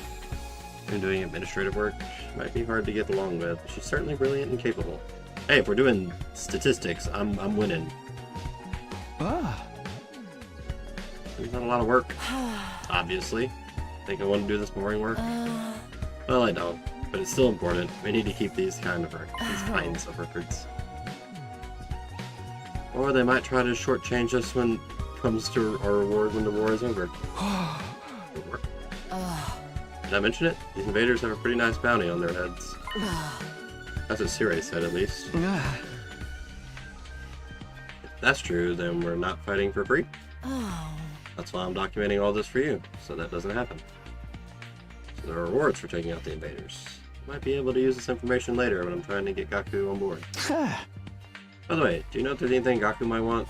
Speaker 1: I'm doing administrative work. She might be hard to get along with, but she's certainly brilliant and capable. Hey, if we're doing statistics, I'm winning. It's not a lot of work, obviously. Think I want to do this boring work? Well, I don't, but it's still important. We need to keep these kinds of records. Or they might try to shortchange us when it comes to our reward when the war is over. Did I mention it? These invaders have a pretty nice bounty on their heads. That's what Sirei said, at least. If that's true, then we're not fighting for free. That's why I'm documenting all this for you, so that doesn't happen. So there are rewards for taking out the invaders. I might be able to use this information later when I'm trying to get Gaku on board. By the way, do you know if there's anything Gaku might want?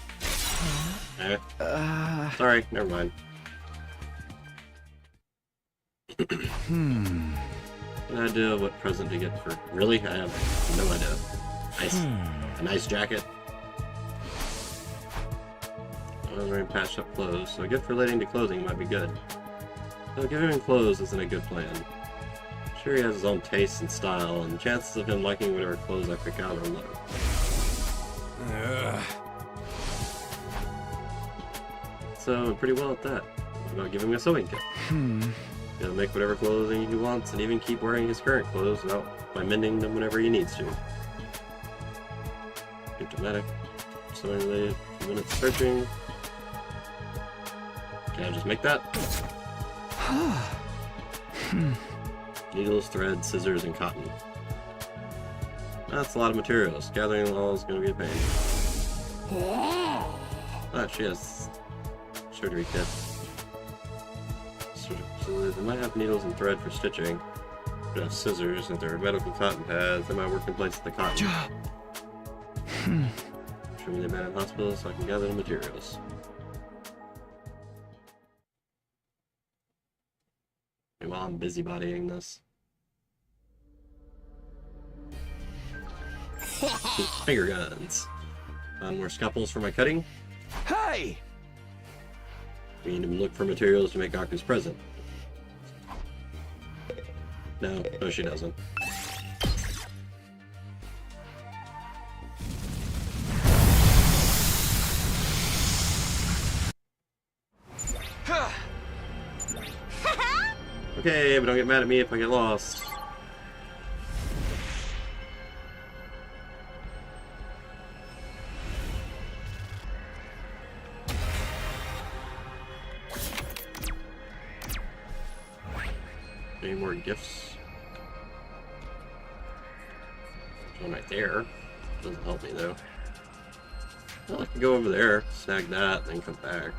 Speaker 1: Sorry, never mind. An idea of what present to get for... Really? I have no idea. Nice. A nice jacket. I was wearing patched up clothes, so a gift relating to clothing might be good. Though giving him clothes isn't a good plan. I'm sure he has his own tastes and style, and the chances of him liking whatever clothes I pick out are low. So I'm pretty well at that. What about giving him a sewing kit? He'll make whatever clothing he wants, and even keep wearing his current clothes by mending them whenever he needs to. Dramatic. Sewing related. 2 minutes searching. Can I just make that? Needles, thread, scissors, and cotton. That's a lot of materials. Gathering them all is going to be a pain. Ah, she has surgery kit. So they might have needles and thread for stitching. They have scissors, and there are medical cotton pads. They might work in place of the cotton. Show me the abandoned hospital so I can gather the materials. while I'm busybodying this. Finger guns. Found more scalpels for my cutting.
Speaker 7: Hey!
Speaker 1: We need to look for materials to make Gaku's present. No, she doesn't. Okay, but don't get mad at me if I get lost. Any more gifts? There's one right there. Doesn't help me though. Well, I can go over there, snag that, then come back.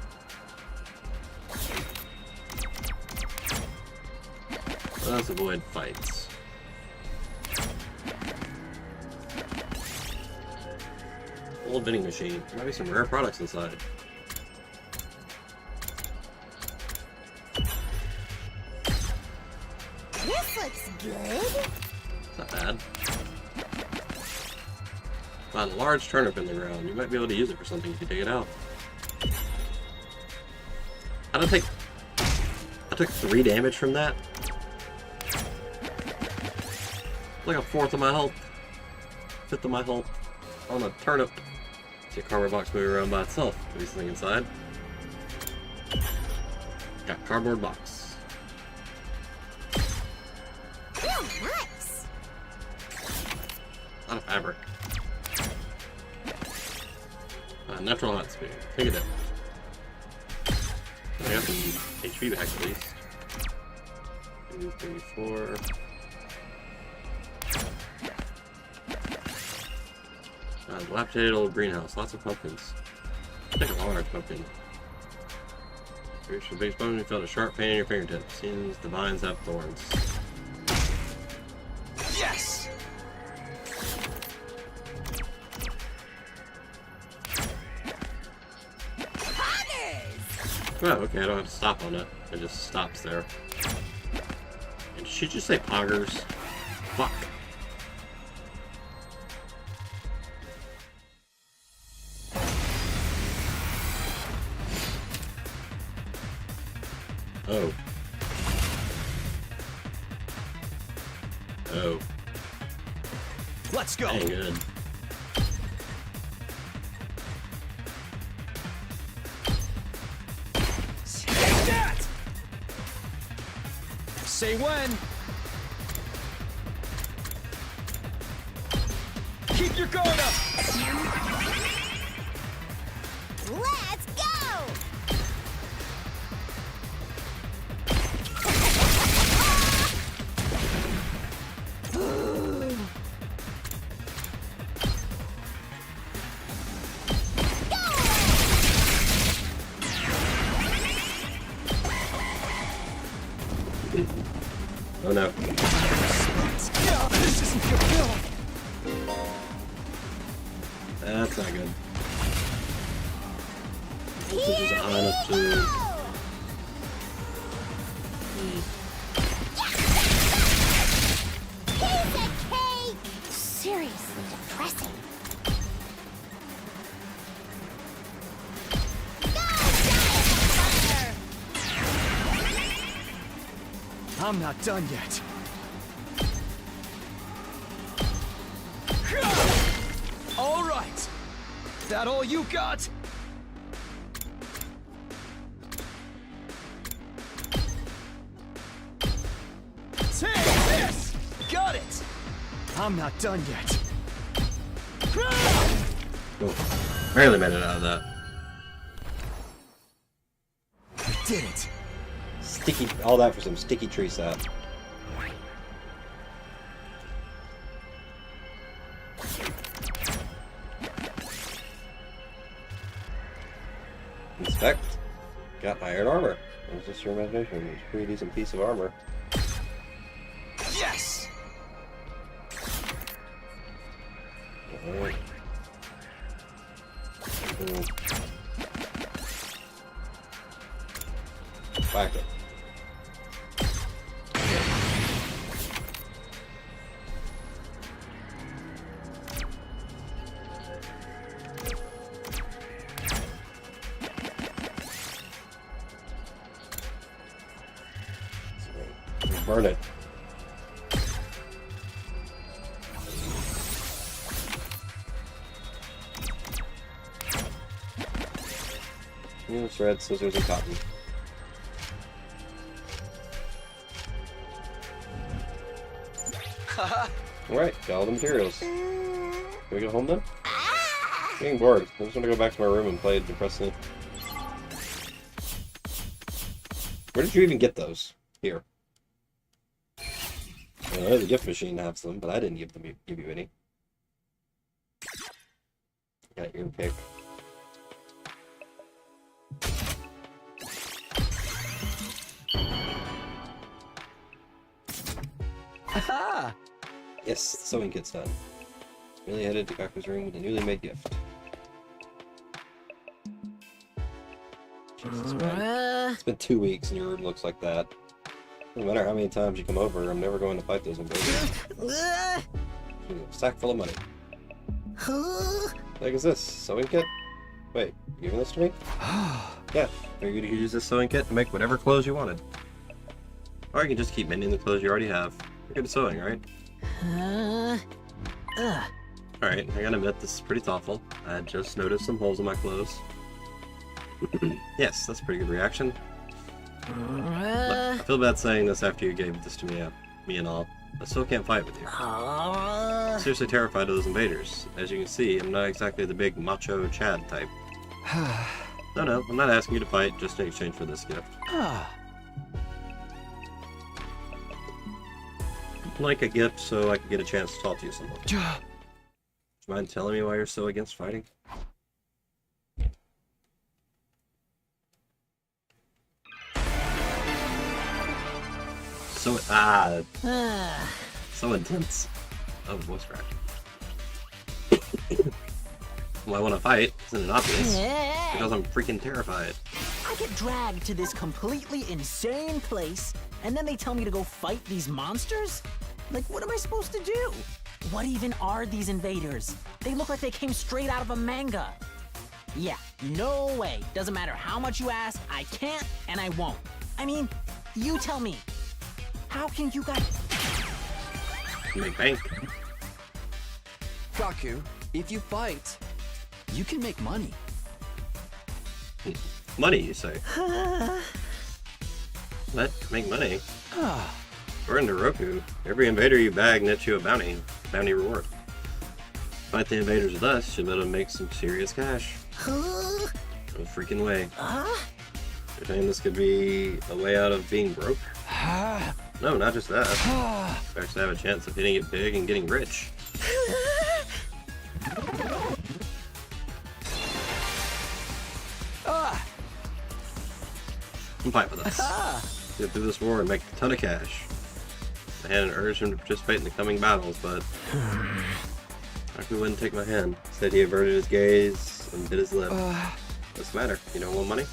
Speaker 1: Let's avoid fights. Old vending machine. There might be some rare products inside.
Speaker 5: This looks good.
Speaker 1: It's not bad. Found a large turnip in the ground. You might be able to use it for something if you dig it out. I took 3 damage from that. Like a 1/4 of my health. 1/5 of my health on a turnip. See a cardboard box moving around by itself. Could be something inside. Got a cardboard box.
Speaker 5: Oh, nice.
Speaker 1: A lot of fabric. Natural hot speed. Take it in. I got some HP back at least. 2, 3, 4. Dilapidated old greenhouse. Lots of pumpkins. Take a large pumpkin. Reached a big pumpkin, you felt a sharp pain in your fingertips. Seems the vines have thorns.
Speaker 7: Yes!
Speaker 1: Oh, okay, I don't have to stop on it. It just stops there. And did she just say poggers? Fuck. Oh. Oh.
Speaker 6: Let's go.
Speaker 1: Ain't good.
Speaker 6: Take that! Say when. Keep your guard up.
Speaker 5: Let's go!
Speaker 1: Oh no.
Speaker 6: This isn't your kill.
Speaker 1: That's not good. This
Speaker 5: Here
Speaker 1: is
Speaker 5: we
Speaker 1: honest
Speaker 5: go!
Speaker 1: to...
Speaker 5: Piece of cake! Seriously depressing.
Speaker 6: I'm not done yet. All right. That all you got? Take this! Got it! I'm not done yet.
Speaker 1: Oh, barely made it out of that.
Speaker 6: We did it.
Speaker 1: Sticky, all that for some sticky tree sap. Inspect. Got iron armor. That was just your imagination. It's a pretty decent piece of armor.
Speaker 6: Yes!
Speaker 1: Alright. Cool. Back it. Burn it. Thread, scissors, and cotton. Alright, got all the materials. Can we go home then? I'm getting bored. I just want to go back to my room and play Depressing. Where did you even get those? Here. I know the gift machine has them, but I didn't give you any. Got your pick.
Speaker 6: Aha!
Speaker 1: Yes, the sewing kit's done. Really headed to Gaku's room with a newly made gift. Jesus, man. It's been 2 weeks and your room looks like that. No matter how many times you come over, I'm never going to fight those invaders. A sack full of money. What the heck is this? Sewing kit? Wait, you giving this to me? Yeah, figured you could use this sewing kit to make whatever clothes you wanted. Or you can just keep mending the clothes you already have. You're good at sewing, right? Alright, I gotta admit, this is pretty thoughtful. I just noticed some holes in my clothes. Yes, that's a pretty good reaction. Look, I feel bad saying this after you gave this to me and all. I still can't fight with you. I'm seriously terrified of those invaders. As you can see, I'm not exactly the big macho Chad type. No, I'm not asking you to fight just in exchange for this gift. Like a gift so I can get a chance to talk to you some more. Do you mind telling me why you're so against fighting? So, so intense. Oh, voice crack. Well, I want to fight, isn't it obvious? Because I'm freaking terrified.
Speaker 8: I get dragged to this completely insane place, and then they tell me to go fight these monsters? Like, what am I supposed to do? What even are these invaders? They look like they came straight out of a manga. Yeah, no way. Doesn't matter how much you ask, I can't and I won't. I mean, you tell me. How can you guys...
Speaker 1: Make bank.
Speaker 6: Gaku, if you fight, you can make money.
Speaker 1: Money, you say? What? Make money? We're in Roku. Every invader you bag nets you a bounty reward. Fight the invaders with us, you'll be able to make some serious cash. No freaking way. You're saying this could be a way out of being broke? No, not just that. You actually have a chance of hitting it big and getting rich. Come fight with us. Get through this war and make a ton of cash. I had an urge him to participate in the coming battles, but Gaku wouldn't take my hand. Said he averted his gaze and bit his lip. What's the matter? You don't want money?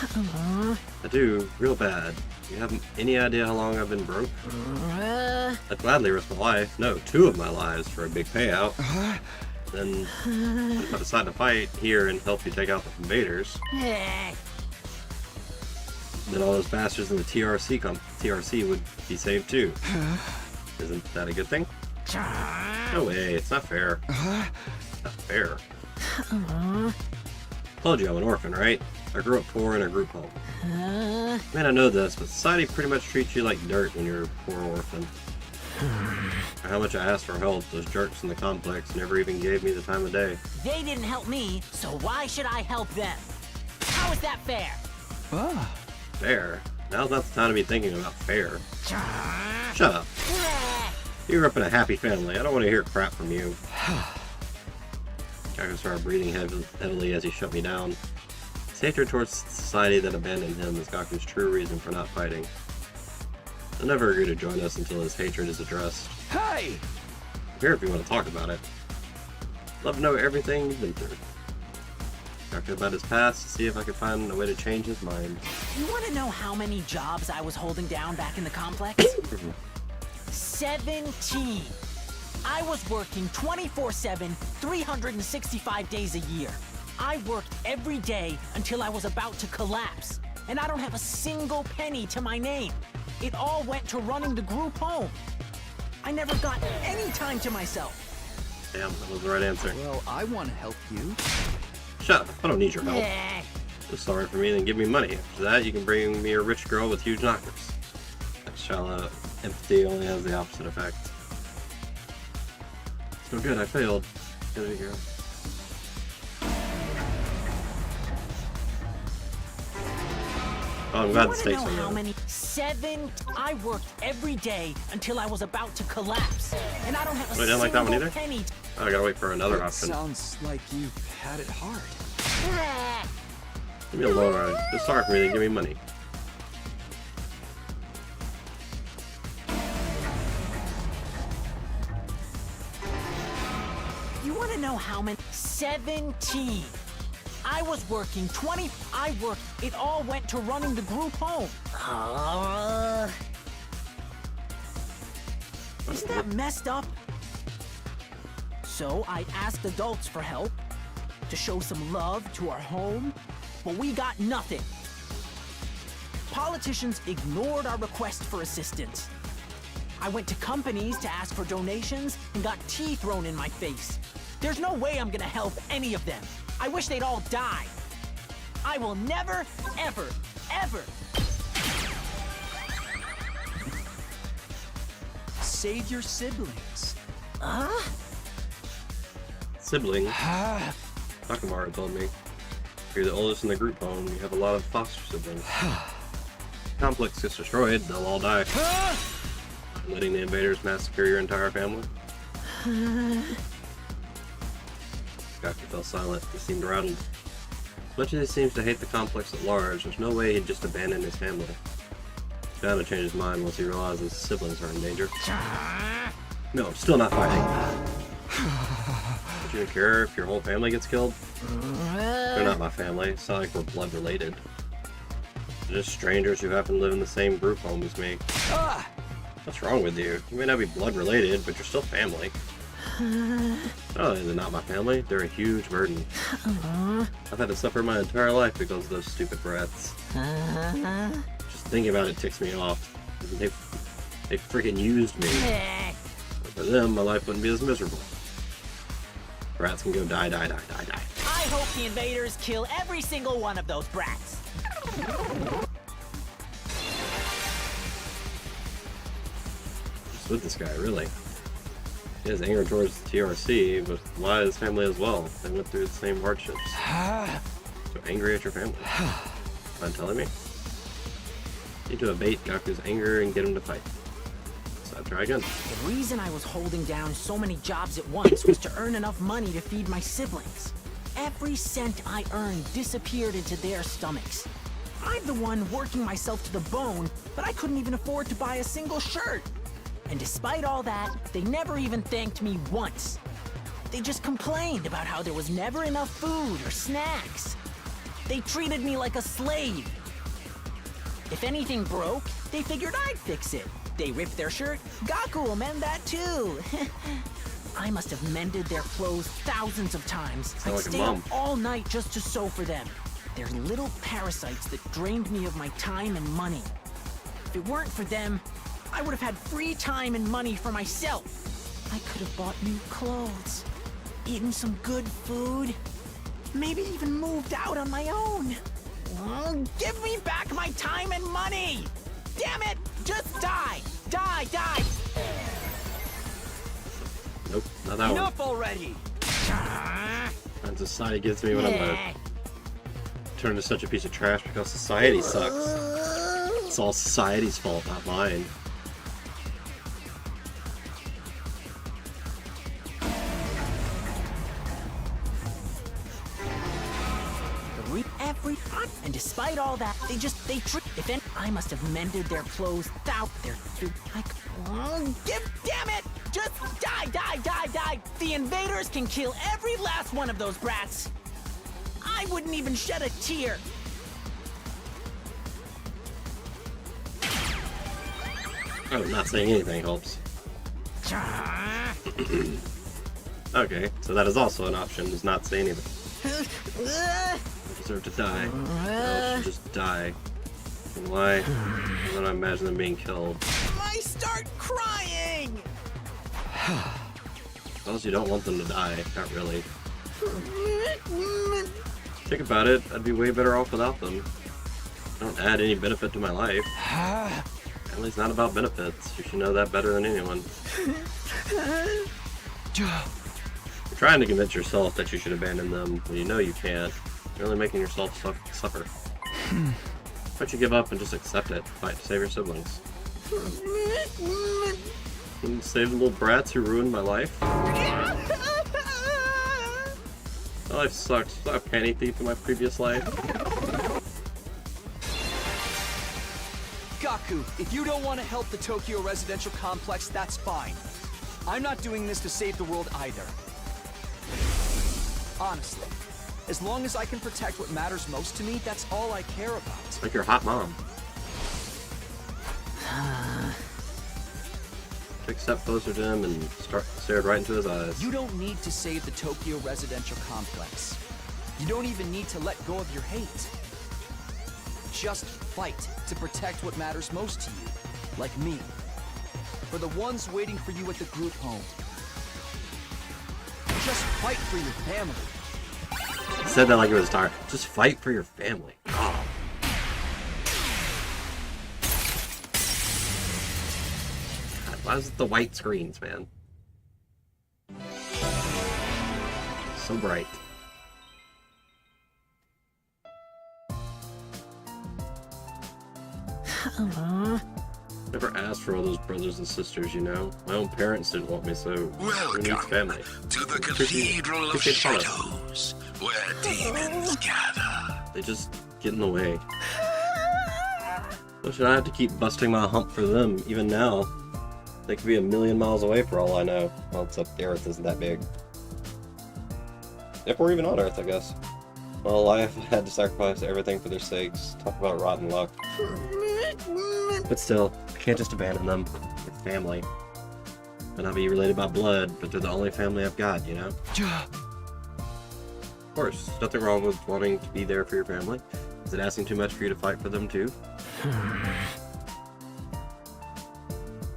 Speaker 1: I do, real bad. You have any idea how long I've been broke? I'd gladly risk my life, no, 2 of my lives for a big payout. Then, if I decide to fight here and help you take out the invaders, then all those bastards in the TRC would be saved too. Isn't that a good thing? No way, it's not fair. Not fair. Told you I'm an orphan, right? I grew up poor in a group home. Man, I know this, but society pretty much treats you like dirt when you're a poor orphan. For how much I asked for help, those jerks in the complex never even gave me the time of day.
Speaker 8: They didn't help me, so why should I help them? How is that fair?
Speaker 1: Fair? Now's not the time to be thinking about fair. Shut up. You grew up in a happy family. I don't want to hear crap from you. Gaku started breathing heavily as he shut me down. His hatred towards society that abandoned him is Gaku's true reason for not fighting. He'll never agree to join us until his hatred is addressed.
Speaker 6: Hey!
Speaker 1: I'm here if you want to talk about it. Love to know everything you've been through. Talking about his past to see if I could find a way to change his mind.
Speaker 8: You want to know how many jobs I was holding down back in the complex? 17! I was working 24/7, 365 days a year. I worked every day until I was about to collapse. And I don't have a single penny to my name. it all went to running the group home. I never got any time to myself.
Speaker 1: Damn, that was the right answer.
Speaker 6: Well, I want to help you.
Speaker 1: Shut up. I don't need your help.
Speaker 8: Eh.
Speaker 1: Just sorry for me, then give me money. After that, you can bring me a rich girl with huge knockers. Shallow empathy only has the opposite effect. So good, I failed. Get it here. Oh, I'm glad the stakes are
Speaker 8: how
Speaker 1: low.
Speaker 8: many? 7. I worked every day until I was about to collapse, and I don't have a
Speaker 1: Wait, I didn't like that one
Speaker 8: single
Speaker 1: either?
Speaker 8: penny.
Speaker 1: Oh, I gotta wait for another
Speaker 6: That
Speaker 1: option.
Speaker 6: sounds like you've had it hard.
Speaker 1: Give me a low ride. Just sorry for me, then give me money.
Speaker 8: You want to know how many? 17. I was working 20. I worked. It all went to running the group home. Isn't that messed up? So I asked adults for help to show some love to our home, but we got nothing. Politicians ignored our request for assistance. I went to companies to ask for donations and got tea thrown in my face. There's no way I'm gonna help any of them. I wish they'd all die. I will never, ever, ever.
Speaker 6: Save your siblings.
Speaker 1: Sibling. Nakamura told me. You're the oldest in the group home. You have a lot of foster siblings. Complex gets destroyed, they'll all die. Letting the invaders massacre your entire family. Gaku fell silent. He seemed rattled. As much as he seems to hate the complex at large, there's no way he'd just abandon his family. He's bound to change his mind once he realizes his siblings are in danger. No, I'm still not fighting. Don't you even care if your whole family gets killed? They're not my family. It's not like we're blood related. They're just strangers who happen to live in the same group home as me. What's wrong with you? You may not be blood related, but you're still family. Oh, they're not my family. They're a huge burden. I've had to suffer my entire life because of those stupid brats. Just thinking about it ticks me off. They freaking used me. But for them, my life wouldn't be as miserable. Brats can go die, die, die, die, die.
Speaker 8: I hope the invaders kill every single one of those brats.
Speaker 1: What's with this guy, really? He has anger towards TRC, but why his family as well? They went through the same hardships. So angry at your family. Mind telling me? Need to abate Gaku's anger and get him to fight. So I try again.
Speaker 8: The reason I was holding down so many jobs at once was to earn enough money to feed my siblings. Every cent I earned disappeared into their stomachs. I'm the one working myself to the bone, but I couldn't even afford to buy a single shirt. And despite all that, they never even thanked me once. They just complained about how there was never enough food or snacks. They treated me like a slave. If anything broke, they figured I'd fix it. They ripped their shirt, Gaku will mend that too. I must have mended their clothes thousands of times.
Speaker 1: Sound
Speaker 8: I'd
Speaker 1: like a
Speaker 8: stay up
Speaker 1: mom.
Speaker 8: all night just to sew for them. They're little parasites that drained me of my time and money. If it weren't for them, I would have had free time and money for myself. I could have bought new clothes, eaten some good food, maybe even moved out on my own. Give me back my time and money! Damn it! Just die! Die, die!
Speaker 1: Nope, not that one.
Speaker 8: Enough already!
Speaker 1: And society gets me when I'm turned into such a piece of trash because society sucks. It's all society's fault, not mine.
Speaker 8: And despite all that, they treat. If any, I must have mended their clothes out there. Damn it! Just die, die, die, die! The invaders can kill every last one of those brats. I wouldn't even shed a tear.
Speaker 1: Oh, not saying anything helps. Okay, so that is also an option, does not say anything. I deserve to die. I should just die. And why? I don't imagine them being killed.
Speaker 8: I start crying!
Speaker 1: Because you don't want them to die. Not really. Think about it, I'd be way better off without them. They don't add any benefit to my life. Family's not about benefits. You should know that better than anyone. You're trying to convince yourself that you should abandon them when you know you can't. You're only making yourself suffer. Why don't you give up and just accept it? Fight to save your siblings. And save the little brats who ruined my life? My life sucks. I was a panty thief in my previous life.
Speaker 6: Gaku, if you don't want to help the Tokyo residential complex, that's fine. I'm not doing this to save the world either. Honestly, as long as I can protect what matters most to me, that's all I care about.
Speaker 1: Like your hot mom. Took a step closer to him and stared right into his eyes.
Speaker 6: You don't need to save the Tokyo residential complex. You don't even need to let go of your hate. Just fight to protect what matters most to you, like me. For the ones waiting for you at the group home. Just fight for your family.
Speaker 1: He said that like it was dark. Just fight for your family. Oh. God, why is it the white screens, man? So bright. Never asked for all those brothers and sisters, you know? My own parents didn't want me, so who needs family?
Speaker 9: To the Cathedral of Shadows, where demons gather.
Speaker 1: They just get in the way. So should I have to keep busting my hump for them, even now? They could be a million miles away for all I know. Well, except the Earth isn't that big. If we're even on Earth, I guess. Well, I've had to sacrifice everything for their sakes. Talk about rotten luck. But still, I can't just abandon them. They're family. Might not be related by blood, but they're the only family I've got, you know? Of course, there's nothing wrong with wanting to be there for your family. Is it asking too much for you to fight for them too?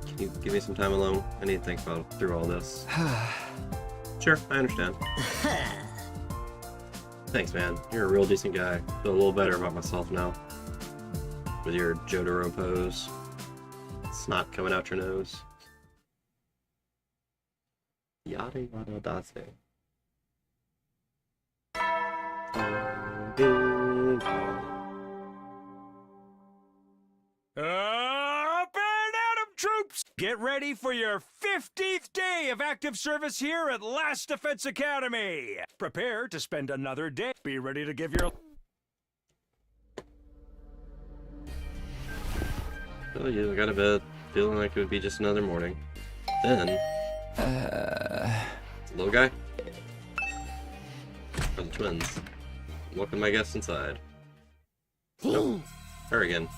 Speaker 1: Can you give me some time alone? I need to think about through all this. Sure, I understand. Thanks, man. You're a real decent guy. Feel a little better about myself now. With your Jotaro pose. Snot coming out your nose. Yada yada dase.
Speaker 7: Up and at 'em, troops! Get ready for your 50th day of active service here at Last Defense Academy! Prepare to spend another day. Be ready to give your...
Speaker 1: Oh, yeah, I got to bed, feeling like it would be just another morning. Then... the little guy? Or the twins? Welcome my guests inside. Nope. Her again.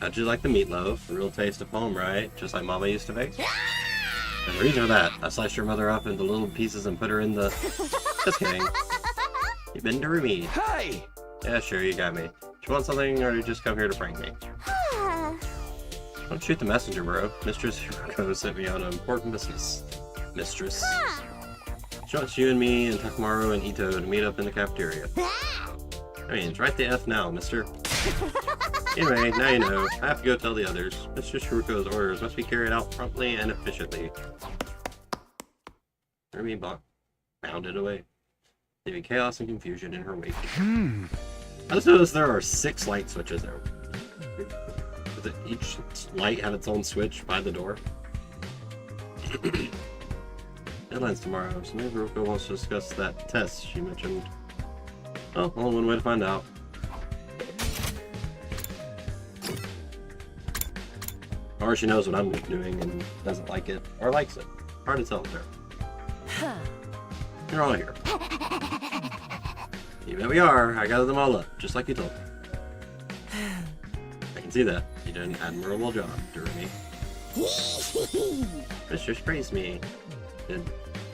Speaker 1: How'd you like the meatloaf? A real taste of home, right? Just like Mama used to make? There's a reason for that. I sliced your mother up into little pieces and put her in the... Just kidding. You've been to me.
Speaker 6: Hey!
Speaker 1: Yeah, sure, you got me. Do you want something, or do you just come here to prank me? Don't shoot the messenger, bro. Mistress Hiroko sent me on an important business. Mistress. She wants you and me and Takamaru and Ito to meet up in the cafeteria. I mean, write the F now, mister. Anyway, now you know. I have to go tell the others. Mistress Hiroko's orders must be carried out promptly and efficiently. Remy bounded away, leaving chaos and confusion in her wake. I just noticed there are 6 light switches there. Does each light have its own switch by the door? Deadline's tomorrow, so maybe Hiroko wants to discuss that test she mentioned. Oh, only one way to find out. Or she knows what I'm doing and doesn't like it, or likes it. Hard to tell with her. You're all here. Here we are. I gathered them all up, just like you told me. I can see that. You did an admirable job, Durumi. Mistress praised me. Did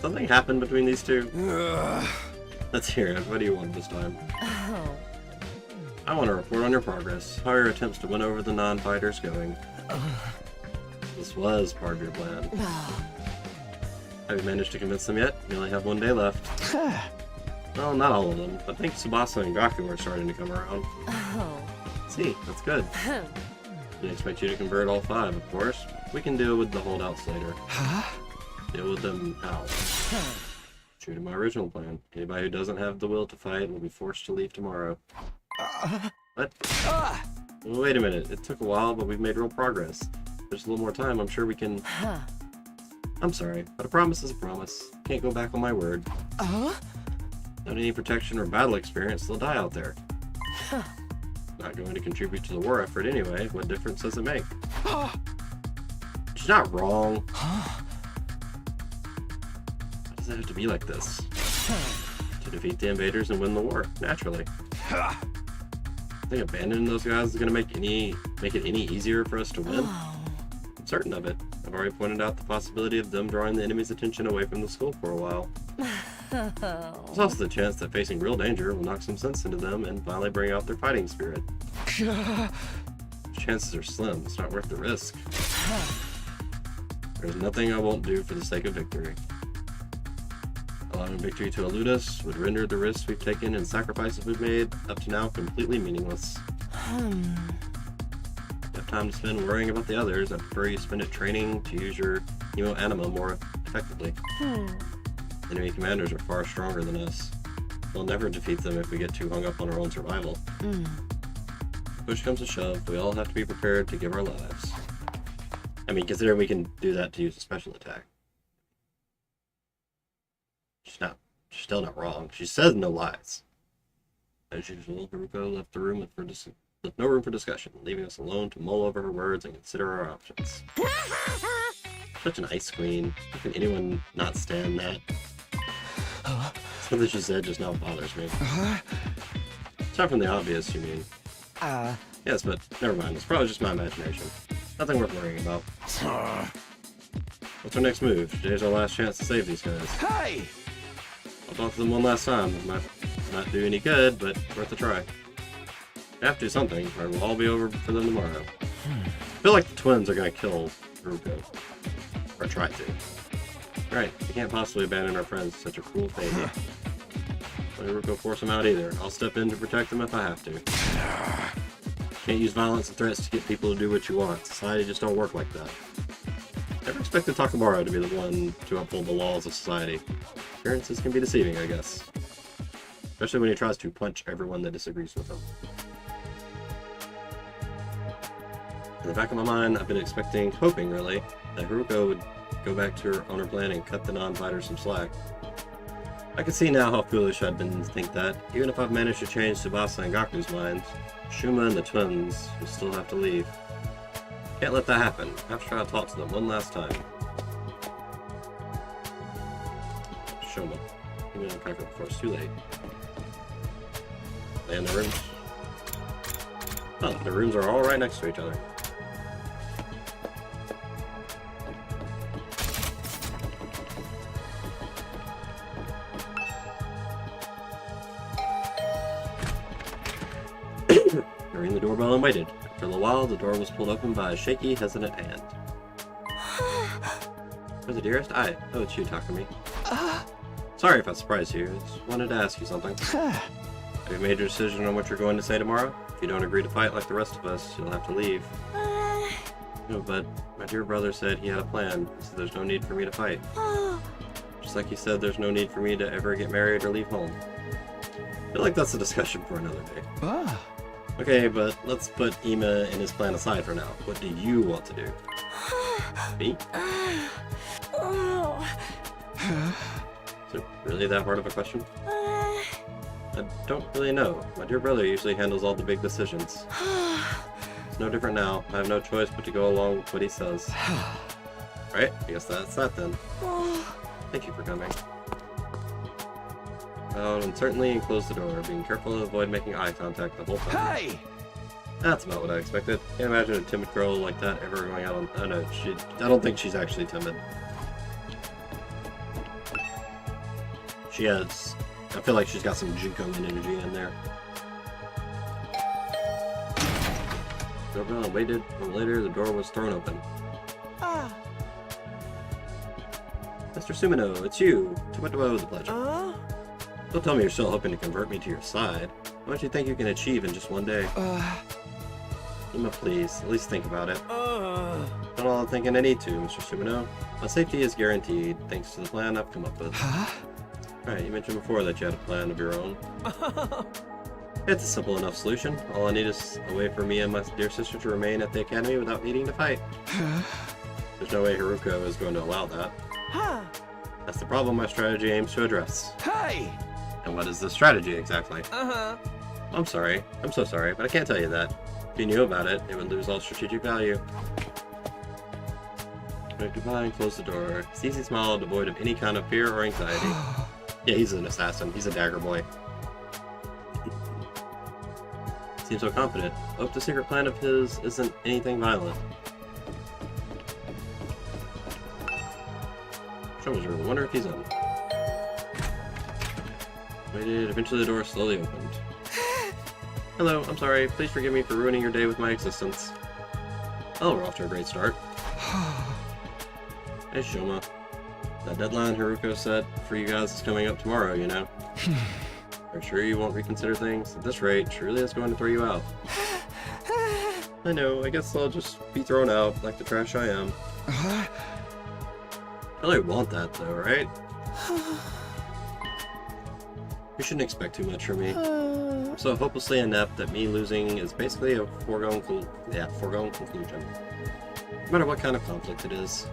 Speaker 1: something happen between these two? Let's hear it. What do you want this time? I want to report on your progress. How are your attempts to win over the non-fighters going? This was part of your plan. Have you managed to convince them yet? You only have 1 day left. Well, not all of them, but I think Tsubasa and Gaku are starting to come around.
Speaker 3: Oh.
Speaker 1: See, that's good. Didn't expect you to convert all 5, of course. We can deal with the holdouts later. Deal with them how? True to my original plan. Anybody who doesn't have the will to fight will be forced to leave tomorrow. What? Well, wait a minute. It took a while, but we've made real progress. There's a little more time. I'm sure we can... I'm sorry, but a promise is a promise. Can't go back on my word. Without any protection or battle experience, they'll die out there. Not going to contribute to the war effort anyway. What difference does it make? She's not wrong. Why does it have to be like this? To defeat the invaders and win the war, naturally. I think abandoning those guys is going to make it any easier for us to win. I'm certain of it. I've already pointed out the possibility of them drawing the enemy's attention away from the school for a while. There's also the chance that facing real danger will knock some sense into them and finally bring out their fighting spirit. Chances are slim. It's not worth the risk. There's nothing I won't do for the sake of victory. Allowing victory to elude us would render the risks we've taken and sacrifices we've made up to now completely meaningless. You have time to spend worrying about the others. I prefer you spend it training to use your Nemo Anima more effectively. Enemy commanders are far stronger than us. We'll never defeat them if we get too hung up on our own survival. If push comes to shove, we all have to be prepared to give our lives. I mean, considering we can do that to use a special attack. She's still not wrong. She says no lies. As usual, Haruko left the room left no room for discussion, leaving us alone to mull over her words and consider our options. Such an ice queen. How can anyone not stand that? Something she said just now bothers me. Aside from the obvious, you mean? Yes, but never mind. It's probably just my imagination. Nothing worth worrying about. What's our next move? Today's our last chance to save these guys.
Speaker 8: Hey!
Speaker 1: I'll talk to them one last time. It might not do any good, but worth a try. We have to do something, or we'll all be over for them tomorrow. I feel like the twins are gonna kill Haruko. Or try to. Right, we can't possibly abandon our friends to such a cruel fate. Don't Haruko force them out either. I'll step in to protect them if I have to. Can't use violence and threats to get people to do what you want. Society just don't work like that. Never expected Takabara to be the one to uphold the laws of society. Appearances can be deceiving, I guess. Especially when he tries to punch everyone that disagrees with him. In the back of my mind, I've been hoping really, that Haruko would go back to her owner plan and cut the non-fighters some slack. I can see now how foolish I've been to think that. Even if I've managed to change Tsubasa and Gaku's minds, Shuma and the twins will still have to leave. Can't let that happen. I have to try to talk to them one last time. Shuma. Give me a cracker before it's too late. They in the rooms? Oh, the rooms are all right next to each other. I rang the doorbell and waited. After a little while, the door was pulled open by a shaky, hesitant hand. Was it dearest? Oh, it's you, Takumi. Sorry if I surprised you. I just wanted to ask you something. Have you made your decision on what you're going to say tomorrow? If you don't agree to fight like the rest of us, you'll have to leave. No, but my dear brother said he had a plan. He said there's no need for me to fight. Just like he said there's no need for me to ever get married or leave home. I feel like that's a discussion for another day. Okay, but let's put Ima and his plan aside for now. What do you want to do? Me? Is it really that hard of a question? I don't really know. My dear brother usually handles all the big decisions. It's no different now. I have no choice but to go along with what he says. Right? I guess that's that then. Thank you for coming. And certainly close the door, being careful to avoid making eye contact the whole time.
Speaker 8: Hey!
Speaker 1: That's about what I expected. Can't imagine a timid girl like that ever going out on... Oh no, I don't think she's actually timid. She has... I feel like she's got some Jinko energy in there. Doorbell and waited. And later, the door was thrown open.
Speaker 8: Ah.
Speaker 1: Mr. Sumino, it's you. To what do I owe the pleasure? Don't tell me you're still hoping to convert me to your side. What do you think you can achieve in just one day? Emma, please, at least think about it. Not all I'm thinking I need to, Mr. Sumino. My safety is guaranteed, thanks to the plan I've come up with. Right, you mentioned before that you had a plan of your own. It's a simple enough solution. All I need is a way for me and my dear sister to remain at the academy without needing to fight. There's no way Haruko is going to allow that. That's the problem my strategy aims to address.
Speaker 8: Hey!
Speaker 1: And what is the strategy exactly? I'm sorry. I'm so sorry, but I can't tell you that. If you knew about it, it would lose all strategic value. Wave goodbye and close the door. His easy smile devoid of any kind of fear or anxiety. Yeah, he's an assassin. He's a dagger boy. Seems so confident. Hope the secret plan of his isn't anything violent. Troubles room. Wonder if he's in. Waited. Eventually the door slowly opened. Hello, I'm sorry. Please forgive me for ruining your day with my existence. Oh, we're off to a great start. Hey, Shoma. That deadline Haruko set for you guys is coming up tomorrow, you know. Are you sure you won't reconsider things? At this rate, she really is going to throw you out. I know, I guess I'll just be thrown out like the trash I am. I really want that though, right? You shouldn't expect too much from me. I'm so hopelessly inept that me losing is basically a foregone conclusion. No matter what kind of conflict it is.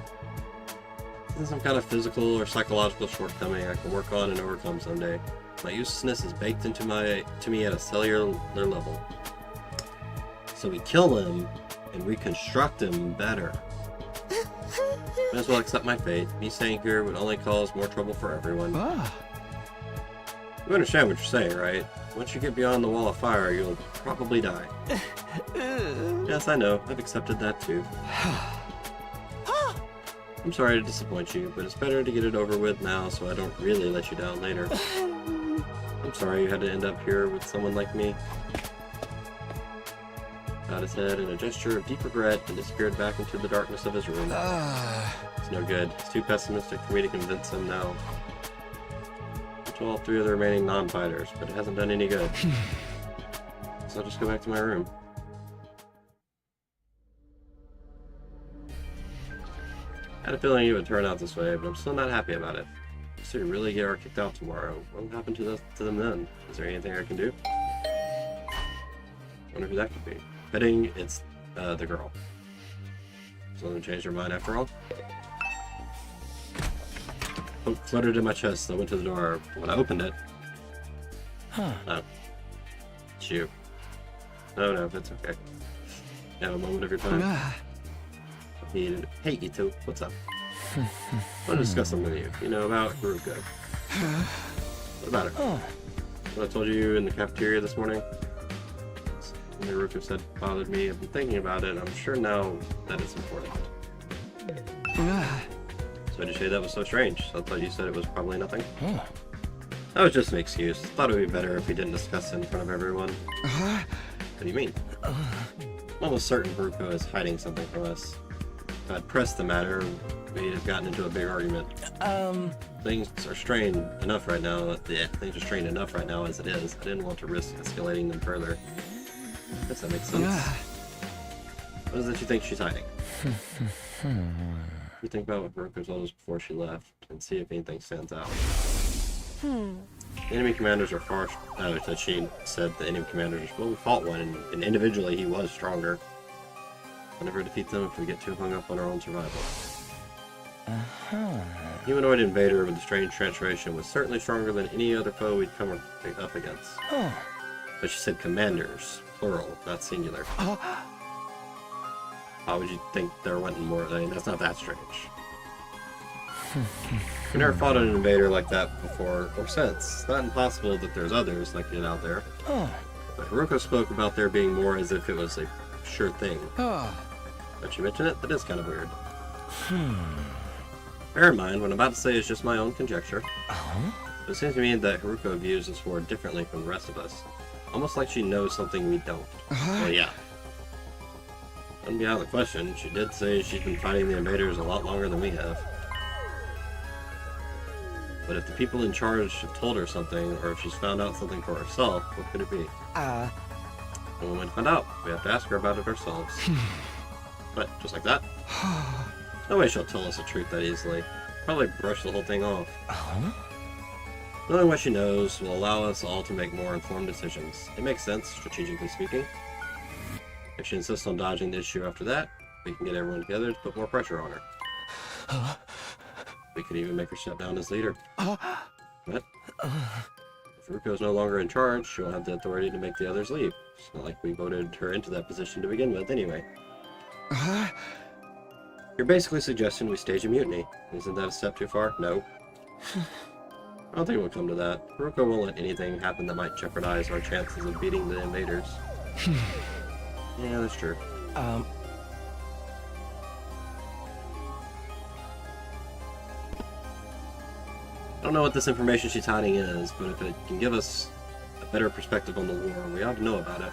Speaker 1: Isn't some kind of physical or psychological shortcoming I can work on and overcome someday. My uselessness is baked into me at a cellular level. So we kill him and reconstruct him better. Might as well accept my fate. Me staying here would only cause more trouble for everyone. You understand what you're saying, right? Once you get beyond the wall of fire, you'll probably die. Yes, I know. I've accepted that too. I'm sorry to disappoint you, but it's better to get it over with now so I don't really let you down later. I'm sorry you had to end up here with someone like me. Bowed his head in a gesture of deep regret and disappeared back into the darkness of his room. It's no good. It's too pessimistic for me to convince him now. I told all 3 of the remaining non-fighters, but it hasn't done any good. So I'll just go back to my room. I had a feeling it would turn out this way, but I'm still not happy about it. So you really get her kicked out tomorrow. What will happen to them then? Is there anything I can do? Wonder who that could be. Betting it's the girl. Someone changed her mind after all. Hope fluttered in my chest, so I went to the door. When I opened it... Oh. It's you. No, that's okay. You have a moment of your time. Hey, Ito, what's up? I want to discuss something with you. You know, about Haruko. What about her? What I told you in the cafeteria this morning? Something Haruko said bothered me. I've been thinking about it. I'm sure now that it's important. So did you say that was so strange? I thought you said it was probably nothing. That was just an excuse. Thought it would be better if we didn't discuss it in front of everyone. What do you mean? I'm almost certain Haruko is hiding something from us. If I'd pressed the matter, we'd have gotten into a big argument. Things are strained enough right now. Things are strained enough right now as it is. I didn't want to risk escalating them further. I guess that makes sense. What is it you think she's hiding? We think about what Haruko told us before she left and see if anything stands out. The enemy commanders are far. That she said the enemy commanders. Well, we fought one, and individually he was stronger. I'll never defeat them if we get too hung up on our own survival. Humanoid invader with the strange transformation was certainly stronger than any other foe we'd come up against. But she said commanders, plural, not singular. How would you think there wasn't more? I mean, that's not that strange. We never fought an invader like that before or since. It's not impossible that there's others like it out there. But Haruko spoke about there being more as if it was a sure thing. But you mention it? That is kind of weird. Bear in mind, what I'm about to say is just my own conjecture. It seems to me that Haruko views this war differently from the rest of us. Almost like she knows something we don't. Well, yeah. Wouldn't be out of the question. She did say she's been fighting the invaders a lot longer than we have. But if the people in charge have told her something, or if she's found out something for herself, what could it be? And when we find out, we have to ask her about it ourselves. But just like that? No way she'll tell us the truth that easily. Probably brush the whole thing off. Knowing what she knows will allow us all to make more informed decisions. It makes sense, strategically speaking. If she insists on dodging the issue after that, we can get everyone together to put more pressure on her. We could even make her step down as leader. But if Ruko's no longer in charge, she'll have the authority to make the others leave. It's not like we voted her into that position to begin with anyway. You're basically suggesting we stage a mutiny. Isn't that a step too far? No. I don't think it will come to that. Ruko won't let anything happen that might jeopardize our chances of beating the invaders. Yeah, that's true. I don't know what this information she's hiding is, but if it can give us a better perspective on the war, we ought to know about it.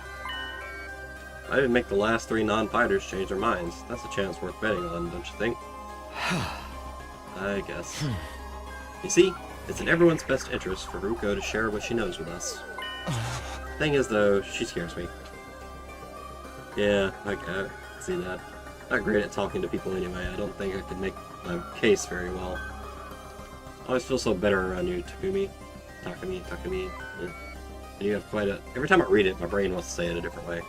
Speaker 1: Might even make the last 3 non-fighters change their minds. That's a chance worth betting on, don't you think? I guess. You see, it's in everyone's best interest for Ruko to share what she knows with us. Thing is, though, she scares me. Yeah, I can see that. Not great at talking to people anyway. I don't think I could make my case very well. I always feel so better around you, Takumi. Takumi. Yeah. And you have quite a... Every time I read it, my brain wants to say it a different way.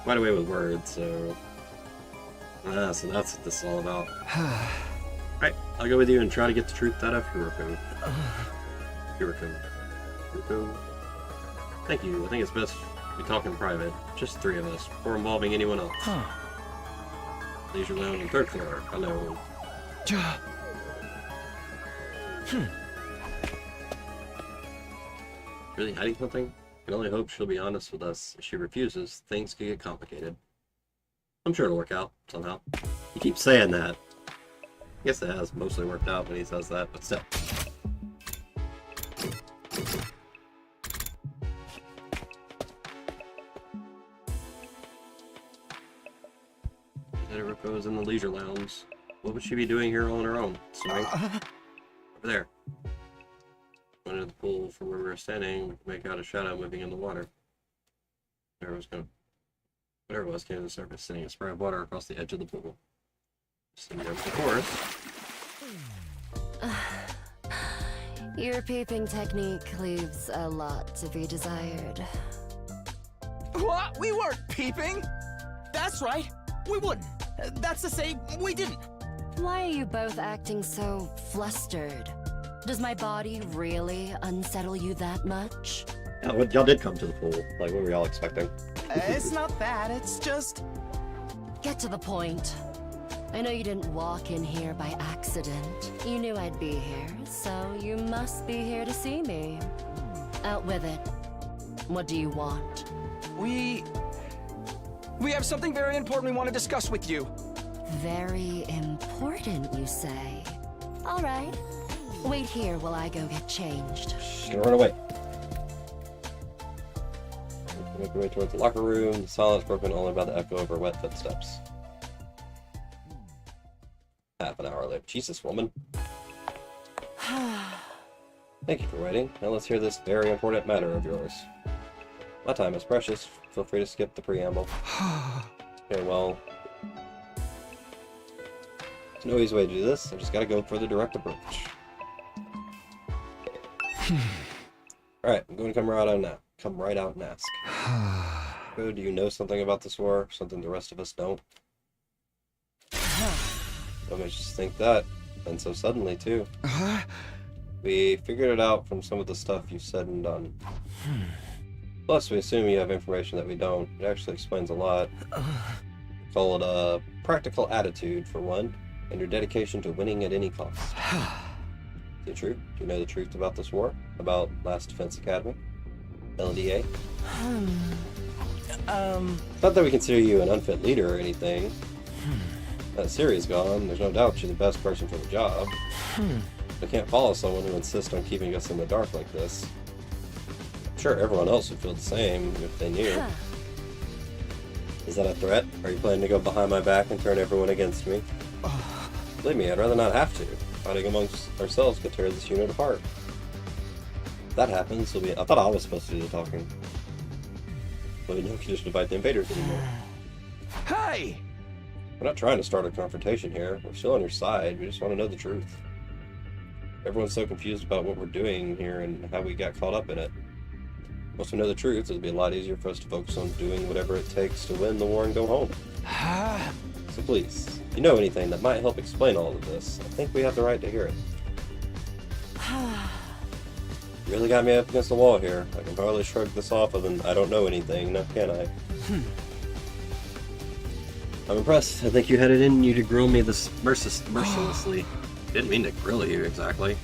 Speaker 1: Quite a way with words, so... so that's what this is all about. Alright, I'll go with you and try to get the truth out of Hiroko. Hiroko. Thank you. I think it's best we talk in private. Just 3 of us, before involving anyone else. Leisure lounge on 3rd floor. Hello. Really hiding something? I can only hope she'll be honest with us. If she refuses, things could get complicated. I'm sure it'll work out, somehow. You keep saying that. I guess it has mostly worked out when he says that, but still. Ruko's in the leisure lounge. What would she be doing here all on her own? Swimming? Over there. Went into the pool from where we were standing, we could make out a shadow moving in the water. Whatever it was came to the surface, sending a spray of water across the edge of the pool. Sending over the course.
Speaker 3: Your peeping technique leaves a lot to be desired.
Speaker 8: What? We weren't peeping! That's right! We wouldn't! That's to say, we didn't!
Speaker 3: Why are you both acting so flustered? Does my body really unsettle you that much?
Speaker 1: Yeah, well, y'all did come to the pool. Like, what were y'all expecting?
Speaker 8: It's not that, it's just...
Speaker 3: Get to the point. I know you didn't walk in here by accident. You knew I'd be here, so you must be here to see me. Out with it. What do you want?
Speaker 6: We have something very important we want to discuss with you.
Speaker 3: Very important, you say? All right. Wait here while I go get changed.
Speaker 1: Don't run away. Make your way towards the locker room. The silence broken only by the echo of her wet footsteps. Half an hour later. Jesus, woman. Thank you for waiting. Now let's hear this very important matter of yours. My time is precious. Feel free to skip the preamble. Okay, well... There's no easy way to do this. I just gotta go for the direct approach. Alright, I'm going to come right out and ask. Do you know something about this war? Something the rest of us don't? What makes you think that? And so suddenly, too. We figured it out from some of the stuff you've said and done. Plus, we assume you have information that we don't. It actually explains a lot. Call it a practical attitude, for one, and your dedication to winning at any cost. The truth? Do you know the truth about this war? About Last Defense Academy? LDA? Not that we consider you an unfit leader or anything. That Siri's gone, there's no doubt she's the best person for the job. I can't follow someone who insists on keeping us in the dark like this. I'm sure everyone else would feel the same if they knew. Is that a threat? Are you planning to go behind my back and turn everyone against me? Believe me, I'd rather not have to. Fighting amongst ourselves could tear this unit apart. If that happens, it'll be... I thought I was supposed to do the talking. Well, no, you can just invite the invaders anymore.
Speaker 8: Hey!
Speaker 1: We're not trying to start a confrontation here. We're still on your side. We just want to know the truth. Everyone's so confused about what we're doing here and how we got caught up in it. Once we know the truth, it'll be a lot easier for us to focus on doing whatever it takes to win the war and go home. So please, if you know anything that might help explain all of this, I think we have the right to hear it. You really got me up against the wall here. I can hardly shrug this off with an I don't know anything, now can I? I'm impressed. I think you had it in you to grill me this mercilessly. Didn't mean to grill you, exactly.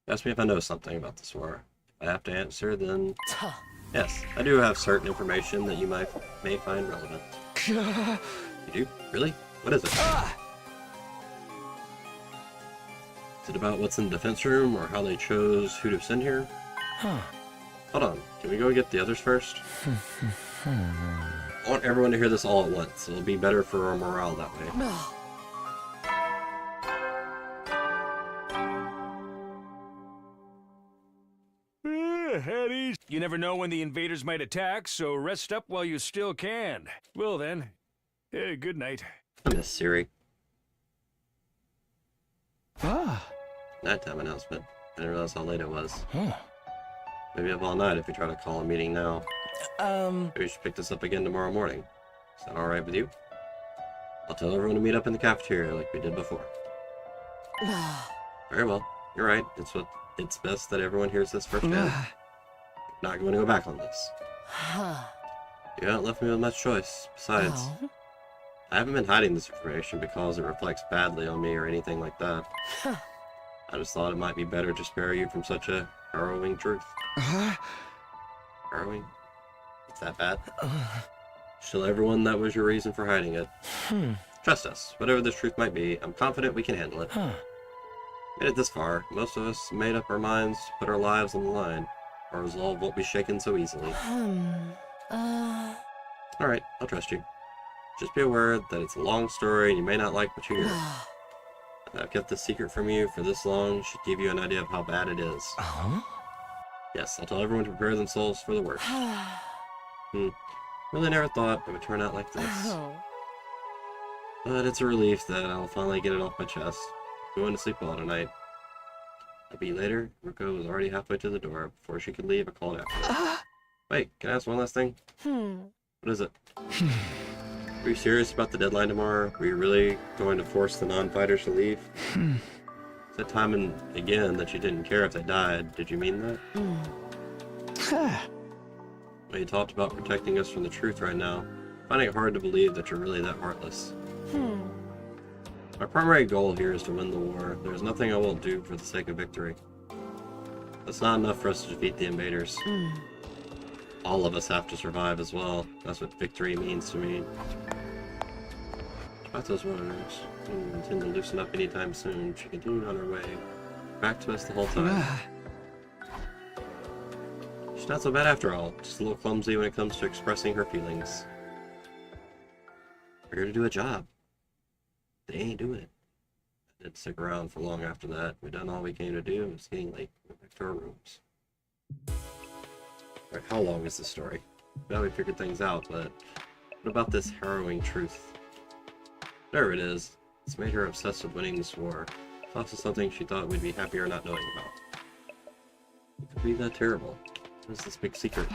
Speaker 1: Ask me if I know something about this war. If I have to answer, then... Yes, I do have certain information that you may find relevant. You do? Really? What is it? Is it about what's in the defense room, or how they chose who to send here? Hold on, can we go get the others first? I want everyone to hear this all at once. It'll be better for our morale that way.
Speaker 7: Eddie, you never know when the invaders might attack, so rest up while you still can. Well then, good night.
Speaker 1: I miss Siri. Nighttime announcement. I didn't realize how late it was. Maybe up all night if we try to call a meeting now. Maybe we should pick this up again tomorrow morning. Is that alright with you? I'll tell everyone to meet up in the cafeteria like we did before. Very well. You're right. It's best that everyone hears this firsthand. Not going to go back on this. You haven't left me with much choice. Besides, I haven't been hiding this information because it reflects badly on me or anything like that. I just thought it might be better to spare you from such a harrowing truth. Harrowing? It's that bad? Tell everyone that was your reason for hiding it. Trust us. Whatever this truth might be, I'm confident we can handle it. Made it this far. Most of us made up our minds to put our lives on the line. Our resolve won't be shaken so easily. Alright, I'll trust you. Just be aware that it's a long story and you may not like what you hear. I've kept this secret from you for this long should give you an idea of how bad it is. Yes, I'll tell everyone to prepare themselves for the worst. Really never thought it would turn out like this. But it's a relief that I'll finally get it off my chest. Going to sleep well tonight. I'll be later. Ruko was already halfway to the door. Before she could leave, I called after. Wait, can I ask one last thing? What is it? Were you serious about the deadline tomorrow? Were you really going to force the non-fighters to leave? You said time and again that you didn't care if they died. Did you mean that? Well, you talked about protecting us from the truth right now. I'm finding it hard to believe that you're really that heartless. My primary goal here is to win the war. There's nothing I won't do for the sake of victory. That's not enough for us to defeat the invaders. All of us have to survive as well. That's what victory means to me. Despite those orders, we intend to loosen up anytime soon. She continued on her way. Back to us the whole time. She's not so bad after all. Just a little clumsy when it comes to expressing her feelings. We're here to do a job. They ain't doing it. I didn't stick around for long after that. We done all we came to do. It was getting late. We went back to our rooms. Alright, how long is this story? Now we figured things out, but what about this harrowing truth? Whatever it is, it's made her obsessed with winning this war. It's also something she thought we'd be happier not knowing about. It could be that terrible. What is this big secret?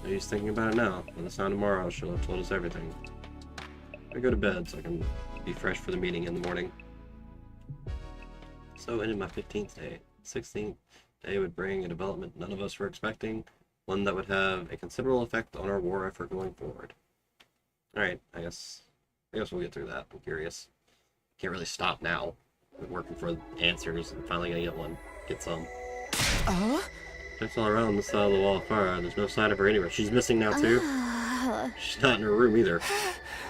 Speaker 1: No use thinking about it now. By this time tomorrow, she'll have told us everything. I go to bed so I can be fresh for the meeting in the morning. So ended my 15th day. 16th day would bring a development none of us were expecting. One that would have a considerable effect on our war effort going forward. Alright, I guess we'll get through that. I'm curious. Can't really stop now. I'm working for answers and finally gonna get some. Checks all around the side of the wall of fire. There's no sign of her anywhere. She's missing now too. She's not in her room either.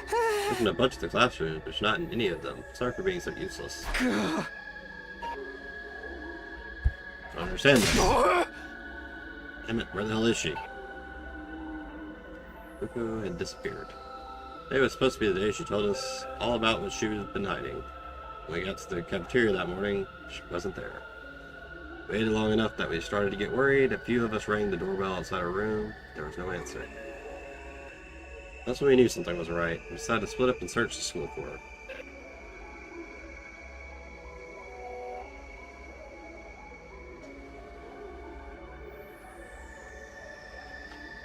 Speaker 1: There's a bunch of the classrooms, but she's not in any of them. Sorry for being so useless. understand this. Damn it, where the hell is she? Ruko had disappeared. It was supposed to be the day she told us all about what she had been hiding. When we got to the cafeteria that morning, she wasn't there. We waited long enough that we started to get worried. A few of us rang the doorbell outside our room. There was no answer. That's when we knew something wasn't right. We decided to split up and search the school for her.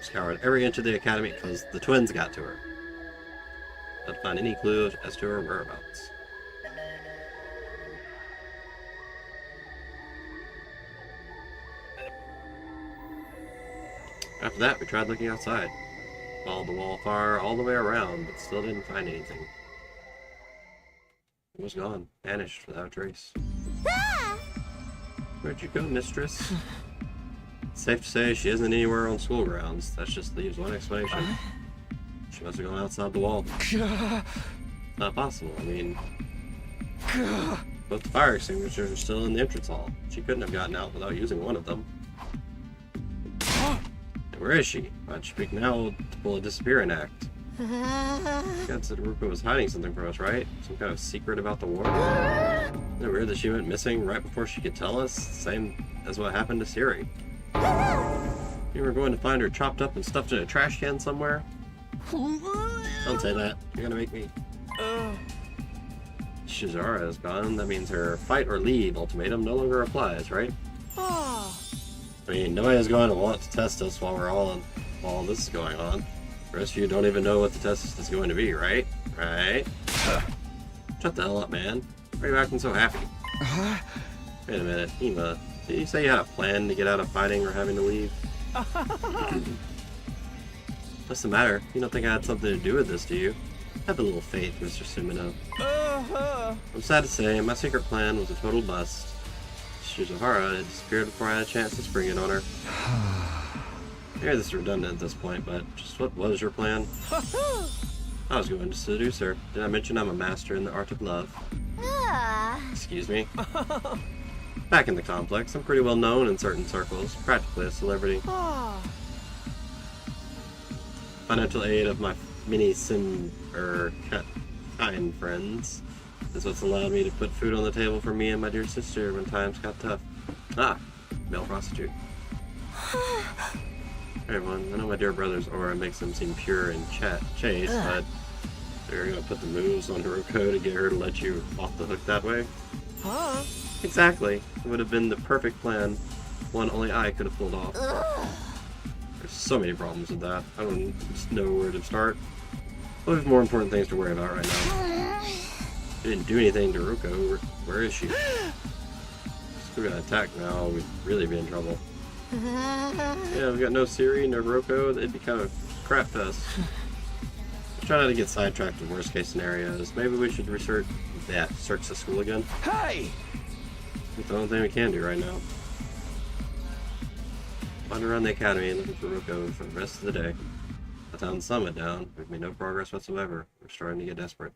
Speaker 1: Scoured every inch of the academy because the twins got to her. Not to find any clue as to her whereabouts. After that, we tried looking outside. Followed the wall far all the way around, but still didn't find anything. It was gone, vanished without a trace. Where'd you go, mistress? It's safe to say she isn't anywhere on school grounds. That just leaves one explanation. She must have gone outside the wall. Not possible. I mean, both the fire extinguishers are still in the entrance hall. She couldn't have gotten out without using one of them. And where is she? Why'd she pick now to pull a disappearing act? God said Ruko was hiding something from us, right? Some kind of secret about the war? Isn't it weird that she went missing right before she could tell us? Same as what happened to Siri. You were going to find her chopped up and stuffed in a trash can somewhere? Don't say that. You're gonna make me... Shizara is gone. That means her fight or leave ultimatum no longer applies, right? I mean, nobody is going to want to test us while all this is going on. The rest of you don't even know what the test is going to be, right? Right? Shut the hell up, man. Why are you acting so happy? Wait a minute, Ema. Did you say you had a plan to get out of fighting or having to leave? What's the matter? You don't think I had something to do with this, do you? Have a little faith, Mr. Sumino. I'm sad to say, my secret plan was a total bust. Shizuhara had disappeared before I had a chance to spring it on her. Maybe this is redundant at this point, but just what was your plan? I was going to seduce her. Did I mention I'm a master in the art of love? Excuse me? Back in the complex, I'm pretty well known in certain circles, practically a celebrity. Financial aid of my many kind friends is what's allowed me to put food on the table for me and my dear sister when times got tough. Male prostitute. Hey everyone, I know my dear brother's aura makes him seem pure and chaste, but you're gonna put the moves on Hiruko to get her to let you off the hook that way? Exactly. It would have been the perfect plan. One only I could have pulled off. There's so many problems with that. I don't just know where to start. Well, there's more important things to worry about right now. We didn't do anything to Ruko. Where is she? If we got attacked now, we'd really be in trouble. Yeah, we got no Siri, no Ruko. It'd be kind of crap fest. Let's try not to get sidetracked to worst case scenarios. Maybe we should search the school again.
Speaker 8: Hey!
Speaker 1: It's the only thing we can do right now. Wander around the academy looking for Ruko for the rest of the day. I found the summit down. We've made no progress whatsoever. We're starting to get desperate.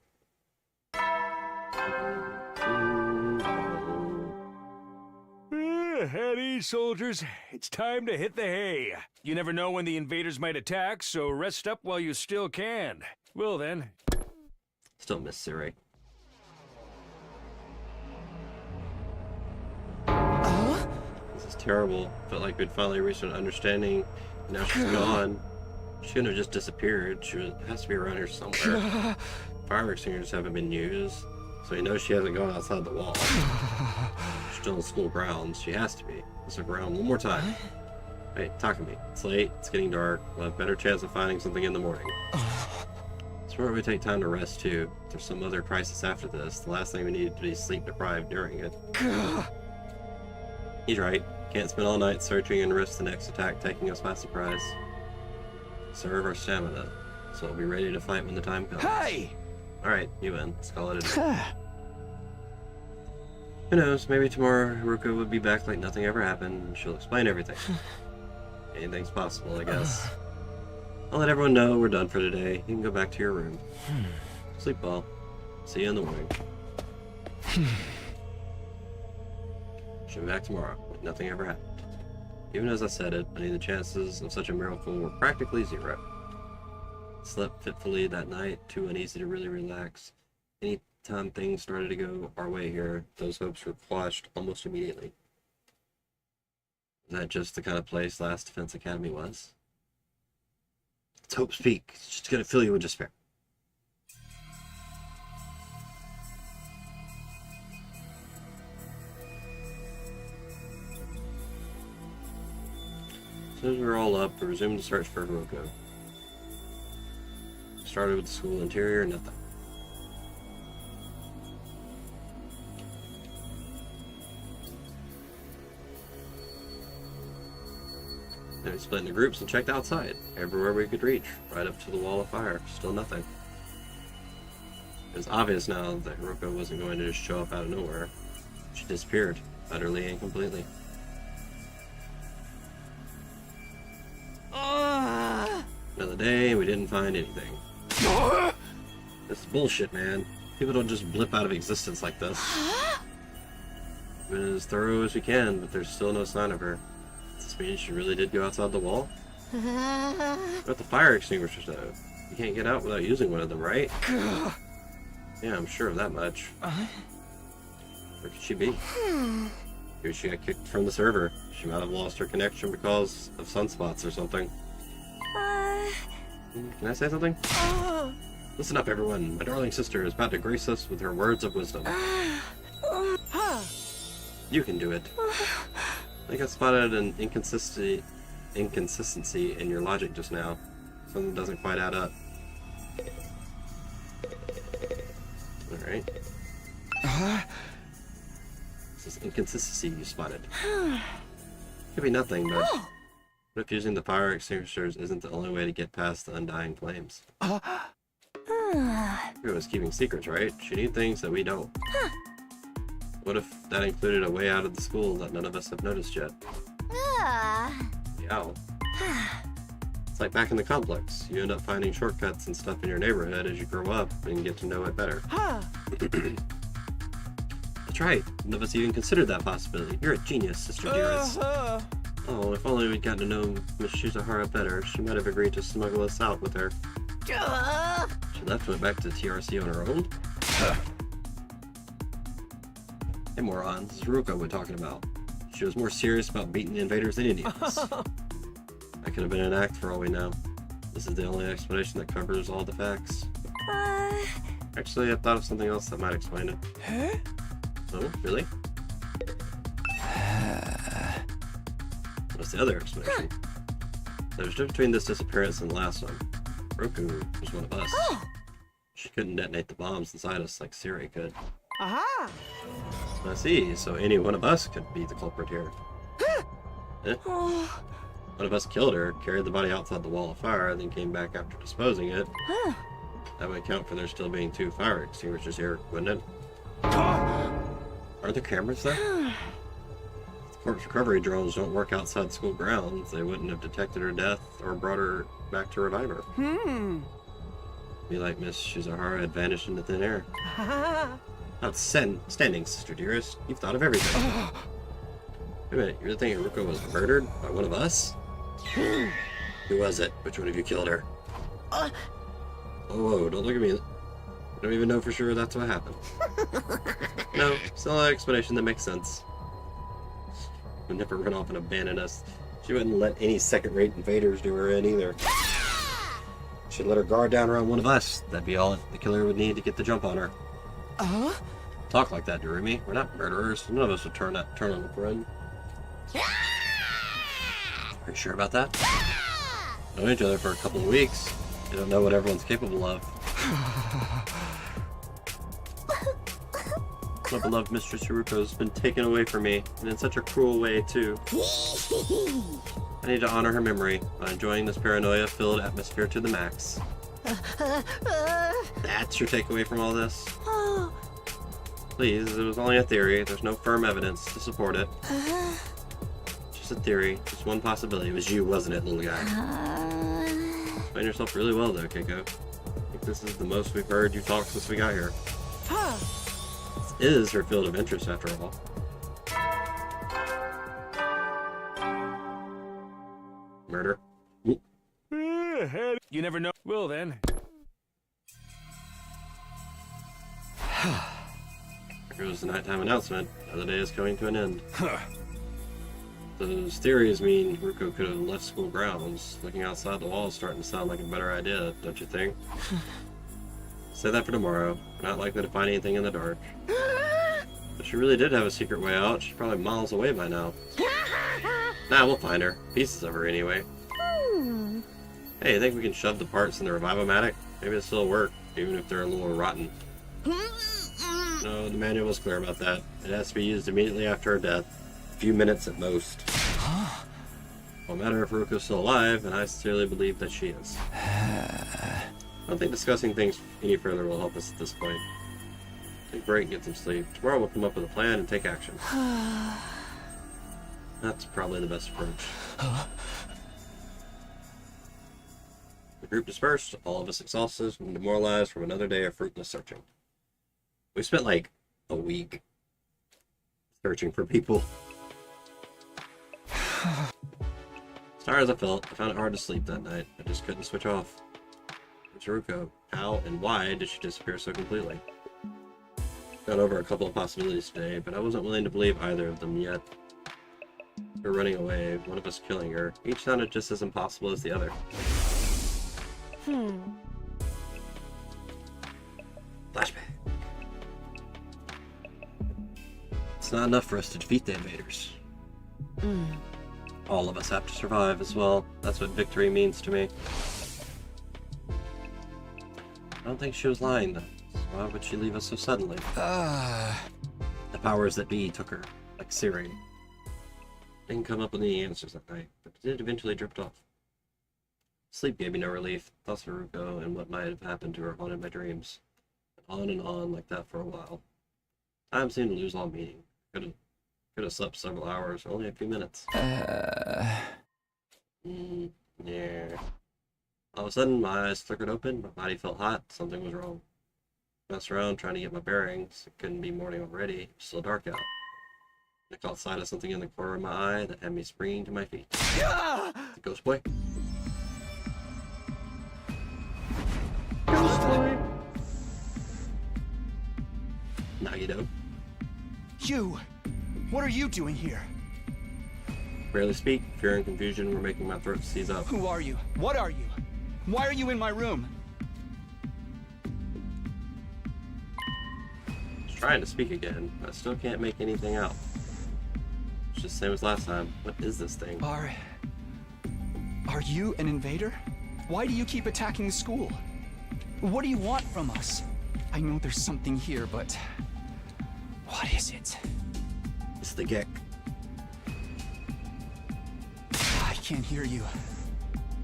Speaker 7: At ease, soldiers. It's time to hit the hay. You never know when the invaders might attack, so rest up while you still can. Well then.
Speaker 1: Still miss Siri. This is terrible. Felt like we'd finally reached an understanding. Now she's gone. She couldn't have just disappeared. She has to be around here somewhere. Fire extinguishers haven't been used, so we know she hasn't gone outside the wall. She's still in school grounds. She has to be. Let's look around one more time. Hey, talk to me. It's late. It's getting dark. We'll have a better chance of finding something in the morning. It's where we take time to rest too. If there's some other crisis after this, the last thing we need to be sleep deprived during it. He's right. Can't spend all night searching and risk the next attack taking us by surprise. Serve our stamina, so we'll be ready to fight when the time comes.
Speaker 8: Hey!
Speaker 1: Alright, you win. Let's call it a day. Who knows, maybe tomorrow Ruko would be back like nothing ever happened, and she'll explain everything. Anything's possible, I guess. I'll let everyone know we're done for today. You can go back to your room. Sleep well. See you in the morning. She'll be back tomorrow. like nothing ever happened. Even as I said it, I knew the chances of such a miracle were practically zero. I slept fitfully that night, too uneasy to really relax. Anytime things started to go our way here, those hopes were quashed almost immediately. Was that just the kind of place Last Defense Academy was? It's Hope's Peak. It's just gonna fill you with despair. As soon as we were all up, we resumed the search for Hiroko. Started with the school interior, nothing. Then we split into groups and checked outside, everywhere we could reach, right up to the wall of fire. Still nothing. It was obvious now that Hiroko wasn't going to just show up out of nowhere. She disappeared, utterly and completely. Another day, we didn't find anything. This is bullshit, man. People don't just blip out of existence like this. We've been as thorough as we can, but there's still no sign of her. Does this mean she really did go outside the wall? What about the fire extinguishers, though? You can't get out without using one of them, right? Yeah, I'm sure of that much. Where could she be? Maybe she got kicked from the server. She might have lost her connection because of sunspots or something. Can I say something? Listen up, everyone. My darling sister is about to grace us with her words of wisdom. You can do it. I think I spotted an inconsistency in your logic just now. Something doesn't quite add up. Alright. This is inconsistency you spotted. Could be nothing, but what if using the fire extinguishers isn't the only way to get past the undying flames? She was keeping secrets, right? She knew things that we don't. What if that included a way out of the school that none of us have noticed yet? Yeah. It's like back in the complex. You end up finding shortcuts and stuff in your neighborhood as you grow up and get to know it better. That's right. None of us even considered that possibility. You're a genius, Sister Dearest. Oh, if only we'd gotten to know Miss Shizahara better, she might have agreed to smuggle us out with her. She left and went back to TRC on her own? Hey, morons. This is Hiroko we're talking about. She was more serious about beating the invaders than any of us. That could have been an act for all we know. This is the only explanation that covers all the facts. Actually, I thought of something else that might explain it. Oh, really? What's the other explanation? There's a difference between this disappearance and the last one. Roku was one of us. She couldn't detonate the bombs inside us like Siri could. I see, so any one of us could be the culprit here. One of us killed her, carried the body outside the wall of fire, then came back after disposing it. That would account for there still being 2 fire extinguishers here, wouldn't it? Are there cameras there? Corpse recovery drones don't work outside school grounds. They wouldn't have detected her death or brought her back to revive her. Be like Miss Shizahara had vanished into thin air. Outstanding, Sister Dearest. You've thought of everything. Wait a minute, you're thinking Hiroko was murdered by one of us? Who was it? Which one of you killed her? Oh, whoa, don't look at me. I don't even know for sure that's what happened. No, still an explanation that makes sense. Would never run off and abandon us. She wouldn't let any second-rate invaders do her in either. She'd let her guard down around one of us. That'd be all the killer would need to get the jump on her. Talk like that, Durumi. We're not murderers. None of us would turn on a friend. Are you sure about that? Known each other for a couple of weeks. You don't know what everyone's capable of. My beloved Mistress Hiruko's been taken away from me, and in such a cruel way, too. I need to honor her memory by enjoying this paranoia-filled atmosphere to the max. That's your takeaway from all this? Please, it was only a theory. There's no firm evidence to support it. Just a theory, just one possibility. It was you, wasn't it, little guy? Explain yourself really well, though, Keiko. I think this is the most we've heard you talk since we got here. This is her field of interest, after all.
Speaker 7: You never know. Well then.
Speaker 1: There goes the nighttime announcement. Another day is coming to an end. Those theories mean Ruko could have left school grounds. Looking outside the wall is starting to sound like a better idea, don't you think? Say that for tomorrow. We're not likely to find anything in the dark. But she really did have a secret way out. She's probably miles away by now. Nah, we'll find her. Pieces of her anyway. Hey, you think we can shove the parts in the Revive-O-Matic? Maybe it'll still work, even if they're a little rotten. No, the manual was clear about that. It has to be used immediately after her death. A few minutes at most. Won't matter if Ruko's still alive, and I sincerely believe that she is. I don't think discussing things any further will help us at this point. Take a break and get some sleep. Tomorrow we'll come up with a plan and take action. That's probably the best approach. The group dispersed, all of us exhausted and demoralized from another day of fruitless searching. We spent like a week searching for people. As tired as I felt, I found it hard to sleep that night. I just couldn't switch off. Where's Ruko? How and why did she disappear so completely? Got over a couple of possibilities today, but I wasn't willing to believe either of them yet. Her running away, one of us killing her. Each sounded just as impossible as the other. Flashback. It's not enough for us to defeat the invaders. All of us have to survive as well. That's what victory means to me. I don't think she was lying though. So why would she leave us so suddenly? The powers that be took her, like Siri. Didn't come up with any answers that night, but it did eventually drift off. Sleep gave me no relief. Thoughts of Ruko and what might have happened to her haunted my dreams. On and on like that for a while. Time seemed to lose all meaning. Could have slept several hours, only a few minutes. Yeah. All of a sudden, my eyes flickered open, my body felt hot, something was wrong. I messed around trying to get my bearings. It couldn't be morning already, it was still dark out. I caught sight of something in the corner of my eye that had me springing to my feet. It's a ghost boy. Nagito.
Speaker 6: You! What are you doing here?
Speaker 1: Barely speak. Fear and confusion were making my throat seize up.
Speaker 6: Who are you? What are you? Why are you in my room?
Speaker 1: I was trying to speak again, but I still can't make anything out. It's just the same as last time. What is this thing?
Speaker 6: Are you an invader? Why do you keep attacking the school? What do you want from us? I know there's something here, but what is it?
Speaker 1: It's the Gek.
Speaker 6: I can't hear you.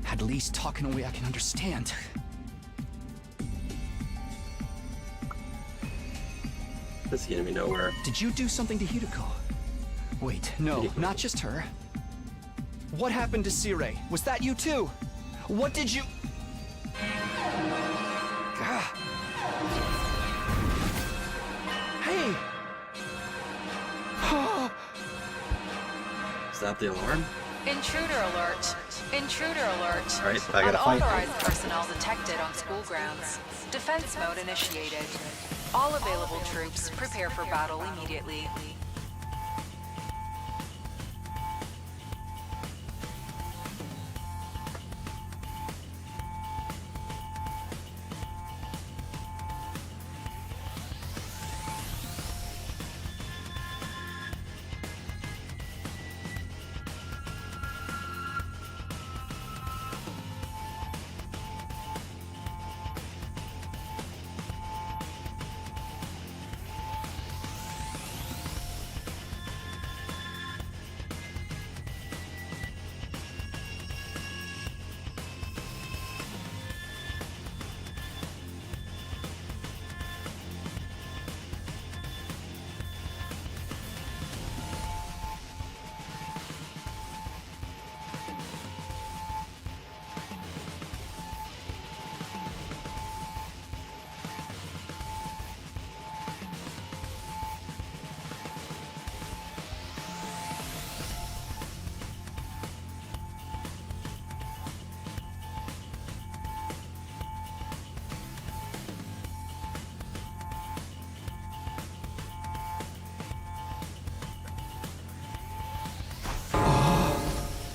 Speaker 6: At least talk in a way I can understand.
Speaker 1: This is getting me nowhere.
Speaker 6: Did you do something to Hideko? Wait, no, not just her. What happened to Sirei? Was that you too? What did you... Gah. Hey!
Speaker 1: Is that the alarm?
Speaker 2: Intruder alert. Intruder alert.
Speaker 1: Alright, I gotta fight.
Speaker 2: Unauthorized personnel detected on school grounds. Defense mode initiated. All available troops prepare for battle immediately.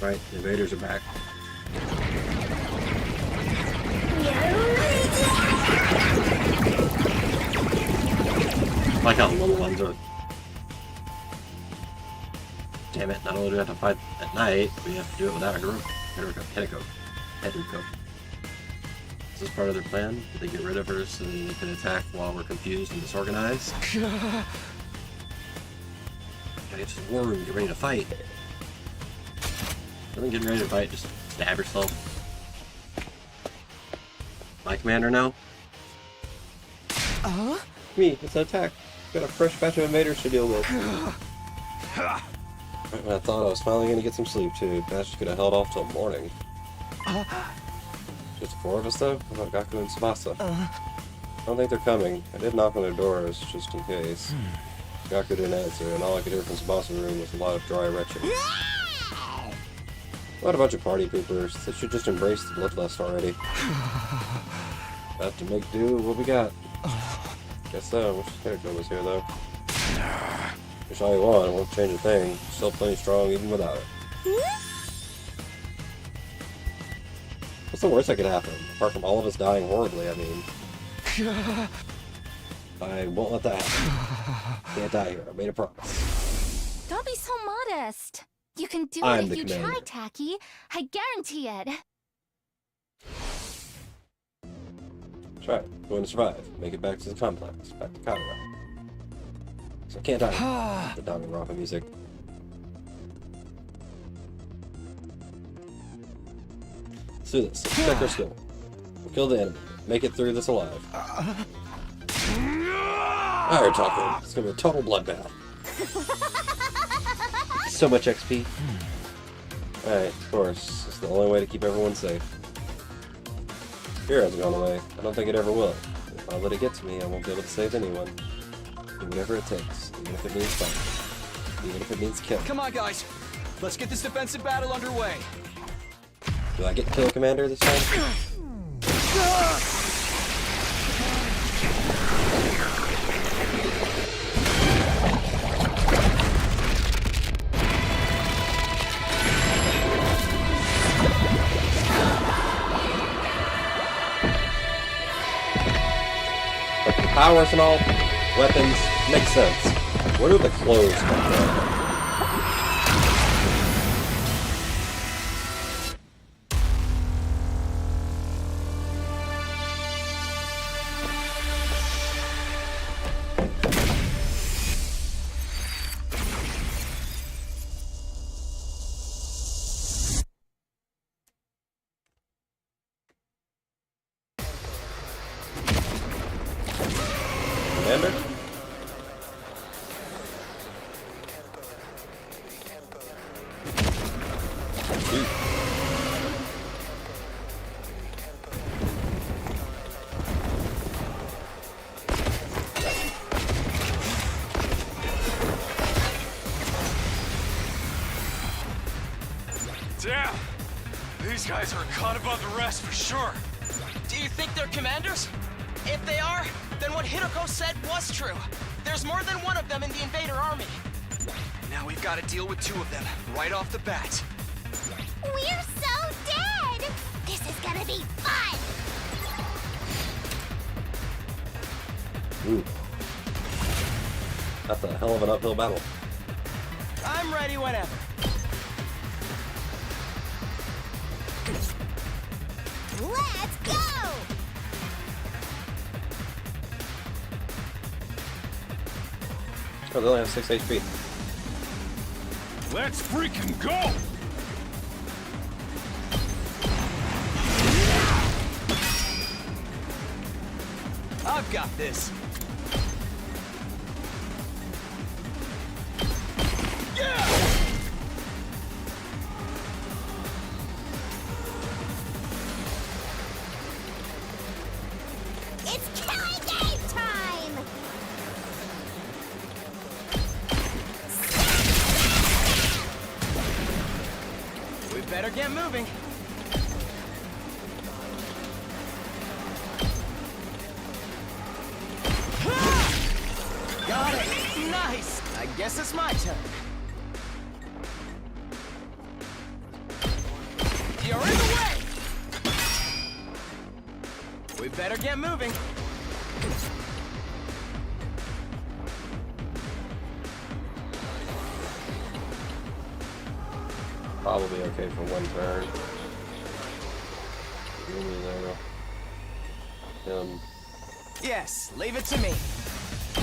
Speaker 1: Alright, the invaders are back. I like how little ones are. Damn it, not only do we have to fight at night, we have to do it without a group. Hideko. Is this part of their plan? Did they get rid of her so they can attack while we're confused and disorganized? Gotta get to the war room and get ready to fight. Really getting ready to fight, just stab yourself. My commander now? Me, it's an attack. Got a fresh batch of invaders to deal with. I thought I was finally gonna get some sleep too. Batch could have held off till morning. Just the 4 of us though? What about Gaku and Tsubasa? I don't think they're coming. I did knock on their doors, just in case. Gaku didn't answer, and all I could hear from Tsubasa's room was a lot of dry retching. What a bunch of party poopers. They should just embrace the bloodlust already. Have to make do with what we got. Guess so. Wish Hideko was here though. Wish all you want, it won't change a thing. Still plenty strong even without it. What's the worst that could happen? Apart from all of us dying horribly, I mean. I won't let that happen. Can't die here. I made a promise.
Speaker 5: Don't be so modest. You can do
Speaker 1: I'm
Speaker 5: it
Speaker 1: the
Speaker 5: if you
Speaker 1: commander.
Speaker 5: try, Taki. I guarantee it.
Speaker 1: That's right. Going to survive. Make it back to the complex. Back to Kaira. So I can't die. The Danganronpa music. Let's do this. Let's check our skill. We'll kill the enemy. Make it through this alive. Alright, Taco. It's gonna be a total bloodbath. So much XP. Alright, of course. It's the only way to keep everyone safe. Fear hasn't gone away. I don't think it ever will. If I let it get to me, I won't be able to save anyone. Do whatever it takes, even if it means fighting. Even if it means killing.
Speaker 6: Come on, guys. Let's get this defensive battle underway.
Speaker 1: Do I get to kill a commander this time? But the power arsenal, weapons, makes sense. Where do the clothes come from? Commander?
Speaker 4: Damn! These guys are caught above the rest for sure.
Speaker 8: Do you think they're commanders? If they are, then what Hideko said was true. There's more than one of them in the invader army.
Speaker 6: Now we've got to deal with 2 of them, right off the bat.
Speaker 5: We're so dead! This is gonna be fun!
Speaker 1: Ooh. That's a hell of an uphill battle.
Speaker 8: I'm ready whenever.
Speaker 5: Let's go!
Speaker 1: Oh, they only have 6 HP.
Speaker 4: Let's freaking go!
Speaker 6: I've got this.
Speaker 5: It's killing game time!
Speaker 8: We better get moving. Got it! Nice! I guess it's my turn. You're in the way! We better get moving.
Speaker 1: Probably okay for one turn.
Speaker 8: Yes, leave it to me.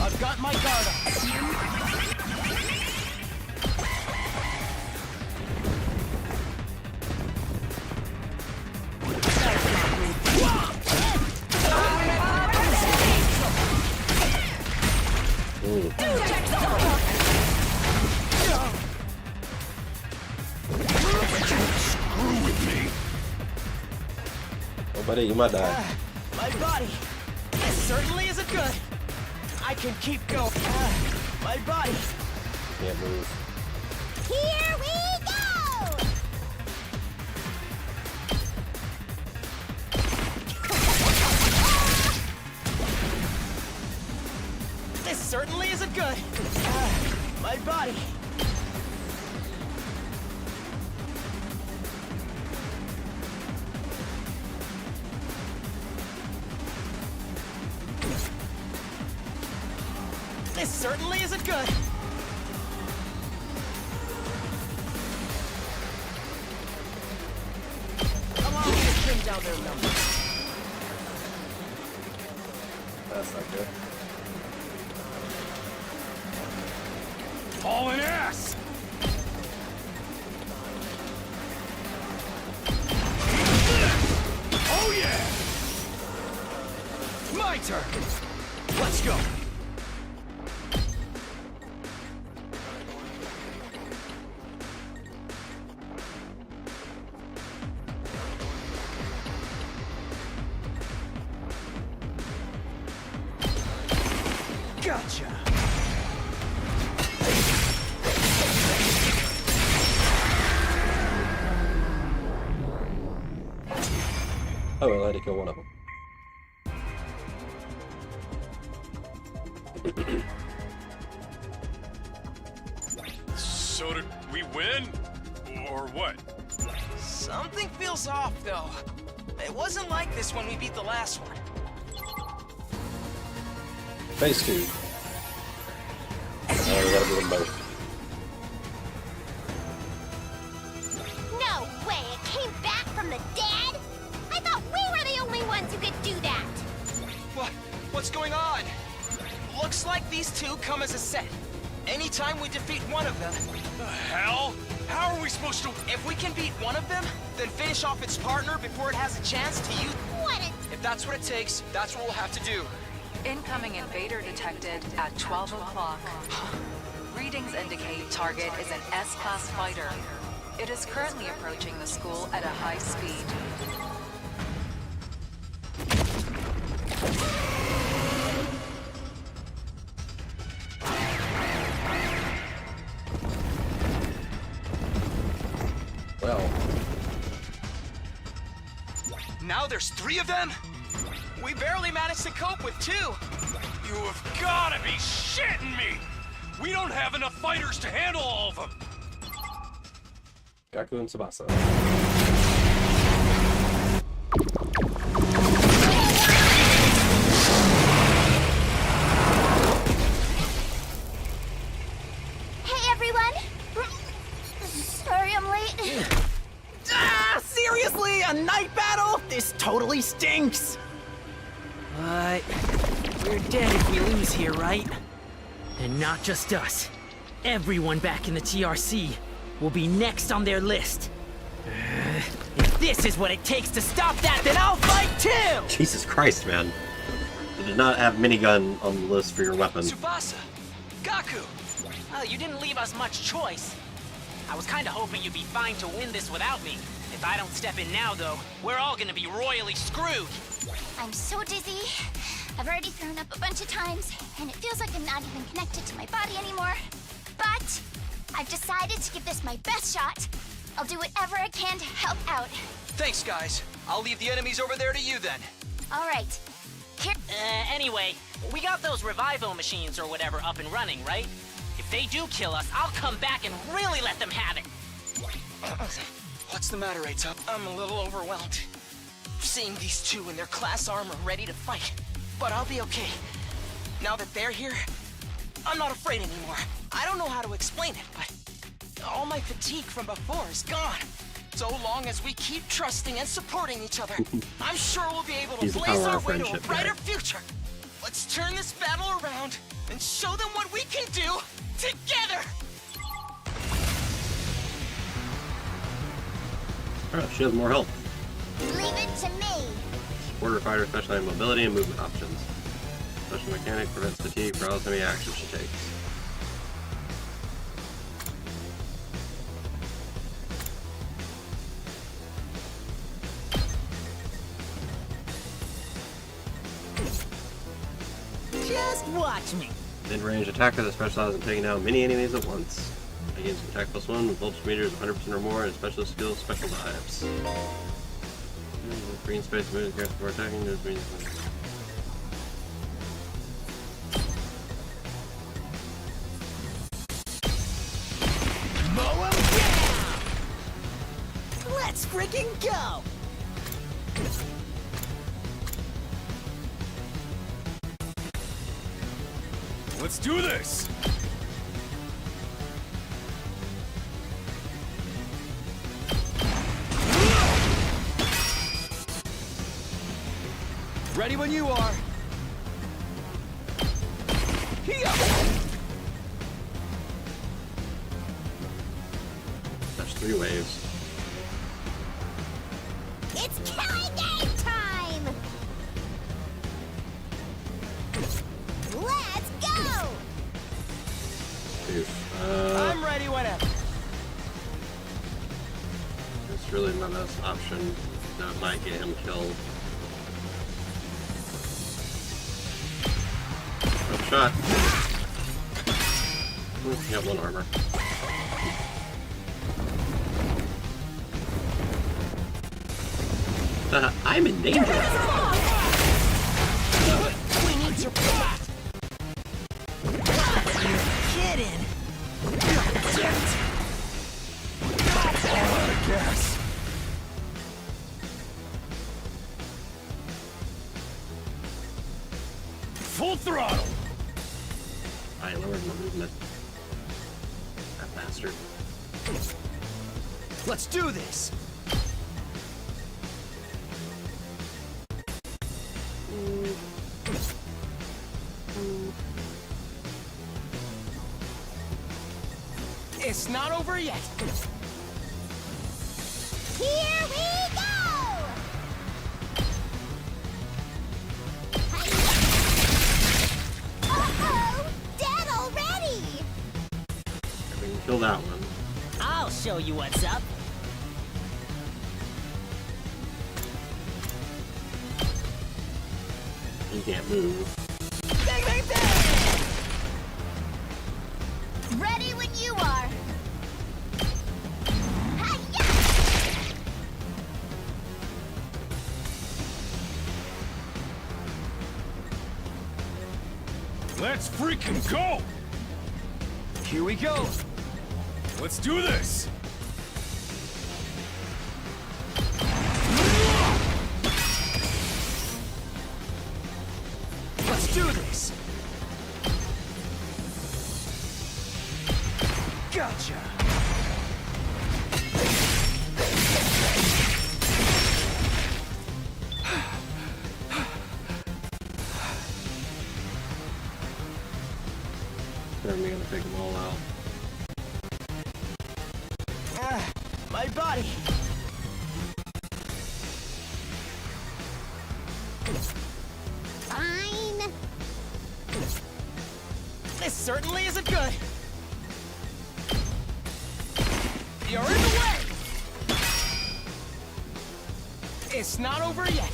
Speaker 8: I've got my guard up.
Speaker 4: Screw with me.
Speaker 1: Oh, buddy, you might die.
Speaker 8: My body. It certainly isn't good. I can keep going. My body.
Speaker 1: Can't move.
Speaker 5: Here we go!
Speaker 8: This certainly isn't good. My body. This certainly isn't good. Allow me to trim down their numbers.
Speaker 1: That's not good.
Speaker 4: Hauling ass! Oh yeah!
Speaker 8: My turn. Let's go. Gotcha.
Speaker 1: Oh, well, I had to kill one of them.
Speaker 4: So did we win? Or what?
Speaker 8: Something feels off, though. It wasn't like this when we beat the last one.
Speaker 1: Phase 2. Oh, we gotta do them both.
Speaker 5: No way! It came back from the dead? I thought we were the only ones who could do that!
Speaker 8: What's going on? Looks like these two come as a set. Anytime we defeat one of them...
Speaker 4: The hell? How are we supposed to...
Speaker 8: If we can beat one of them, then finish off its partner before it has a chance to use...
Speaker 5: What a...
Speaker 8: If that's what it takes, that's what we'll have to do.
Speaker 10: Incoming invader detected at 12 o'clock. Readings indicate target is an S-class fighter. It is currently approaching the school at a high speed.
Speaker 1: Well,
Speaker 8: Now there's 3 of them? We barely managed to cope with 2.
Speaker 4: You have gotta be shitting me! We don't have enough fighters to handle all of them!
Speaker 1: Gaku and Tsubasa.
Speaker 5: Hey, everyone! Sorry I'm late.
Speaker 8: Seriously? A night battle? This totally stinks!
Speaker 11: But we're dead if we lose here, right? And not just us. Everyone back in the TRC will be next on their list. If this is what it takes to stop that, then I'll fight too!
Speaker 1: Jesus Christ, man. You did not have minigun on the list for your weapon.
Speaker 8: Tsubasa! Gaku!
Speaker 11: Well, you didn't leave us much choice. I was kinda hoping you'd be fine to win this without me. If I don't step in now, though, we're all gonna be royally screwed.
Speaker 5: I'm so dizzy. I've already thrown up a bunch of times, and it feels like I'm not even connected to my body anymore. But I've decided to give this my best shot. I'll do whatever I can to help out.
Speaker 8: Thanks, guys. I'll leave the enemies over there to you then.
Speaker 5: All right. Here.
Speaker 11: Anyway, we got those revival machines or whatever up and running, right? If they do kill us, I'll come back and really let them have it.
Speaker 8: What's the matter, A-Tup? I'm a little overwhelmed. Seeing these two in their class armor ready to fight. But I'll be okay. Now that they're here, I'm not afraid anymore. I don't know how to explain it, but all my fatigue from before is gone. So long as we keep trusting and supporting each other, I'm sure we'll be able to blaze our way to a brighter future. Let's turn this battle around and show them what we can do together!
Speaker 1: Oh, she has more health.
Speaker 5: Leave it to me.
Speaker 1: Supporter fighter specializes in mobility and movement options. Special mechanic prevents fatigue for all any actions she takes.
Speaker 11: Just watch me.
Speaker 1: Mid-range attacker that specializes in taking down many enemies at once. Against attack +1 with voltage meters 100% or more and specialist skills special dives. Green space moves character for attacking. Those means.
Speaker 11: Mow 'em down! Let's freaking go!
Speaker 4: Let's do this!
Speaker 6: Ready when you are.
Speaker 1: That's 3 waves.
Speaker 5: It's killing game time! Let's go!
Speaker 8: I'm ready whenever.
Speaker 1: It's really my best option. That might get him killed. Oh, shot. Ooh, he got 1 armor. I'm in danger.
Speaker 8: We need to fight.
Speaker 11: You're kidding.
Speaker 4: All out of gas. Full throttle!
Speaker 1: I lowered my movement. That bastard.
Speaker 6: Let's do this.
Speaker 8: It's not over yet.
Speaker 5: Here we go! Uh-oh! Dead already!
Speaker 1: We can kill that one.
Speaker 11: I'll show you what's up.
Speaker 1: He can't move.
Speaker 8: Bang, bang, bang!
Speaker 5: Ready when you are. Hi-ya!
Speaker 4: Let's freaking go!
Speaker 6: Here we go.
Speaker 4: Let's do this!
Speaker 6: Let's do this. Gotcha.
Speaker 1: Then we're gonna take them all out.
Speaker 8: My body.
Speaker 5: Fine.
Speaker 8: This certainly isn't good. You're in the way. It's not over yet.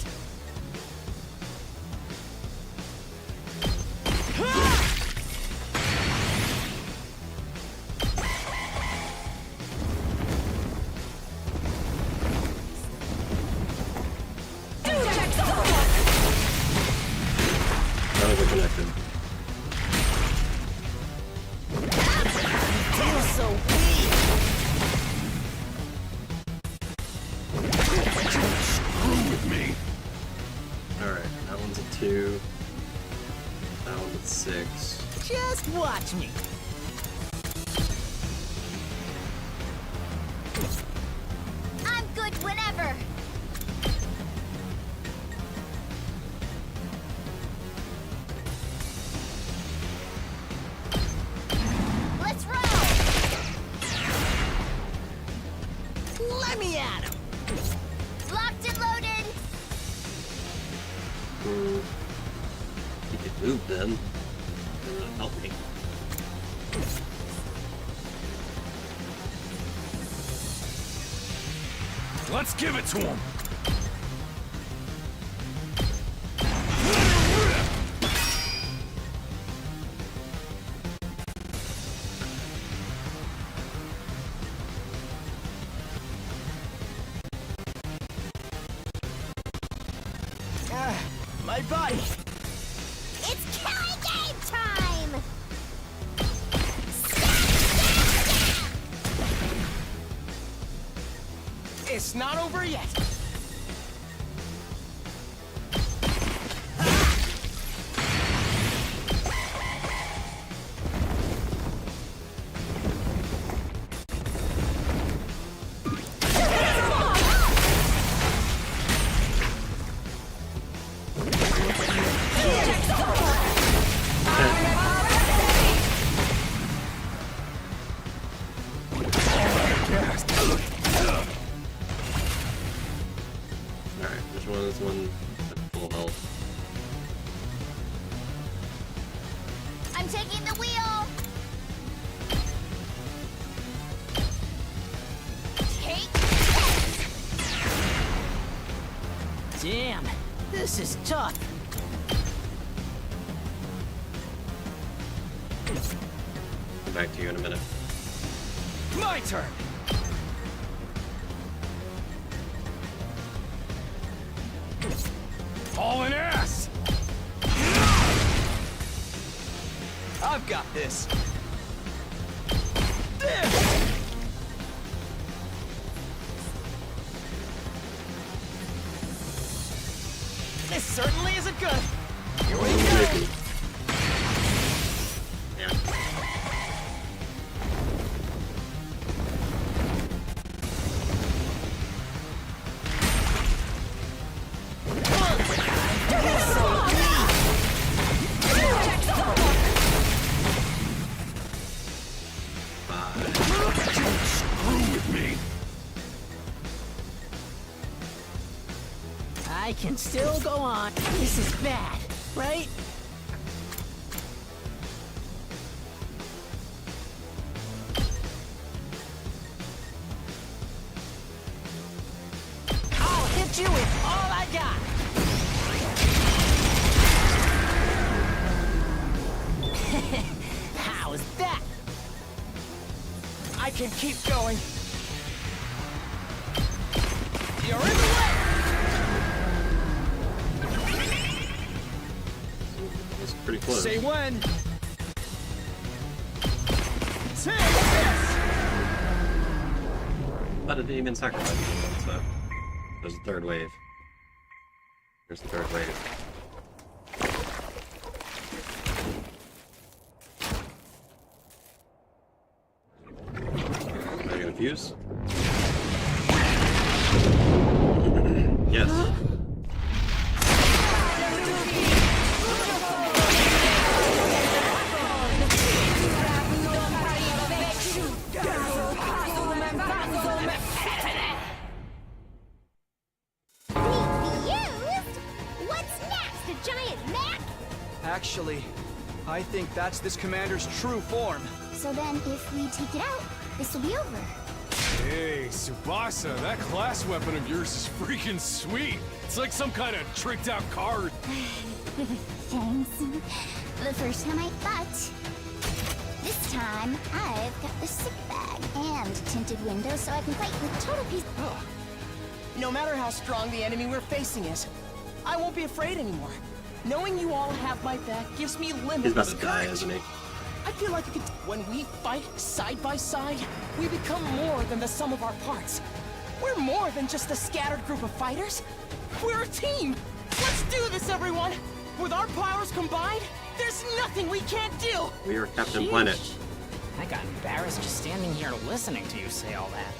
Speaker 1: None of it connected.
Speaker 8: Feels so weak.
Speaker 1: That's 6.
Speaker 8: Just watch me.
Speaker 5: I'm good whenever. Let's roll.
Speaker 8: Let me at him.
Speaker 5: Locked and loaded.
Speaker 1: You could move then. Help me.
Speaker 4: Let's give it to him.
Speaker 8: My body.
Speaker 5: It's killing game time.
Speaker 8: It's not over yet.
Speaker 1: Alright, which one is one at full health?
Speaker 5: I'm taking the wheel. Take this.
Speaker 8: Damn, this is tough.
Speaker 1: Come back to you in a minute.
Speaker 8: My turn.
Speaker 4: Hauling ass.
Speaker 6: I've got this.
Speaker 8: This certainly isn't good. Here we go.
Speaker 1: Yeah.
Speaker 8: I can still go on. This is bad, right? I'll hit you with all I got. How's that? I can keep going. You're in the way!
Speaker 1: That's pretty close.
Speaker 6: Say when.
Speaker 8: Take this!
Speaker 1: But it didn't even sacrifice anyone, so there's a third wave. There's the third wave. Are you gonna fuse? Yes.
Speaker 6: Actually, I think that's this commander's true form.
Speaker 5: So then, if we take it out, this will be over.
Speaker 4: Hey, Tsubasa, that class weapon of yours is freaking sweet. It's like some kind of tricked out card.
Speaker 5: Thanks. The first time I thought. This time, I've got the sick bag and tinted window so I can fight with total peace.
Speaker 8: No matter how strong the enemy we're facing is, I won't be afraid anymore. Knowing you all have my back gives me
Speaker 1: He's about
Speaker 8: limitless
Speaker 1: to die,
Speaker 8: courage.
Speaker 1: isn't he?
Speaker 8: I feel like when we fight side by side, we become more than the sum of our parts. We're more than just a scattered group of fighters. We're a team. Let's do this, everyone. With our powers combined, There's nothing we can't do!
Speaker 1: We are Captain Planet.
Speaker 11: I got embarrassed just standing here listening to you say all that.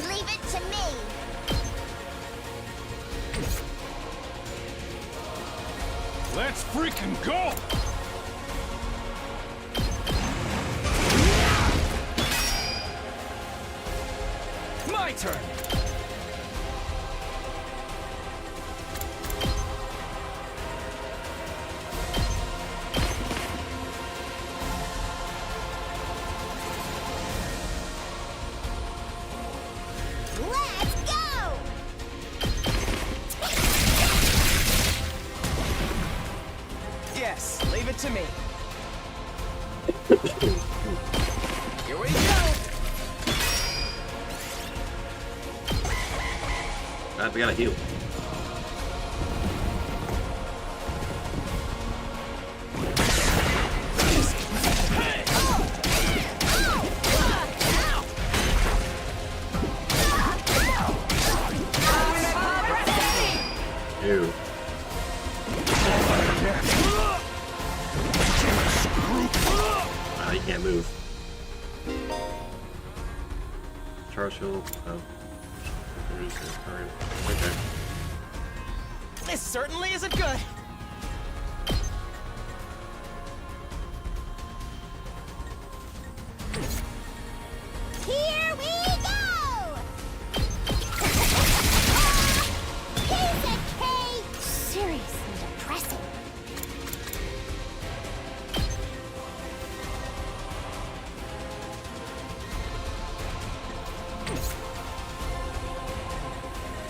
Speaker 5: Leave it to me.
Speaker 4: Let's freaking go!
Speaker 6: My turn!
Speaker 5: Let's go!
Speaker 6: Yes, leave it to me. Here we go!
Speaker 1: We gotta heal. Ew. You can't move. Charge shield. Oh. Okay.
Speaker 8: This certainly isn't good!
Speaker 5: Here we go! Piece of cake! Seriously depressing.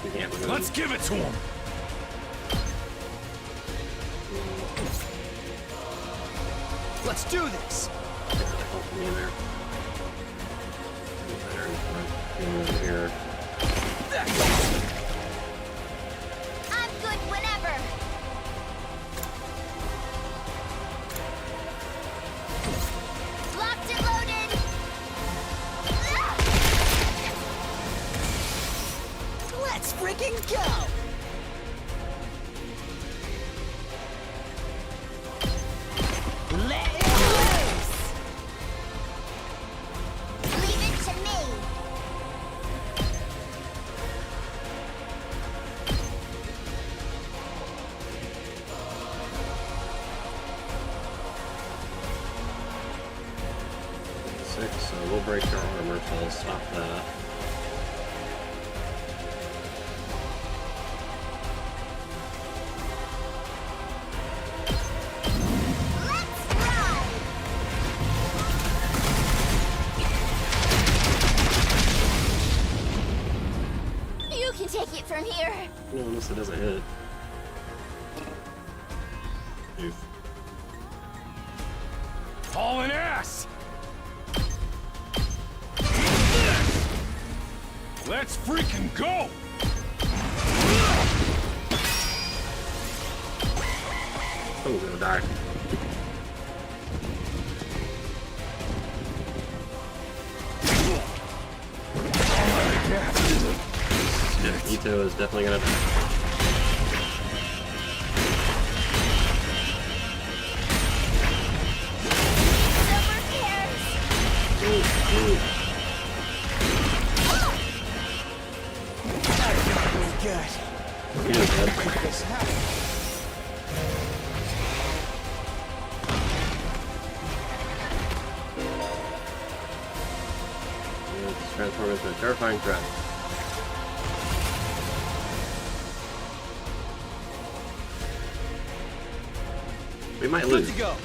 Speaker 1: You can't move.
Speaker 4: Let's give it to him!
Speaker 6: Let's do this!
Speaker 1: Me in there. Better over here.
Speaker 5: I'm good whenever. Locked and loaded.
Speaker 8: Let's freaking go! Let it loose!
Speaker 5: Leave it to me.
Speaker 1: So we'll break your armor, so I'll stop that.
Speaker 5: Let's ride. You can take it from here.
Speaker 1: No, unless it doesn't hit. Oof.
Speaker 4: Hauling ass! Let's freaking go!
Speaker 1: Oh, we're gonna die. Yeah, Ito is definitely gonna die.
Speaker 5: Silver cares.
Speaker 1: Ooh.
Speaker 6: Good.
Speaker 1: He is dead.
Speaker 6: Make this happen.
Speaker 1: Let's transform into a terrifying threat. We might
Speaker 6: Good
Speaker 1: lose.
Speaker 6: to go.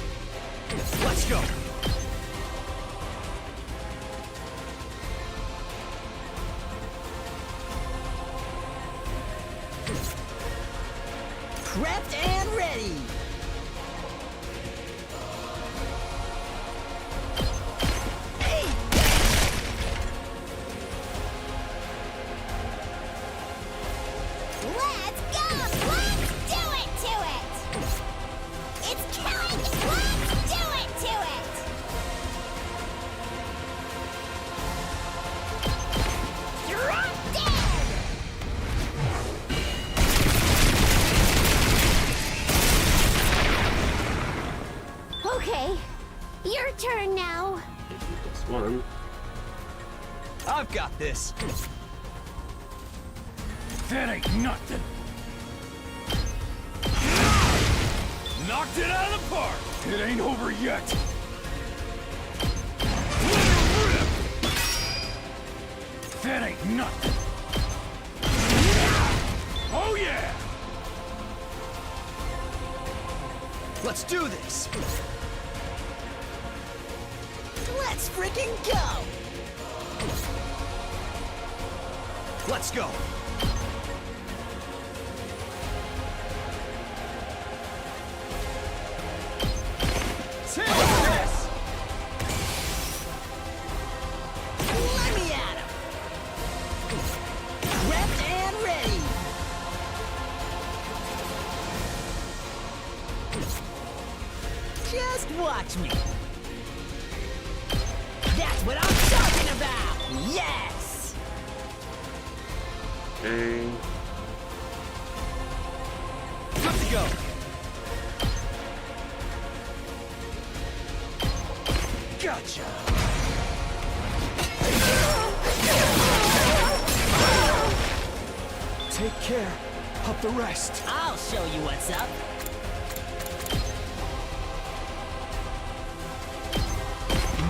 Speaker 6: Let's go.
Speaker 8: Prepped and ready!
Speaker 5: Let's go! Let's do it to it! It's killing! Let's do it to it! Drop dead! Okay, your turn now.
Speaker 1: This one.
Speaker 6: I've got this.
Speaker 7: That ain't nothing. Knocked it out of the park. It ain't over yet. Let her rip. That ain't nothing. Oh yeah.
Speaker 6: Let's do this.
Speaker 8: Let's freaking go!
Speaker 6: Let's go. Take this.
Speaker 8: Let me at him! Prepped and ready! Just watch me. That's what I'm talking about! Yes!
Speaker 1: Okay.
Speaker 6: Good to go. Gotcha. Take care of the rest.
Speaker 8: I'll show you what's up.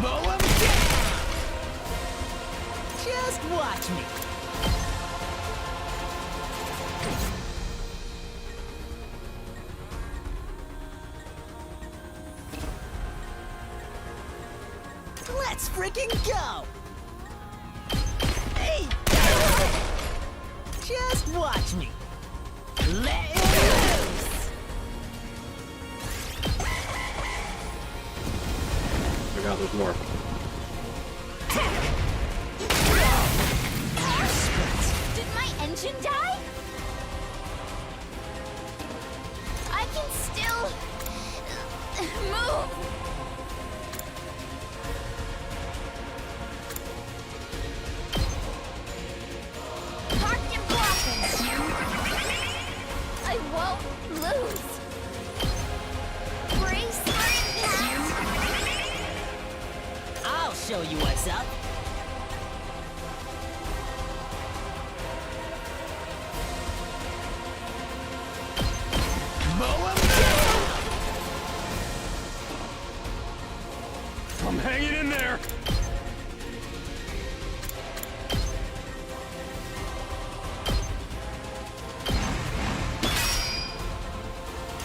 Speaker 8: Mow 'em down! Just watch me. Let's freaking go! Hey! Just watch me. Let it loose!
Speaker 1: Forgot there's more.
Speaker 5: Did my engine die? I can still move. Parked and blocking. I won't lose. Brace for impact.
Speaker 8: I'll show you what's up. Mow 'em down!
Speaker 7: I'm hanging in there.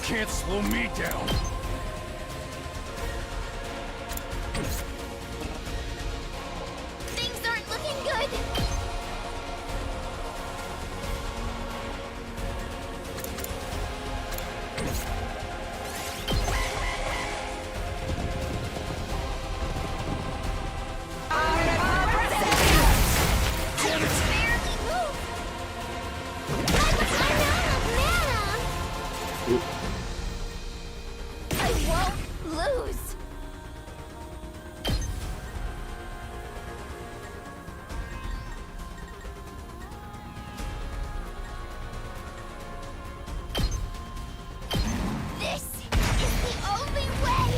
Speaker 7: Can't slow me down.
Speaker 5: Things aren't looking good. Barely move. I'm out of mana. I won't lose. This is the only way.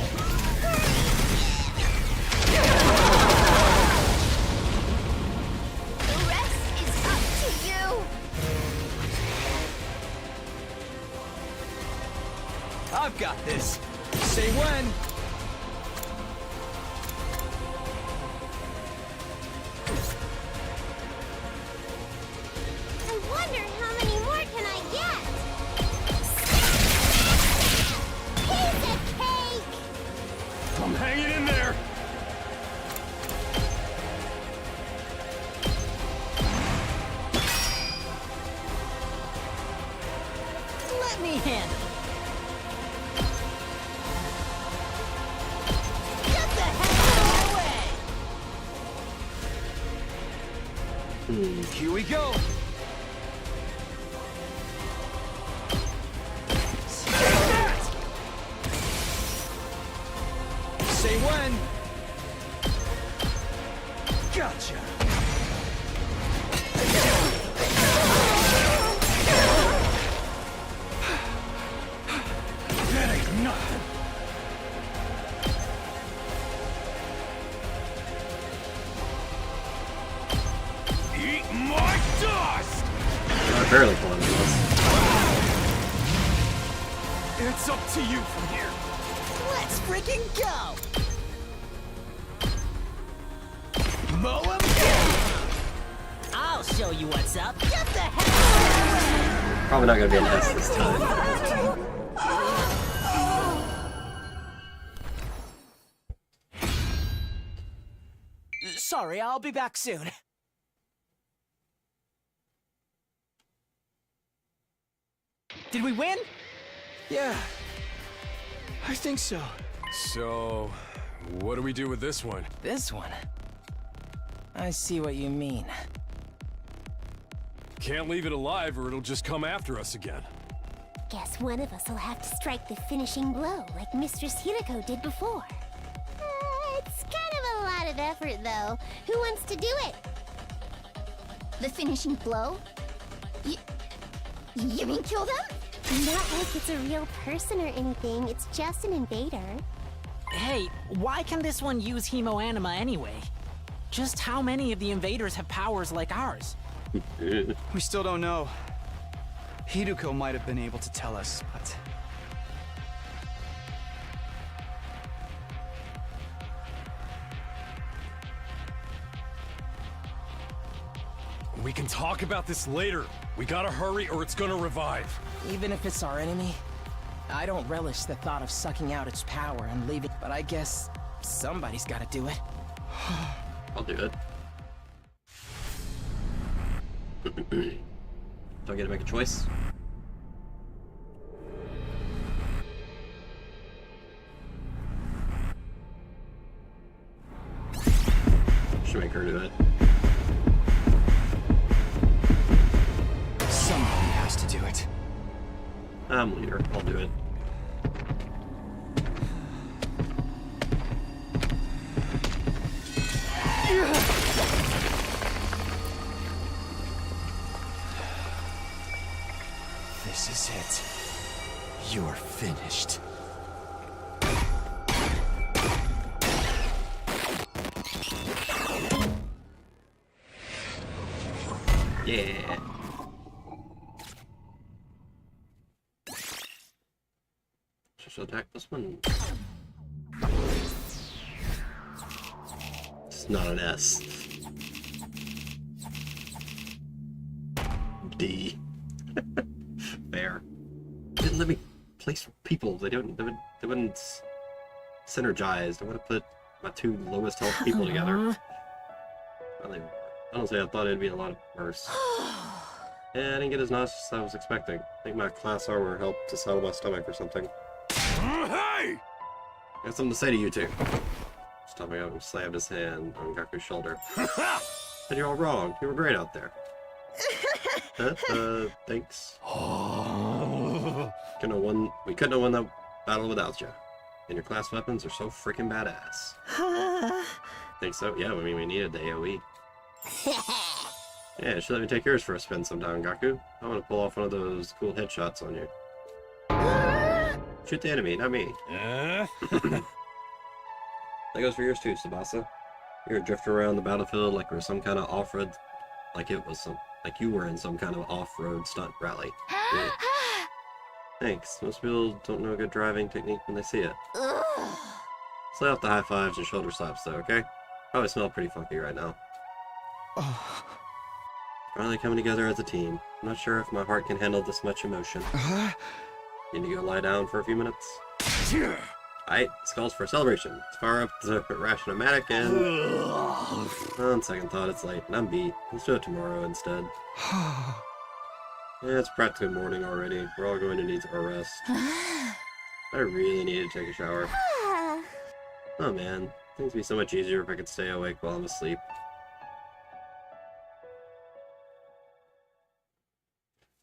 Speaker 5: The rest is up to you.
Speaker 6: I've got this. Say when.
Speaker 5: I wonder how many more can I get? Piece of cake!
Speaker 7: I'm hanging in there.
Speaker 8: Let me handle it. Get the hell out of my way!
Speaker 6: Here we go.
Speaker 1: They're barely pulling on us.
Speaker 4: It's up to you from here.
Speaker 8: Let's freaking go! Mow 'em down!
Speaker 11: I'll show you what's up.
Speaker 8: Get the heck
Speaker 1: Probably not gonna be an S this time.
Speaker 8: Sorry, I'll be back soon. Did we win? Yeah, I think so.
Speaker 4: So, what do we do with this one?
Speaker 8: This one? I see what you mean.
Speaker 4: Can't leave it alive or it'll just come after us again.
Speaker 5: Guess one of us will have to strike the finishing blow like Mistress Hirako did before. It's kind of a lot of effort, though. Who wants to do it? The finishing blow? You mean kill them? Not like it's a real person or anything. It's just an invader.
Speaker 11: Hey, why can this one use hemoanima anyway? Just how many of the invaders have powers like ours?
Speaker 6: We still don't know. Hiruko might have been able to tell us, but...
Speaker 4: We can talk about this later. We gotta hurry or it's gonna revive.
Speaker 8: Even if it's our enemy, I don't relish the thought of sucking out its power and leaving, but I guess somebody's gotta do it.
Speaker 1: I'll do it. Do I get to make a choice? Should make her do it.
Speaker 6: Somebody has to do it.
Speaker 1: I'm leader. I'll do it.
Speaker 6: This is it. You're finished.
Speaker 1: Yeah. Should attack this one. It's not an S. D. Fair. Didn't let me place people. They wouldn't synergize. I would have put my two lowest health people together. Well, honestly, I thought it'd be a lot worse. Yeah, I didn't get as nauseous as I was expecting. I think my class armor helped to settle my stomach or something.
Speaker 4: Hey!
Speaker 1: I got something to say to you two. Stomping up and slammed his hand on Gaku's shoulder. And you're all wrong. You were great out there. Thanks. We couldn't have won that battle without you. And your class weapons are so freaking badass. Think so? Yeah, I mean, we needed the AoE. Yeah, you should let me take yours for a spin sometime, Gaku. I want to pull off one of those cool headshots on you. Shoot the enemy, not me. That goes for yours too, Tsubasa. You're drifting around the battlefield like we're some kind of off-road, like you were in some kind of off-road stunt rally. Yeah. Thanks. Most people don't know a good driving technique when they see it. Slay off the high fives and shoulder slaps though, okay? Probably smell pretty funky right now. Finally coming together as a team. I'm not sure if my heart can handle this much emotion. Need to go lie down for a few minutes? Alright, this calls for a celebration. Let's fire up the Ration-O-Matic and... On second thought, it's late and I'm beat. Let's do it tomorrow instead. Yeah, it's practically morning already. We're all going to need our rest. I really need to take a shower. Oh man, things would be so much easier if I could stay awake while I'm asleep.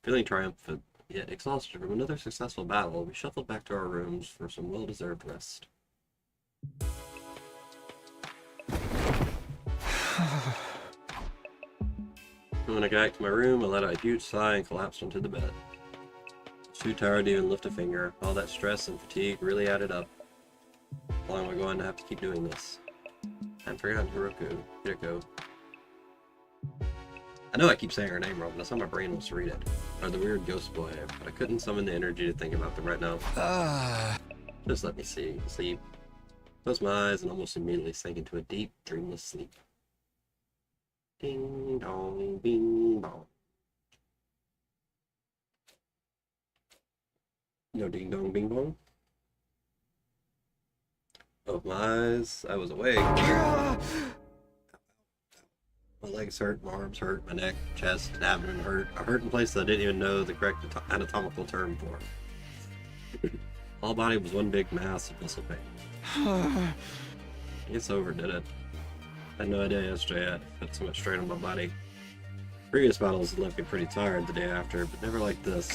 Speaker 1: Feeling triumphant, yet exhausted from another successful battle, we shuffled back to our rooms for some well-deserved rest. When I got back to my room, I let out a huge sigh and collapsed onto the bed. Too tired to even lift a finger. All that stress and fatigue really added up. How long am I going to have to keep doing this? I hadn't forgotten Hirako. I know I keep saying her name wrong, but that's how my brain wants to read it. Or the weird ghost boy, but I couldn't summon the energy to think about them right now. Just let me sleep. Close my eyes and almost immediately sank into a deep, dreamless sleep. Ding dong, bing bong. No ding dong, bing bong. Opened my eyes. I was awake. My legs hurt, my arms hurt, my neck, chest, and abdomen hurt. I hurt in places I didn't even know the correct anatomical term for. All body was one big mass of muscle pain. I guess I overdid it. I had no idea yesterday I'd put so much strain on my body. Previous battles had left me pretty tired the day after, but never like this.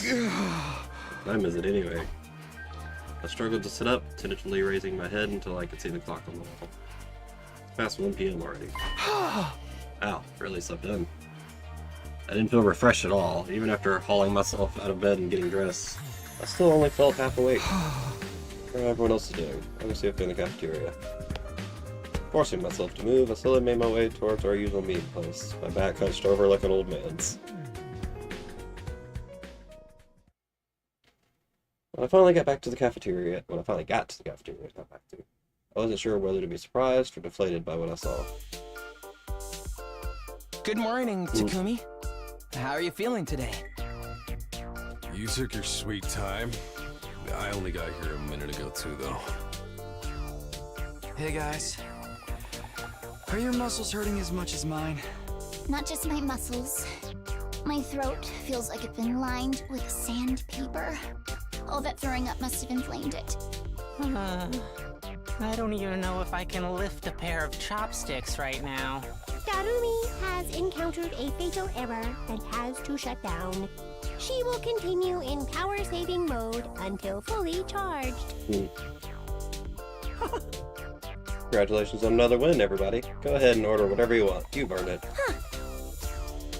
Speaker 1: What time is it anyway? I struggled to sit up, tentatively raising my head until I could see the clock on the wall. It's past 1 p.m. already. Ow, really slept in. I didn't feel refreshed at all, even after hauling myself out of bed and getting dressed. I still only felt half awake. What everyone else is doing. I'm gonna see if they're in the cafeteria. Forcing myself to move, I slowly made my way towards our usual meeting place. My back hunched over like an old man's. When I finally got to the cafeteria, I wasn't sure whether to be surprised or deflated by what I saw.
Speaker 6: Good morning, Takumi. How are you feeling today?
Speaker 4: You took your sweet time. I only got here a minute ago too, though.
Speaker 6: Hey guys. Are your muscles hurting as much as mine?
Speaker 5: Not just my muscles. My throat feels like it's been lined with sandpaper. All that throwing up must have inflamed it.
Speaker 11: I don't even know if I can lift a pair of chopsticks right now.
Speaker 12: Darumi has encountered a fatal error and has to shut down. She will continue in power-saving mode until fully charged.
Speaker 1: Congratulations on another win, everybody. Go ahead and order whatever you want. You've earned it.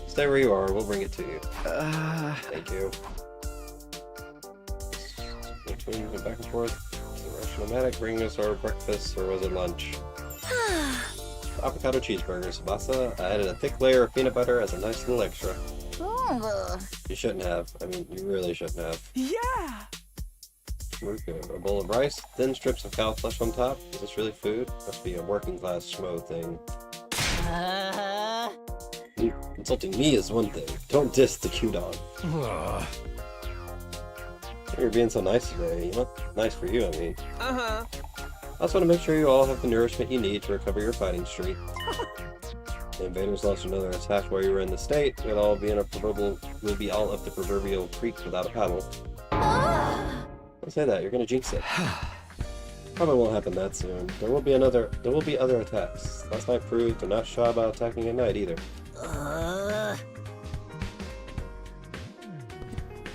Speaker 1: Stay where you are. We'll bring it to you. Thank you. Between back and forth. The Russian-O-Matic bringing us our breakfast, or was it lunch? Avocado cheeseburger, Sabasa. I added a thick layer of peanut butter as a nice little extra. You shouldn't have. I mean, you really shouldn't have.
Speaker 8: Yeah!
Speaker 1: A bowl of rice, thin strips of cow flesh on top. Is this really food? Must be a working class schmo thing. Insulting me is one thing. Don't diss the cute dog. You're being so nice today. Nice for you, I mean. I also want to make sure you all have the nourishment you need to recover your fighting streak. The invaders launched another attack while you were in the state. We'd all be all up the proverbial creek without a paddle. Don't say that. You're gonna jinx it. Probably won't happen that soon. There will be other attacks. Last night proved they're not shy about attacking at night either.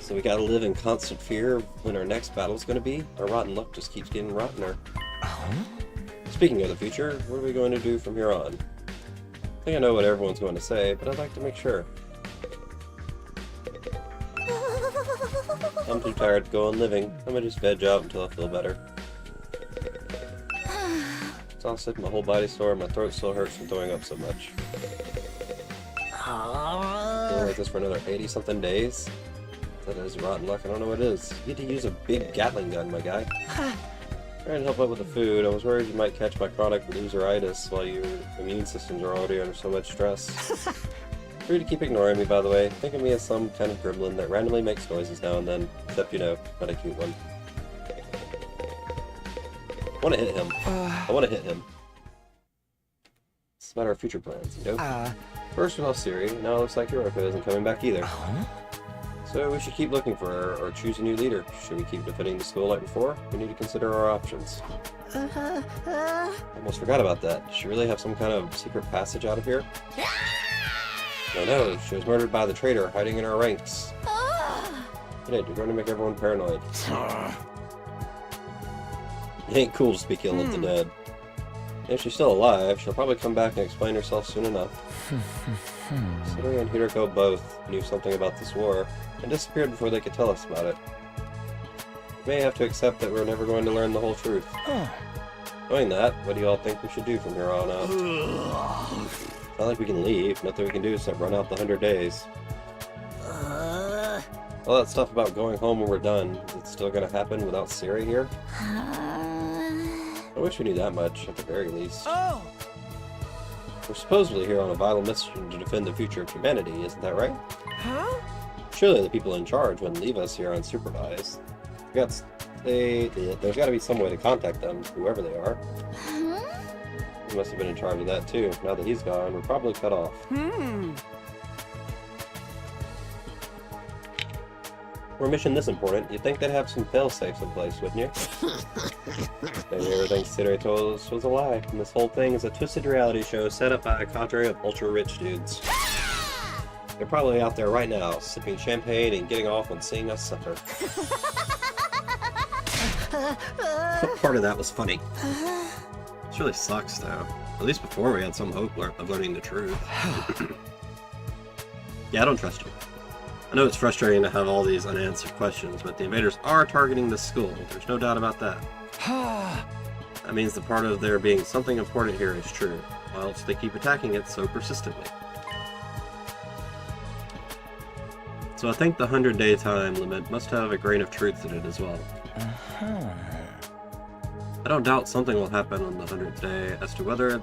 Speaker 1: So we gotta live in constant fear of when our next battle's gonna be. Our rotten luck just keeps getting rottener. Speaking of the future, what are we going to do from here on? I think I know what everyone's going to say, but I'd like to make sure. I'm too tired to go on living. I'm gonna just veg out until I feel better. Exhausted, my whole body's sore, my throat still hurts from throwing up so much. Feeling like this for another 80-something days? That is rotten luck, I don't know what it is. You get to use a big Gatling gun, my guy. Trying to help out with the food, I was worried you might catch my chronic loseritis while your immune systems are already under so much stress. Free to keep ignoring me, by the way. Think of me as some kind of gremlin that randomly makes noises now and then. Except, you know, not a cute one. I want to hit him. I want to hit him. It's a matter of future plans, you know? First we lost Siri, now it looks like Hiroko isn't coming back either. So we should keep looking for her, or choose a new leader. Should we keep defending the school like before? We need to consider our options. Almost forgot about that. Does she really have some kind of secret passage out of here? No, she was murdered by the traitor hiding in our ranks. You're going to make everyone paranoid. It ain't cool to speak ill of the dead. If she's still alive, she'll probably come back and explain herself soon enough. Siri and Hiroko both knew something about this war, and disappeared before they could tell us about it. We may have to accept that we're never going to learn the whole truth. Knowing that, what do you all think we should do from here on out? Not like we can leave. Nothing we can do except run out the 100 days. All that stuff about going home when we're done, is it still gonna happen without Siri here? I wish we knew that much, at the very least.
Speaker 8: Oh!
Speaker 1: We're supposedly here on a vital mission to defend the future of humanity, isn't that right?
Speaker 8: Huh?
Speaker 1: Surely the people in charge wouldn't leave us here unsupervised. There's gotta be some way to contact them, whoever they are. He must have been in charge of that too. Now that he's gone, we're probably cut off. For a mission this important, you'd think they'd have some fail-safes in place, wouldn't you? Maybe everything Siri told us was a lie, and this whole thing is a twisted reality show set up by a cadre of ultra-rich dudes. They're probably out there right now, sipping champagne and getting off on seeing us suffer. What part of that was funny? This really sucks, though. At least before we had some hope of learning the truth. Yeah, I don't trust you. I know it's frustrating to have all these unanswered questions, but the invaders are targeting this school. There's no doubt about that. That means the part of there being something important here is true, or else they keep attacking it so persistently. So I think the 100-day time limit must have a grain of truth in it as well. I don't doubt something will happen on the 100th day. As to whether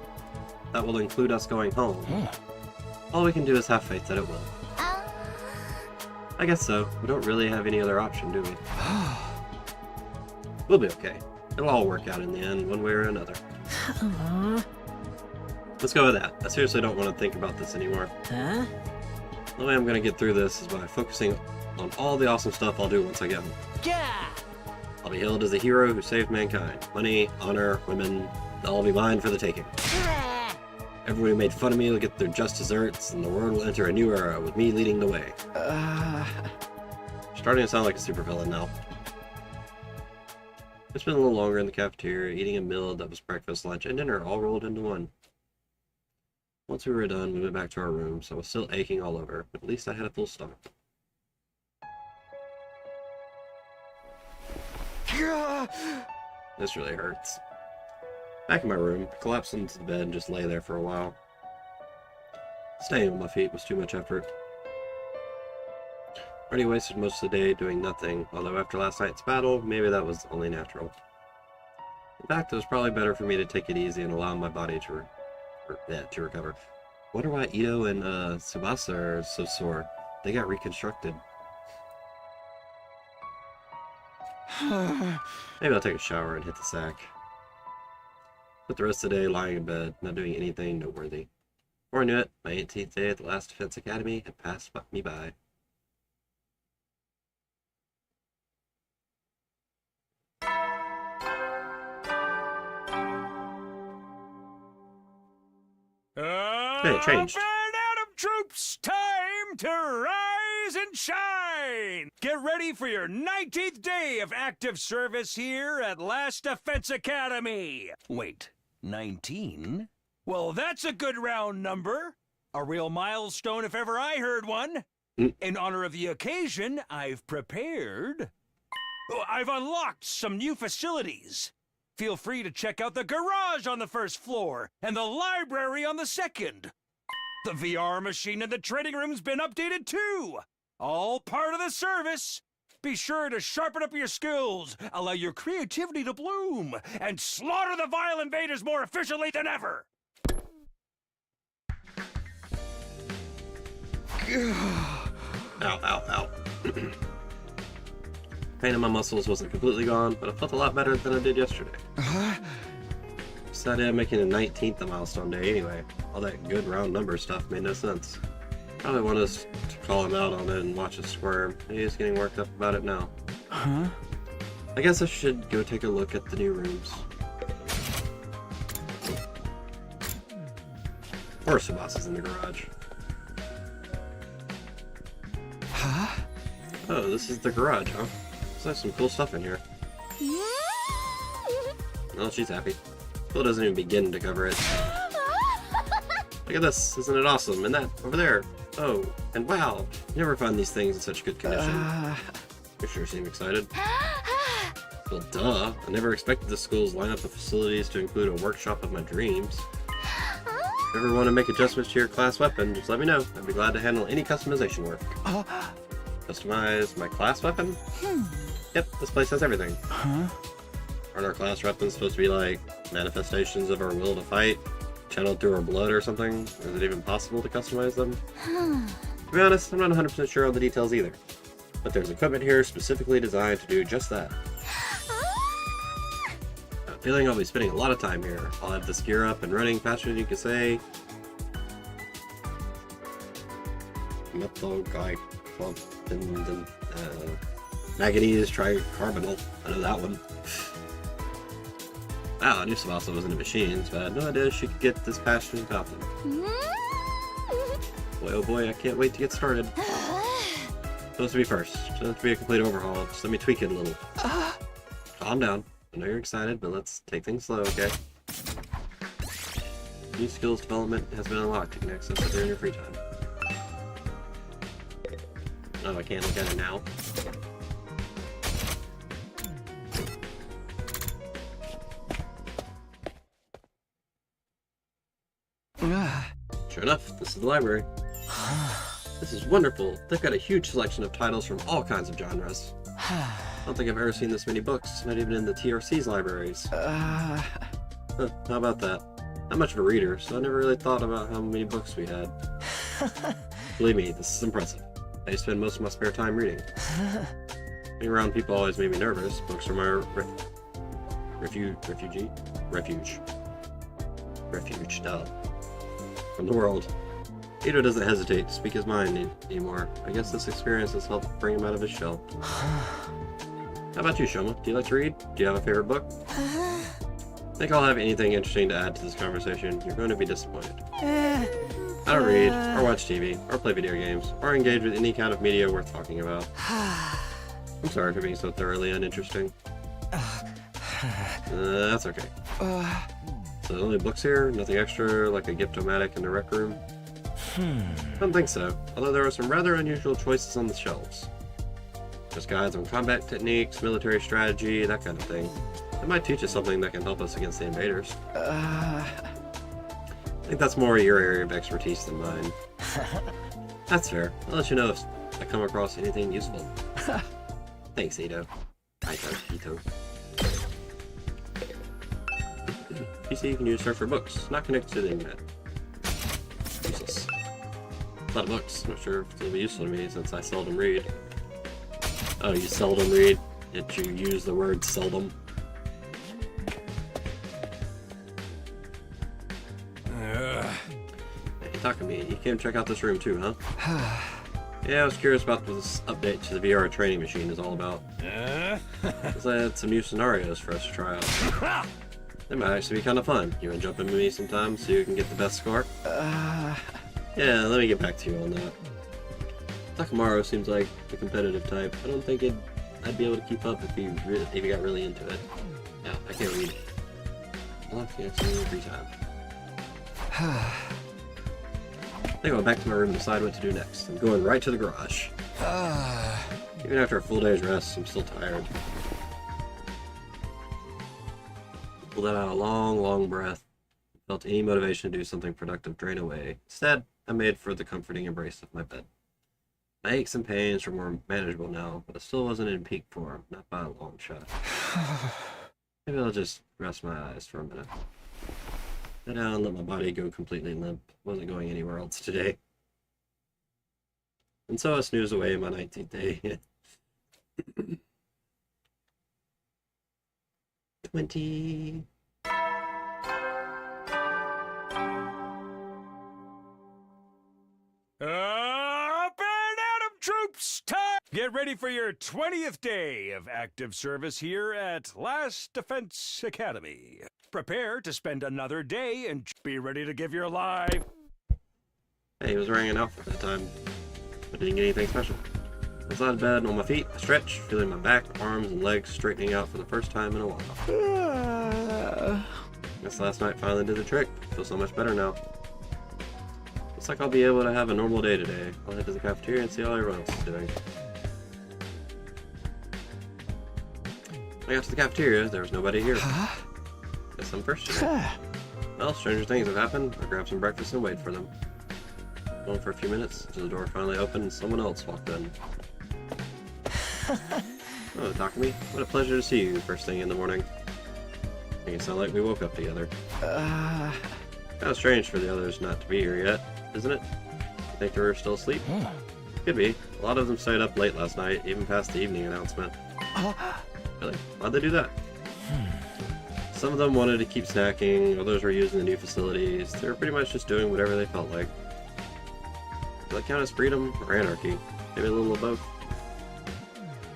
Speaker 1: that will include us going home, all we can do is have faith that it will. I guess so. We don't really have any other option, do we? We'll be okay. It'll all work out in the end, one way or another. Let's go with that. I seriously don't want to think about this anymore. The way I'm going to get through this is by focusing on all the awesome stuff I'll do once I get home.
Speaker 8: Yeah!
Speaker 1: I'll be hailed as a hero who saved mankind. Money, honor, women, they'll all be mine for the taking. Everybody who made fun of me will get their just desserts, and the world will enter a new era with me leading the way. Starting to sound like a supervillain now. I spent a little longer in the cafeteria, eating a meal that was breakfast, lunch, and dinner all rolled into one. Once we were done, we went back to our rooms. I was still aching all over, but at least I had a full stomach. This really hurts. Back in my room, I collapsed into the bed and just lay there for a while. Staying on my feet was too much effort. Already wasted most of the day doing nothing, although after last night's battle, maybe that was only natural. In fact, it was probably better for me to take it easy and allow my body to recover. Wonder why Ito and Tsubasa are so sore. They got reconstructed. Maybe I'll take a shower and hit the sack. Spent the rest of the day lying in bed, not doing anything noteworthy. Before I knew it, my 18th day at the last Defense Academy had passed me by. Hey, it changed.
Speaker 7: Adam troops, time to rise and shine! Get ready for your 19th day of active service here at Last Defense Academy! Wait, 19? Well, that's a good round number. A real milestone if ever I heard one. In honor of the occasion, I've prepared... I've unlocked some new facilities. Feel free to check out the garage on the first floor and the library on the second. The VR machine in the training room's been updated too. All part of the service. Be sure to sharpen up your skills, allow your creativity to bloom, and slaughter the vile invaders more efficiently than ever.
Speaker 1: Ow, ow, ow. Pain in my muscles wasn't completely gone, but I felt a lot better than I did yesterday. Decided I'm making the 19th a milestone day anyway. All that good round number stuff made no sense. Probably want us to call him out on it and watch us squirm. He's getting worked up about it now. I guess I should go take a look at the new rooms. Or Tsubasa's in the garage. Oh, this is the garage, huh? There's some cool stuff in here. Oh, she's happy. Phil doesn't even begin to cover it. Look at this, isn't it awesome? And that, over there. Oh, and wow, you never find these things in such good condition. You sure seem excited. Well, duh. I never expected the school's lineup of facilities to include a workshop of my dreams. If you ever want to make adjustments to your class weapon, just let me know. I'd be glad to handle any customization work. Customize my class weapon? Yep, this place has everything. Aren't our class weapons supposed to be like manifestations of our will to fight? Channeled through our blood or something? Is it even possible to customize them? To be honest, I'm not 100% sure on the details either. But there's equipment here specifically designed to do just that. I'm feeling I'll be spending a lot of time here. I'll have this gear up and running faster than you can say. Manganese tricarbonyl. I know that one. Wow, I knew Sabasa was into machines, but I had no idea she could get this passionate about them. Boy, oh boy, I can't wait to get started. Supposed to be first. Doesn't have to be a complete overhaul. Just let me tweak it a little. Calm down. I know you're excited, but let's take things slow, okay? New skills development has been unlocked. You can access it during your free time. Oh, I can't look at it now. Sure enough, this is the library. This is wonderful. They've got a huge selection of titles from all kinds of genres. I don't think I've ever seen this many books, not even in the TRC's libraries. Huh, how about that? Not much of a reader, so I never really thought about how many books we had. Believe me, this is impressive. I spend most of my spare time reading. Being around people always made me nervous. Books are my refuge, duh. From the world. Ito doesn't hesitate to speak his mind anymore. I guess this experience has helped bring him out of his shell. How about you, Shoma? Do you like to read? Do you have a favorite book? Think I'll have anything interesting to add to this conversation. You're going to be disappointed. I don't read, or watch TV, or play video games, or engage with any kind of media worth talking about. I'm sorry for being so thoroughly uninteresting. That's okay. So the only books here? Nothing extra, like a gift-o-matic in the rec room? I don't think so, although there are some rather unusual choices on the shelves. Just guides on combat techniques, military strategy, that kind of thing. It might teach us something that can help us against the invaders. I think that's more your area of expertise than mine. That's fair. I'll let you know if I come across anything useful. Thanks, Ito. Ito. PC you can use search for books, not connected to the internet. Useless. A lot of books. I'm not sure if it'll be useful to me since I seldom read. Oh, you seldom read? Yet you use the word seldom. Hey, Takumi, you came check out this room too, huh? Yeah, I was curious about what this update to the VR training machine is all about. Because I had some new scenarios for us to try out. They might actually be kind of fun. You want to jump in with me sometime so you can get the best score? Yeah, let me get back to you on that. Takamaro seems like the competitive type. I don't think I'd be able to keep up if he got really into it. Yeah, I can't read. I'll have to get some free time. I think I'll go back to my room and decide what to do next. I'm going right to the garage. Even after a full day's rest, I'm still tired. Pulled out a long, long breath. Felt any motivation to do something productive drain away. Instead, I made for the comforting embrace of my bed. My aches and pains were more manageable now, but I still wasn't in peak form, not by a long shot. Maybe I'll just rest my eyes for a minute. Lay down and let my body go completely limp. Wasn't going anywhere else today. And so I snoozed away my 19th day. 20.
Speaker 7: Up and Adam troops, time! Get ready for your 20th day of active service here at Last Defense Academy. Prepare to spend another day and be ready to give your life.
Speaker 1: Hey, he was wearing an outfit that time, but didn't get anything special. Inside of bed, on my feet, I stretch, feeling my back, arms, and legs straightening out for the first time in a while. Guess last night finally did the trick. Feel so much better now. Looks like I'll be able to have a normal day today. I'll head to the cafeteria and see how everyone else is doing. When I got to the cafeteria, there was nobody here. Guess I'm first today. Well, stranger things have happened. I'll grab some breakfast and wait for them. Going for a few minutes until the door finally opened and someone else walked in. Oh, Takumi, what a pleasure to see you first thing in the morning. Make it sound like we woke up together. Kind of strange for the others not to be here yet, isn't it? You think they were still asleep? Could be. A lot of them stayed up late last night, even past the evening announcement. Really? Why'd they do that? Some of them wanted to keep snacking, others were using the new facilities. They were pretty much just doing whatever they felt like. Does that count as freedom or anarchy? Maybe a little of both.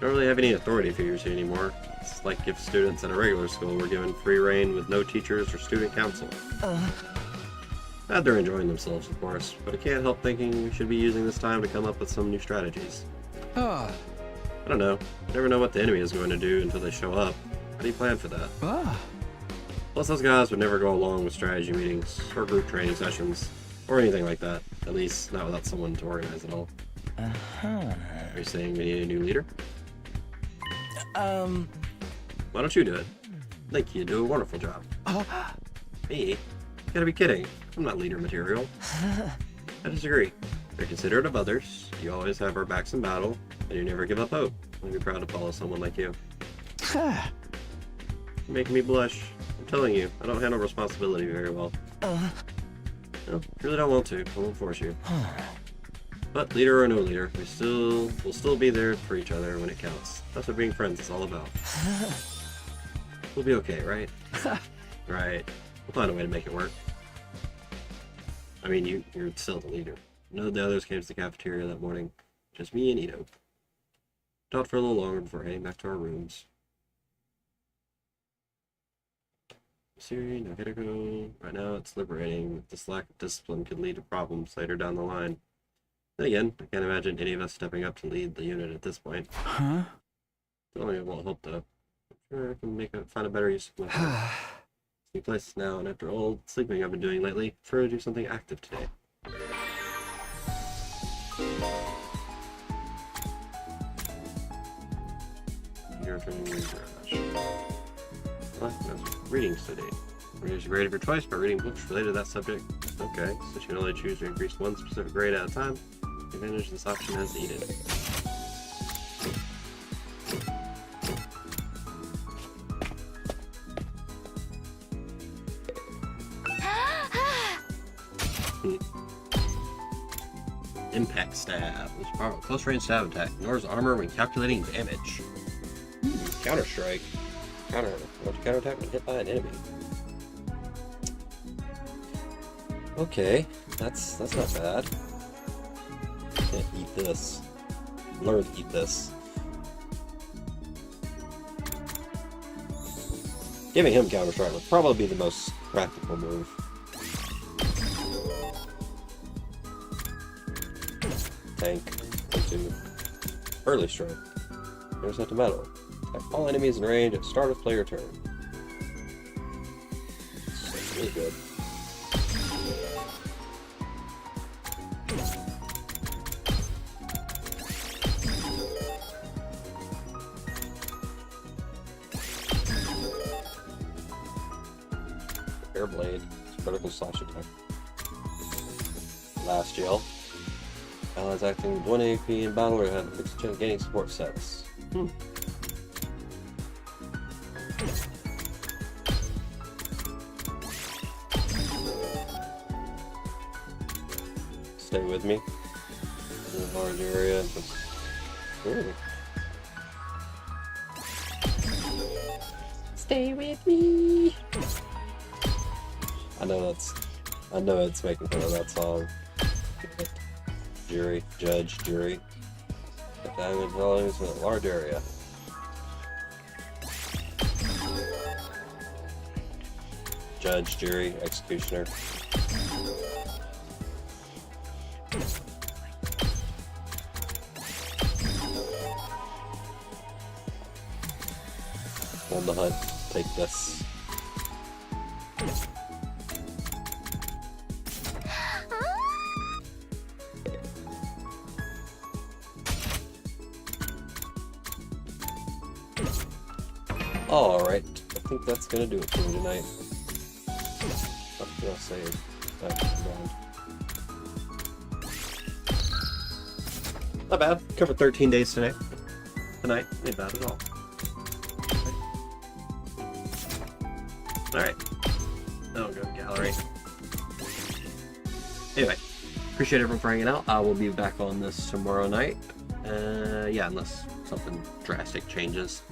Speaker 1: Don't really have any authority figures here anymore. It's like if students at a regular school were given free reign with no teachers or student council. Glad they're enjoying themselves, of course, but I can't help thinking we should be using this time to come up with some new strategies. I don't know. You never know what the enemy is going to do until they show up. How do you plan for that? Plus, those guys would never go along with strategy meetings, or group training sessions, or anything like that. At least, not without someone to organize it all. Are you saying we need a new leader? Why don't you do it? I think you do a wonderful job. Me? You gotta be kidding. I'm not leader material. I disagree. You're considerate of others, you always have our backs in battle, and you never give up hope. I'd be proud to follow someone like you. You're making me blush. I'm telling you, I don't handle responsibility very well. No, really don't want to. I won't force you. But leader or no leader, we'll still be there for each other when it counts. That's what being friends is all about. We'll be okay, right? Right. We'll find a way to make it work. I mean, you're still the leader. None of the others came to the cafeteria that morning. Just me and Ito. Talked for a little longer before heading back to our rooms. Siri, now gotta go. Right now it's liberating. This lack of discipline could lead to problems later down the line. Then again, I can't imagine any of us stepping up to lead the unit at this point. Only it won't help though. I'm sure I can find a better use of my time. New places now, and after all the sleeping I've been doing lately, I prefer to do something active today. Your turn to readings today. Readers a grade of your choice by reading books related to that subject. Okay, so you can only choose to increase one specific grade at a time. Advantage this option as needed. Impact stab. This powerful close range stab attack ignores armor when calculating damage. Counter strike. Counterattack when hit by an enemy. Okay, that's not bad. Can't eat this. Learn to eat this. Giving him counter strike would probably be the most practical move. Tank into early strike. Intercept a metal. Attack all enemies in range at start of player turn. That's really good. Air blade. Critical slash attack. Last yell. Allies acting with 1 AP in battle or have fixed chance gaining support status. Stay with me. In a large area. Ooh. Stay with me. I know it's making fun of that song. Jury, judge, jury. Diamond dwellings in a large area. Judge, jury, executioner. On the hunt, take this. Alright, I think that's gonna do it for me tonight. We'll save. That's blind. Not bad. Covered 13 days today. Tonight, ain't bad at all. Alright. Now we'll go to gallery. Anyway, appreciate everyone for hanging out. I will be back on this tomorrow night. Yeah, unless something drastic changes.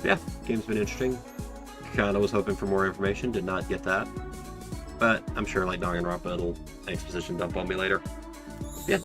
Speaker 1: But yeah, game's been interesting. Kinda was hoping for more information, did not get that. But I'm sure like Danganronpa, it'll exposition dump on me later.